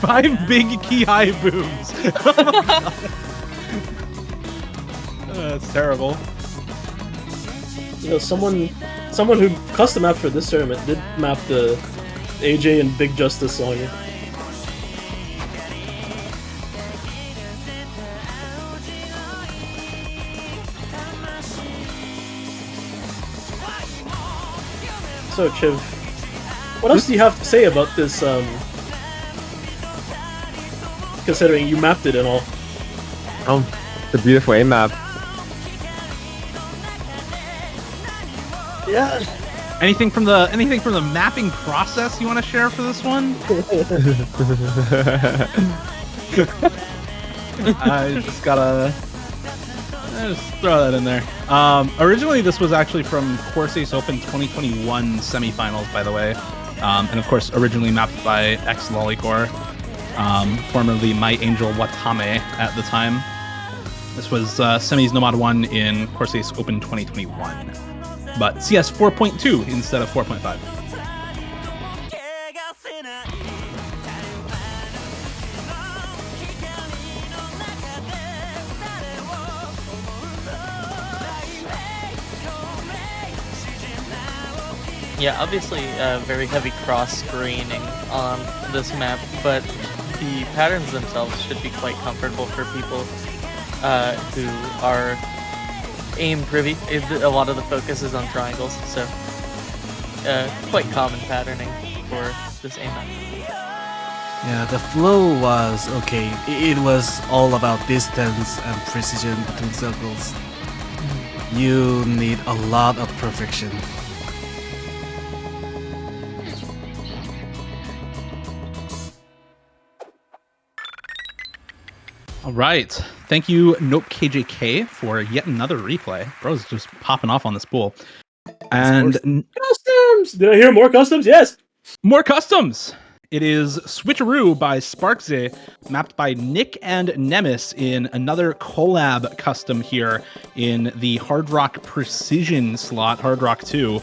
5 big key high booms. That's terrible. You know, someone who custom mapped for this tournament did map the AJ and Big Justice song. So, Chiv, what else do you have to say about this, considering you mapped it and all? Oh, it's a beautiful aim map. Yeah. Anything from the mapping process you want to share for this one? I just throw that in there. Originally, this was actually from Course Ace Open 2021 semifinals, by the way, and of course, originally mapped by X Lollycore, formerly My Angel Watame at the time. This was semis Nomad 1 in Course Ace Open 2021, but CS 4.2 instead of 4.5. Yeah, obviously very heavy cross-screening on this map, but the patterns themselves should be quite comfortable for people who are aim privy. A lot of the focus is on triangles, so quite common patterning for this aim map. Yeah, the flow was okay. It was all about distance and precision between circles. You need a lot of perfection. All right. Thank you, Nope KJK, for yet another replay. Bro's just popping off on this pool. And Customs! Did I hear more customs? Yes! more customs! It is Switcheroo by Sparksy, mapped by Nick and Nemesis in another collab custom here in the Hard Rock Precision slot, Hard Rock 2.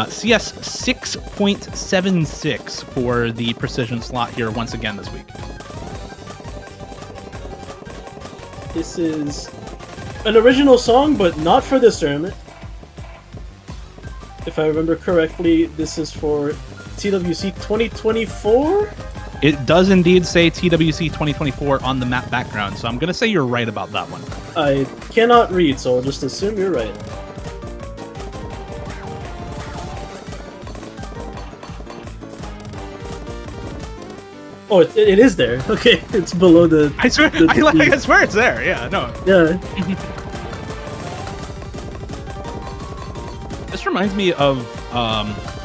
CS 6.76 for the Precision slot here once again this week. This is an original song, but not for this tournament. If I remember correctly, this is for TWC 2024? It does indeed say TWC 2024 on the map background, so I'm going to say you're right about that one. I cannot read, so I'll just assume you're right. Oh, it is there. Okay, it's below the... I swear it's there. Yeah, no. Yeah. This reminds me of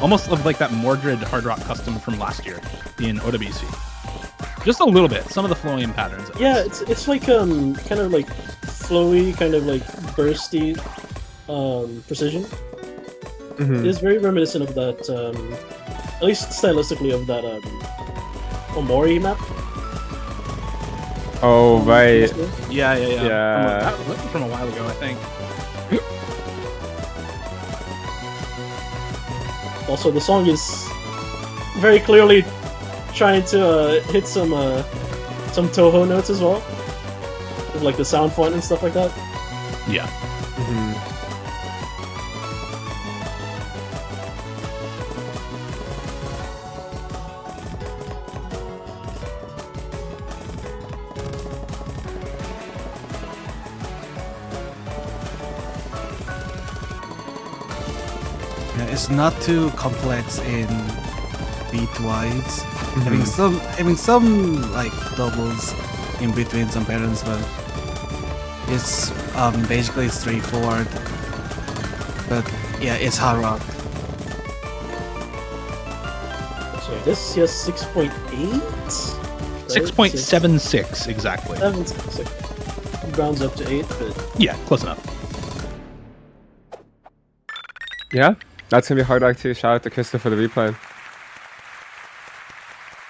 almost of like that Mordred Hard Rock custom from last year in OWC. Just a little bit. Some of the flowing patterns. Yeah, it's like kind of like flowy, kind of like bursty precision. It is very reminiscent of that, at least stylistically, of that Omori map. Oh, right. Yeah. Yeah. That was from a while ago, I think. Also, the song is very clearly trying to hit some Toho notes as well, with like the sound font and stuff like that. Yeah. It's not too complex in beat-wise. Having some like doubles in between some patterns, but it's basically straightforward. But yeah, it's hard rock. So this is 6.8? 6.76 exactly. 7.6. Rounds up to 8, but Yeah, close enough. Yeah, that's gonna be Hard Rock 2. Shout out to Crystal for the replay.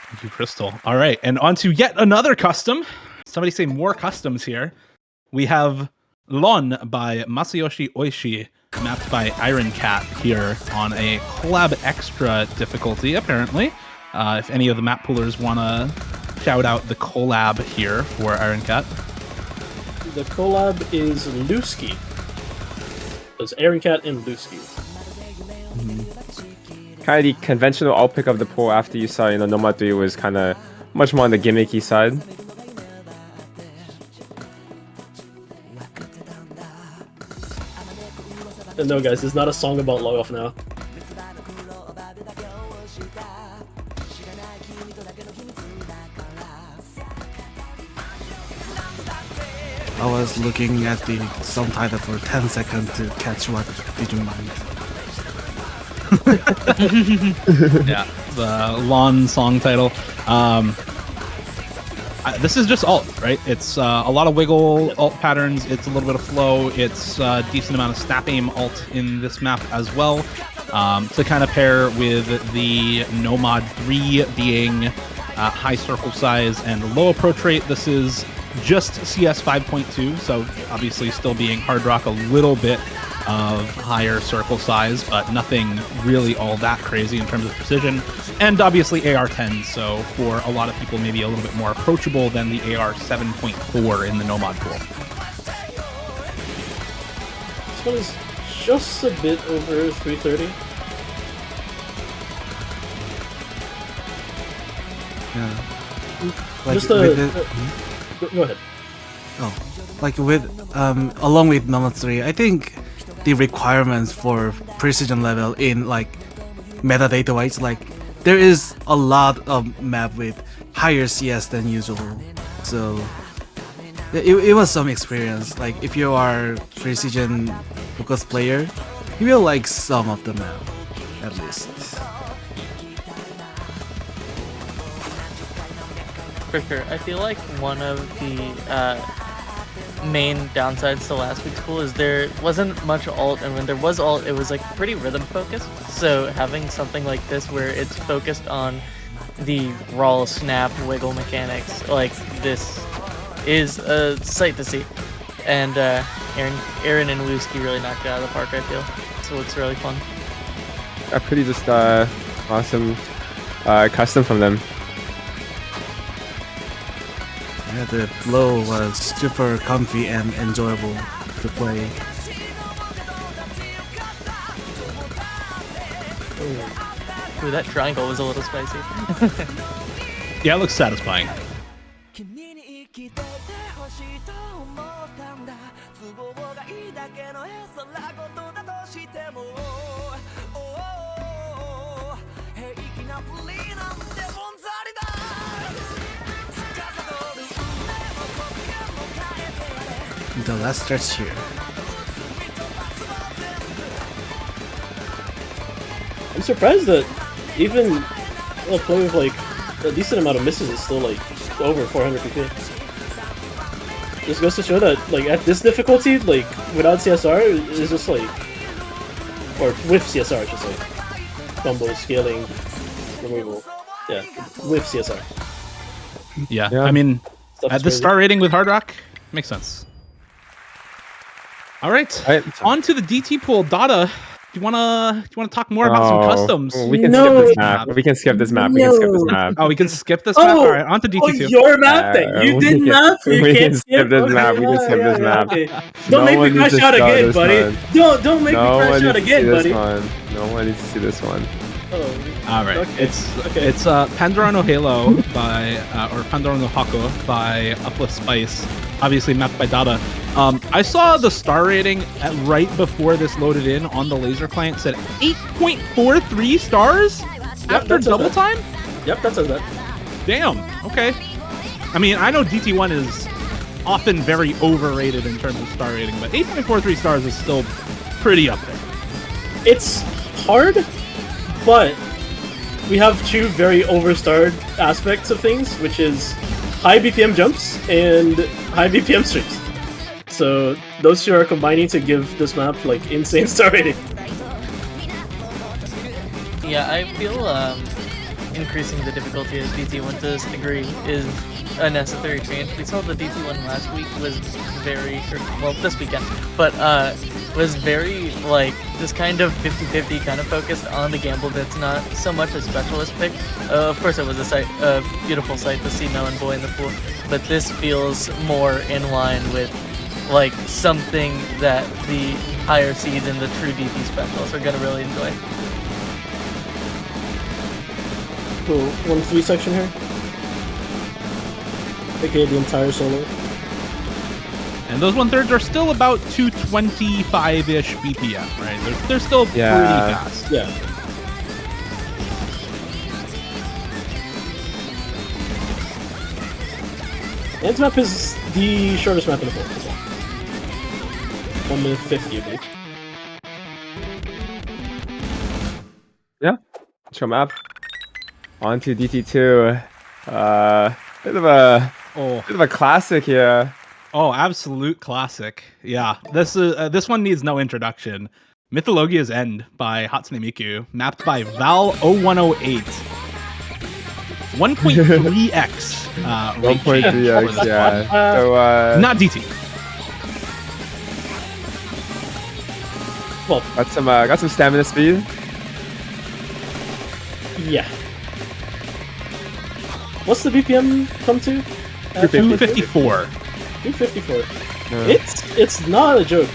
Thank you, Crystal. All right, and on to yet another custom. Somebody say more customs here. We have Lon by Masayoshi Oishi, mapped by Iron Cat here on a collab extra difficulty, apparently. If any of the map pullers want to shout out the collab here for Iron Cat. the collab is Lusky. It's Iron Cat and Lusky. Kind of the conventional alt pick of the pool after you saw, Nomad 3 was kind of much more on the gimmicky side. No, guys, it's not a song about log off now. I was looking at the subtitle for 10 seconds to catch what did you mind. Yeah, the Lawn song title. This is just alt, right? It's a lot of wiggle alt patterns. It's a little bit of flow. It's a decent amount of snap aim alt in this map as well. To kind of pair with the Nomad 3 being high circle size and low approach rate. This is just CS 5.2, so obviously still being hard rock a little bit of higher circle size, but nothing really all that crazy in terms of precision. And obviously AR-10, so for a lot of people maybe a little bit more approachable than the AR 7.4 in the Nomad pool. This one is just a bit over 330. Yeah. Like Just go ahead. Oh, like with along with number 3, I think the requirements for precision level in like metadata wise, like there is a lot of map with higher CS than usual, so it was some experience. Like if you are precision focused player, you will like some of the map at least. For sure. I feel like one of the main downsides to last week's pool is there wasn't much alt, and when there was alt, it was like pretty rhythm focused. So having something like this where it's focused on the raw snap wiggle mechanics, like this, is a sight to see. And Aaron and Wooski really knocked it out of the park, I feel. So it's really fun. A pretty just awesome custom from them. Yeah, the flow was super comfy and enjoyable to play. Ooh, that triangle was a little spicy. Yeah, it looks satisfying. The last stretch here. I'm surprised that even a play with like a decent amount of misses is still like over 400 PP. This goes to show that like at this difficulty, like without CSR, it's just like, or with CSR, I should say, combo scaling, removal. Yeah, with CSR. Yeah, Yeah. I mean, Stuff at is the crazy. star rating with Hard Rock, makes sense. All right, on to the DT pool. Dada, do you wanna talk more about some customs? We can skip this map. We can skip this map. We can skip this map. Oh, we can skip this map. All right, on to DT2. Your map then. You we did can- map. You we can't can skip this map. We can skip this map. Okay. No Don't make one me needs crash to out start again, this buddy. one. Don't make me No crash one out needs to see again, this buddy. one. No one needs to see this one. Oh. All right, Okay. it's Pandora no Halo by or Pandora no Hako by Uplift Spice, obviously mapped by Dada. I saw the star rating right before this loaded in on the Lazer client said 8.43 stars after that says double that. time. Yep, that says that. Damn. Okay. I mean, I know DT1 is often very overrated in terms of star rating, but 8.43 stars is still pretty up there. It's hard, but we have two very overstarred aspects of things, which is high BPM jumps and high BPM streaks. So those two are combining to give this map like insane star rating. Yeah, I feel increasing the difficulty of DT1 to this degree is a necessary change. We saw the DT1 last week was very, well, this weekend, but was very, like, this kind of 50-50 kind of focused on the gamble that's not so much a specialist pick. Of course, it was a beautiful sight to see Melon Boy in the pool, but this feels more in line with, like, something that the higher seeds and the true DT specialists are going to really enjoy. Cool. 1-3 section here. Okay, the entire solo. And those 1/3 are still about 225-ish BPM, right? They're still pretty fast. Yeah. Ants map is the shortest map in the pool. 1 minute 50, I believe. Yeah. Intro map. On to DT2. Bit of a classic here. Oh, absolute classic. Yeah, this one needs no introduction. Mythologia's End by Hatsune Miku, mapped by Val0108. 1.3x. 1.3x, yeah. So, not DT. Well, got some stamina speed. Yeah. What's the BPM come to? 254. 254. It's not a joke.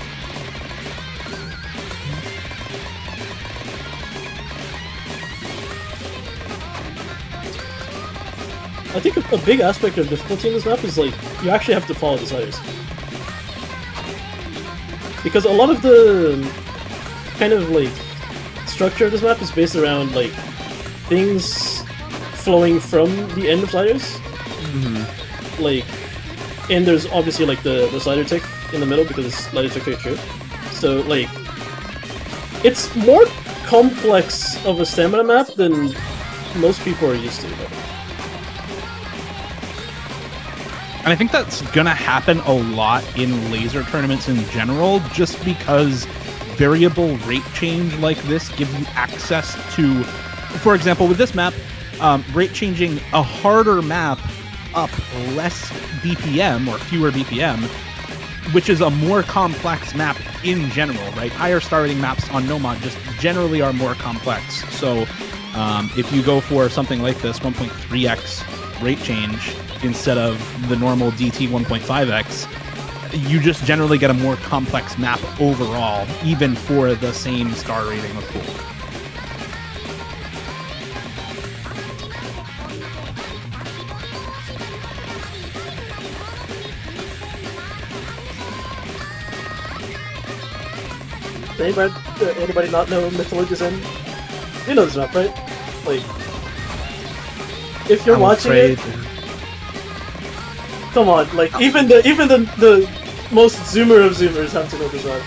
I think a big aspect of difficulty in this map is like you actually have to follow the sliders. Because a lot of the kind of like structure of this map is based around like things flowing from the end of sliders. Like, and there's obviously like the slider tick in the middle because sliders are very true. So like, it's more complex of a stamina map than most people are used to. And I think that's gonna happen a lot in laser tournaments in general, just because variable rate change like this gives you access to, for example, with this map, rate changing a harder map up less BPM or fewer BPM, which is a more complex map in general, right? Higher starting maps on Nomad just generally are more complex. So if you go for something like this, 1.3x rate change instead of the normal DT 1.5x, you just generally get a more complex map overall, even for the same star rating of pool. Anybody not know Mythologia's End? You know this map, right? Like, if you're watching it, come on, like even the most zoomer of zoomers have to know this map.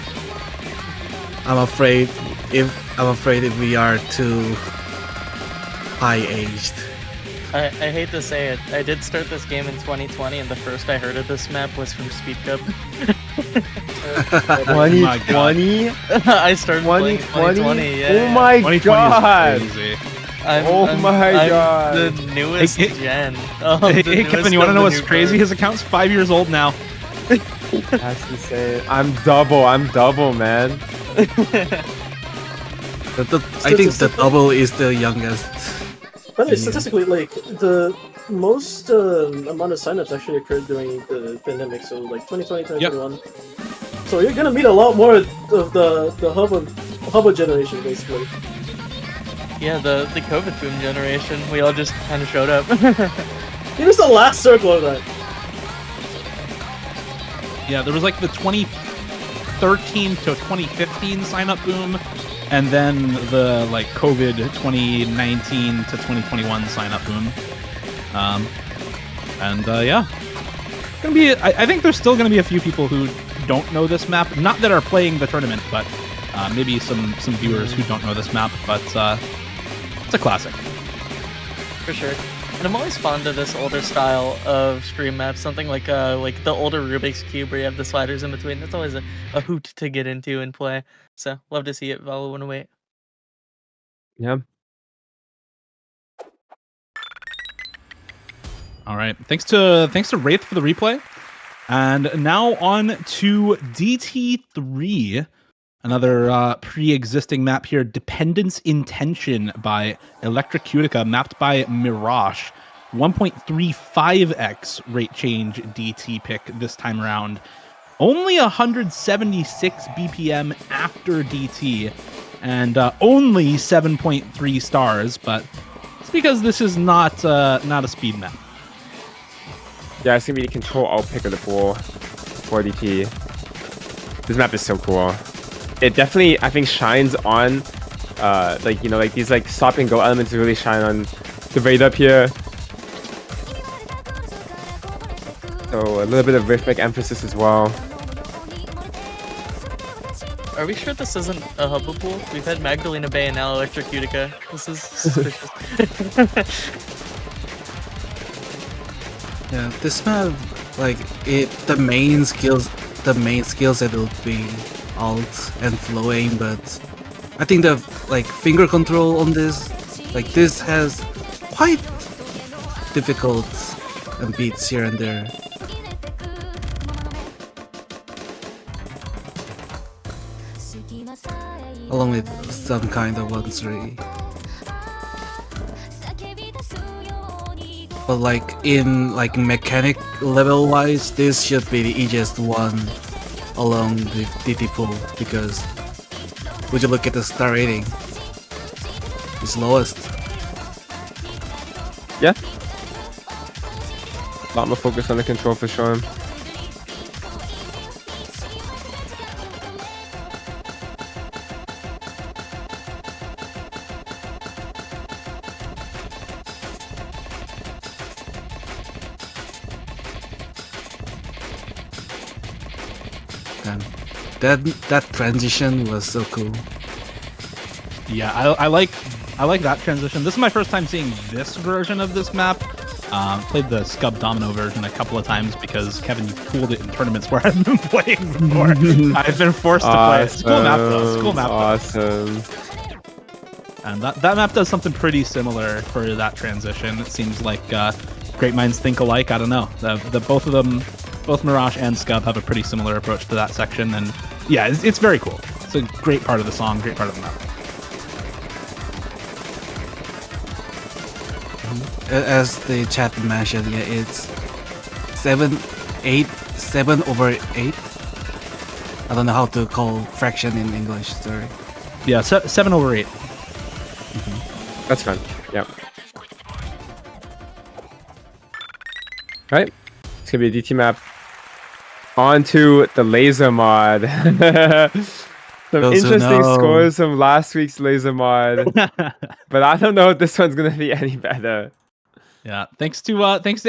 I'm afraid if we are too high aged. I hate to say it, I did start this game in 2020, and the first I heard of this map was from Speed Cup. 2020? I started playing 2020, yeah. Oh my 2020 god! is crazy. Oh my god! The newest gen. Hey, Kevin, you want to know what's crazy? His account's 5 years old now. That's insane. I'm double, man. I think the double is the youngest. But statistically, like the most amount of signups actually occurred during the pandemic, so like 2020, 2021. Yep. So you're gonna meet a lot more of the Hubba generation, basically. Yeah, the COVID boom generation. We all just kind of showed up. Here's the last circle of that. Yeah, there was like the 2013 to 2015 sign-up boom, and then the like COVID 2019 to 2021 sign-up boom. Yeah, gonna be. I think there's still gonna be a few people who don't know this map. Not that are playing the tournament, but maybe some viewers who don't know this map. But it's a classic. For sure. And I'm always fond of this older style of stream maps, something like the older Rubik's Cube where you have the sliders in between. That's always a hoot to get into and play. So love to see it, Val108. Yeah. All right. Thanks to Wraith for the replay. And now on to DT3. Another pre-existing map here, Dependence Intention by Electrocutica, mapped by Mirage. 1.35x rate change DT pick this time around. Only 176 BPM after DT, and only 7.3 stars, but it's because this is not a speed map. Yeah, it's gonna be the control alt pick of the pool for DT. This map is so cool. It definitely, I think, shines on, like, you know, like these like stop and go elements really shine on the raid up here. So a little bit of rhythmic emphasis as well. Are we sure this isn't a Hubble pool? We've had Magdalena Bay and now Electric Utica. This is suspicious. Yeah, this map, like the main skills that would be alt and flow aim, but I think the like finger control on this, like this has quite difficult beats here and there. Along with some kind of 1-3. But like in like mechanic level wise, this should be the easiest one along with DT pool, because would you look at the star rating? It's lowest. Yeah. A lot more focus on the control for sure. That transition was so cool. Yeah, I like that transition. This is my first time seeing this version of this map. Played the Scub Domino version a couple of times because Kevin, you pooled it in tournaments where I've been playing before. I've been forced to play it. It's a cool map though. It's a cool map. Awesome. And that map does something pretty similar for that transition. It seems like great minds think alike. I don't know. The both of them, both Mirage and Scub, have a pretty similar approach to that section, and yeah, it's very cool. It's a great part of the song, great part of the map. As the chat mentioned, yeah, it's 7 over 8. I don't know how to call fraction in English, sorry. Yeah, 7 over 8. That's fine. Yeah. Right. It's gonna be a DT map. On to the Lazer mod. Some interesting scores from last week's Lazer mod, but I don't know if this one's gonna be any better. Yeah, thanks to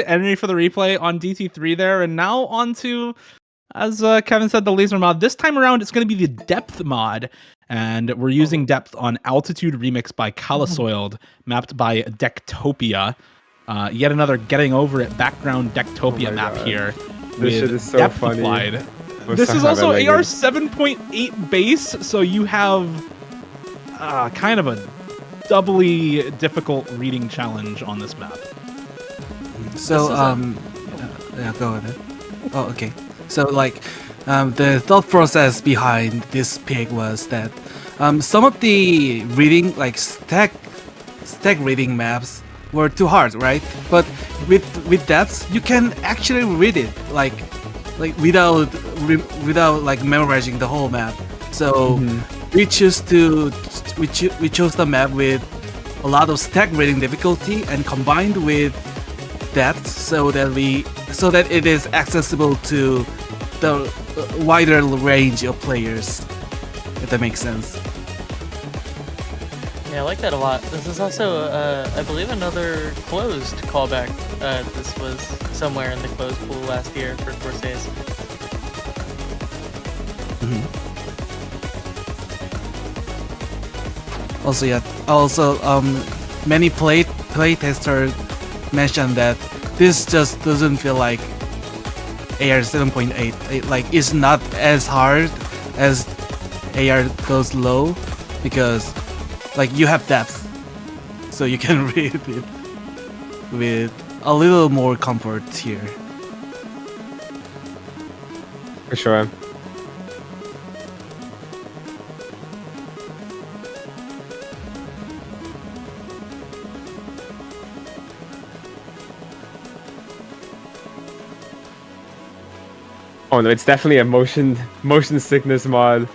Enemy for the replay on DT3 there, and now on to, as Kevin said, the Lazer mod. This time around, it's going to be the Depth mod, and we're using Depth on Altitude Remix by Calisoiled, mapped by Dectopia. Yet another Getting Over It background Dectopia map here. This shit is so Depth funny. applied. This is also AR 7.8 base, so you have kind of a doubly difficult reading challenge on this map. So yeah, go ahead. Oh, okay. So like, the thought process behind this pick was that some of the reading, like stack reading maps, were too hard, right? But with depth, you can actually read it like without like memorizing the whole map. So we chose the map with a lot of stack reading difficulty and combined with depth, so that it is accessible to the wider range of players. If that makes sense. Yeah, I like that a lot. This is also, I believe, another closed callback. This was somewhere in the closed pool last year for Corsairs. Also, many playtesters mentioned that this just doesn't feel like AR 7.8. Like, it's not as hard as AR goes low, because like you have depth, so you can read it with a little more comfort here. For sure. Oh no, it's definitely a motion sickness mod.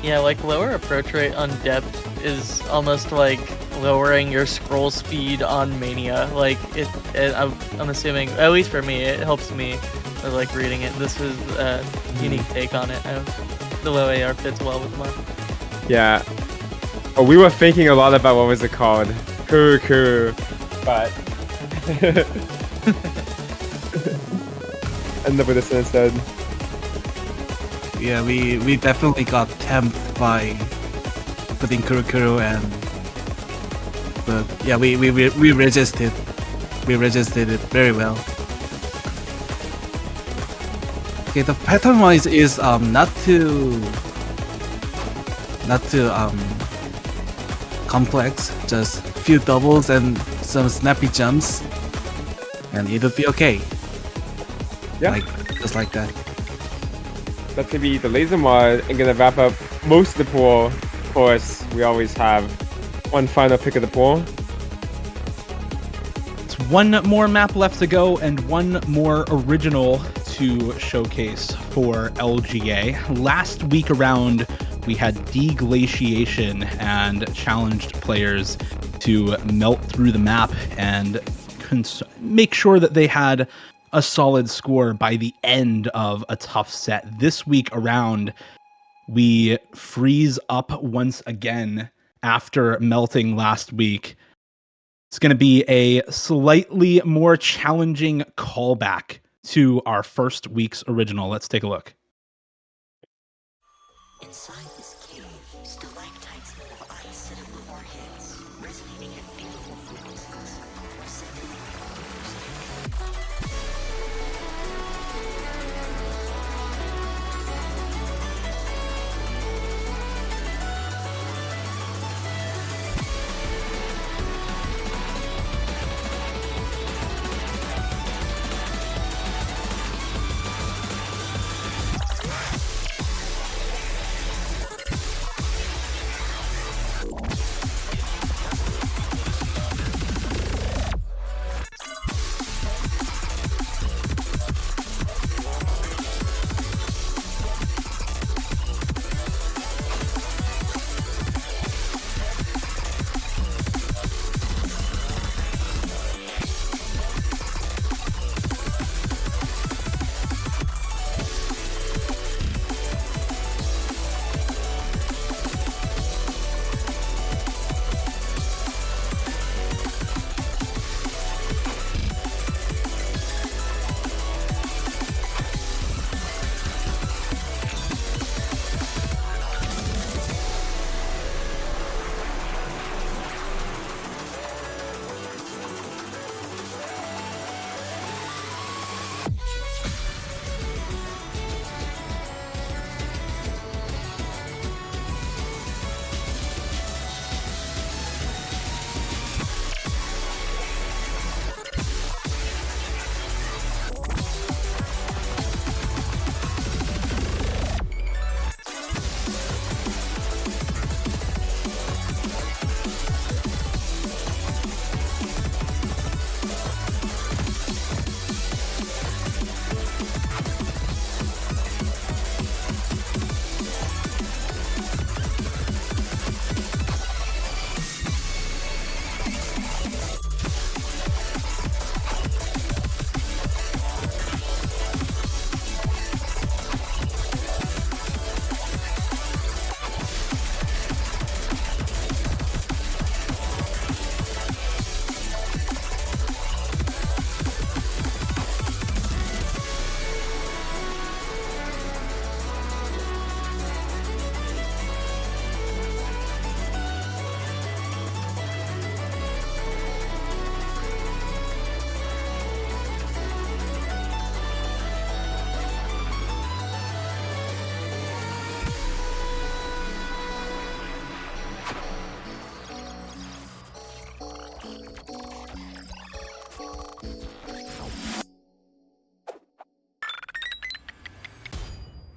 Yeah, like lower approach rate on depth is almost like lowering your scroll speed on Mania. Like I'm assuming, at least for me, it helps me with like reading it. This was a unique take on it. The low AR fits well with mine. Yeah. Oh, we were thinking a lot about what was it called, Kuru, but end up with this one instead. Yeah, we definitely got tempted by putting Kurukuru and, but yeah, we resisted. We resisted it very well. Okay, the pattern wise is not too complex. Just few doubles and some snappy jumps, and it'll be okay. Yeah, like just like that. That's gonna be the Lazer mod, and gonna wrap up most of the pool. Of course, we always have one final pick of the pool. It's one more map left to go and one more original to showcase for LGA. Last week around, we had deglaciation and challenged players to melt through the map and make sure that they had a solid score by the end of a tough set. This week around, we freeze up once again after melting last week. It's going to be a slightly more challenging callback to our first week's original. Let's take a look. Inside this cave, stalactites of ice sit above our heads, resonating at beautiful frequencies.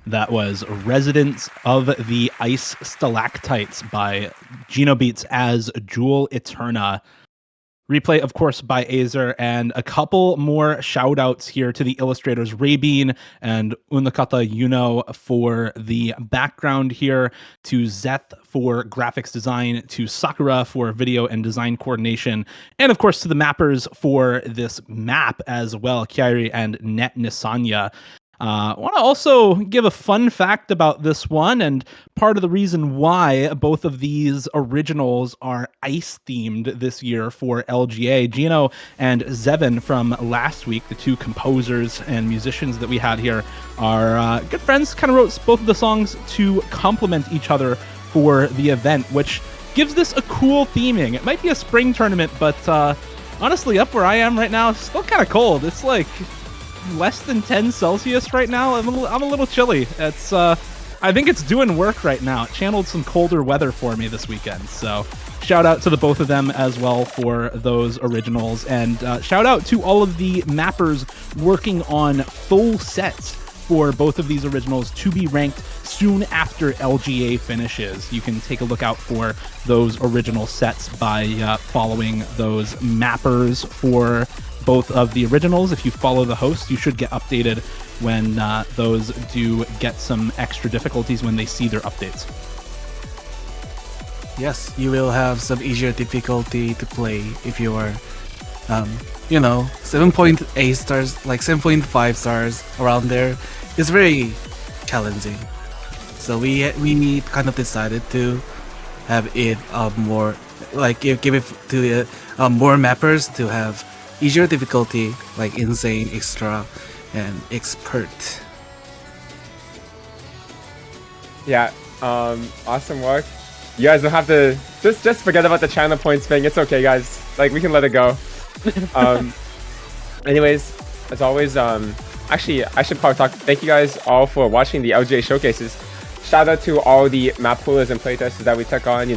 That was Residents of the Ice Stalactites by Genobeats as Jewel Eterna. Replay, of course, by Azer, and a couple more shout outs here to the illustrators Rabin and Unakata Yuno for the background here, to Zeth for graphics design, to Sakura for video and design coordination, and of course to the mappers for this map as well, Kiari and Net Nisanya. Want to also give a fun fact about this one, and part of the reason why both of these originals are ice themed this year for LGA. Gino and Zevin from last week, the two composers and musicians that we had here, are good friends. Kind of wrote both of the songs to complement each other for the event, which gives this a cool theming. It might be a spring tournament, but honestly, up where I am right now, it's still kind of cold. It's like less than 10 Celsius right now. I'm a little chilly. It's I think it's doing work right now. It channeled some colder weather for me this weekend. So shout out to the both of them as well for those originals, and shout out to all of the mappers working on full sets for both of these originals to be ranked soon after LGA finishes. You can take a look out for those original sets by following those mappers for both of the originals. If you follow the host, you should get updated when those do get some extra difficulties when they see their updates. Yes, you will have some easier difficulty to play if you are, 7.8 stars, like 7.5 stars around there. It's very challenging. So we kind of decided to have it more, like give it to more mappers to have easier difficulty, like insane, extra, and expert. Yeah, awesome work. You guys don't have to just forget about the channel points thing. It's okay, guys. Like, we can let it go. Anyways, as always, actually, I should probably talk. Thank you guys all for watching the LGA showcases. Shout out to all the map poolers and playtesters that we took on.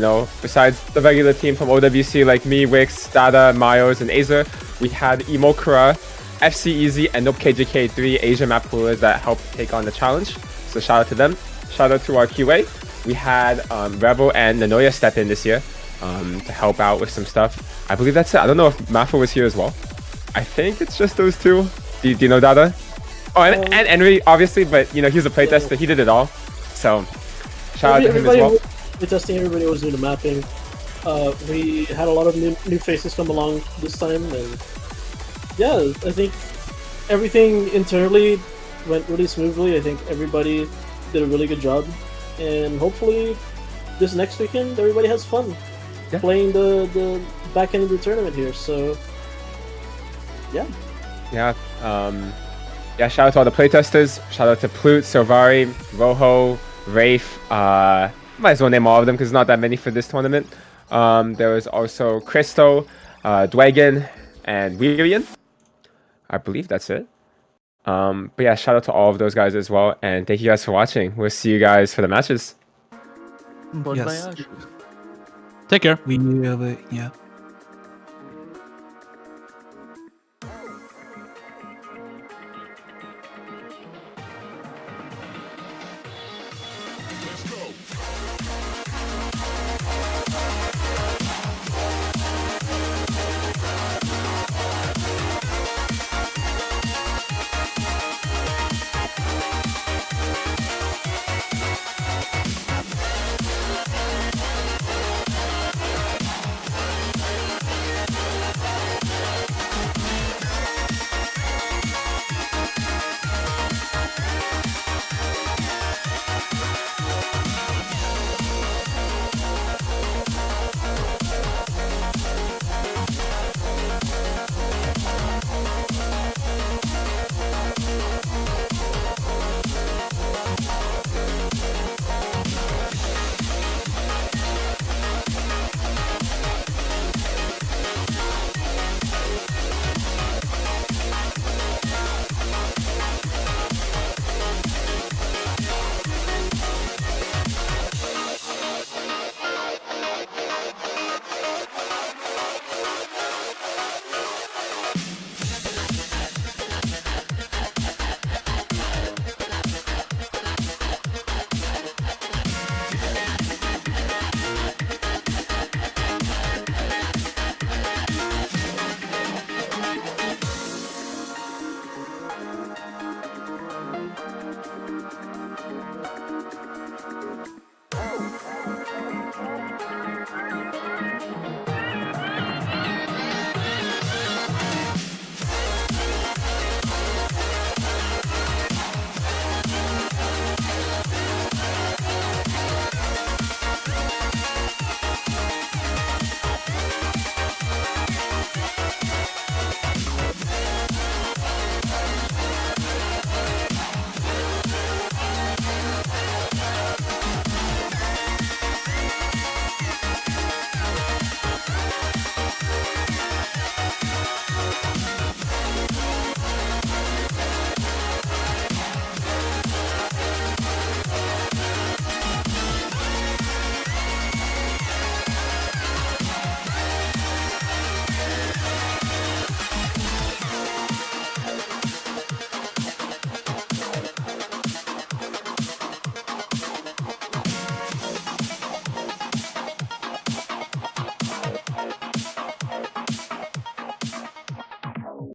Besides the regular team from OWC like me, Wix, Dada, Miles, and Lazer, we had Imokura, FC Easy, and NopeKJK3 Asia map poolers that helped take on the challenge. So shout out to them. Shout out to our QA. We had Rebel and Nanoya step in this year to help out with some stuff. I believe that's it. I don't know if Mafa was here as well. I think it's just those two. Do you know Dada? Oh, and Henry, obviously, but he's a playtester. He did it all. So shout out to him as well. Playtesting, everybody was doing the mapping. We had a lot of new faces come along this time, and yeah, I think everything internally went really smoothly. I think everybody did a really good job, and hopefully this next weekend everybody has fun playing the back end of the tournament here. So yeah. Shout out to all the playtesters. Shout out to Plute, Silvari, Rojo, Rafe. Might as well name all of them because there's not that many for this tournament. There was also Christo, Dwagon, and Weirian. I believe that's it. But yeah, shout out to all of those guys as well, and thank you guys for watching. We'll see you guys for the matches. Bon Yes. voyage. Take care. We will, yeah.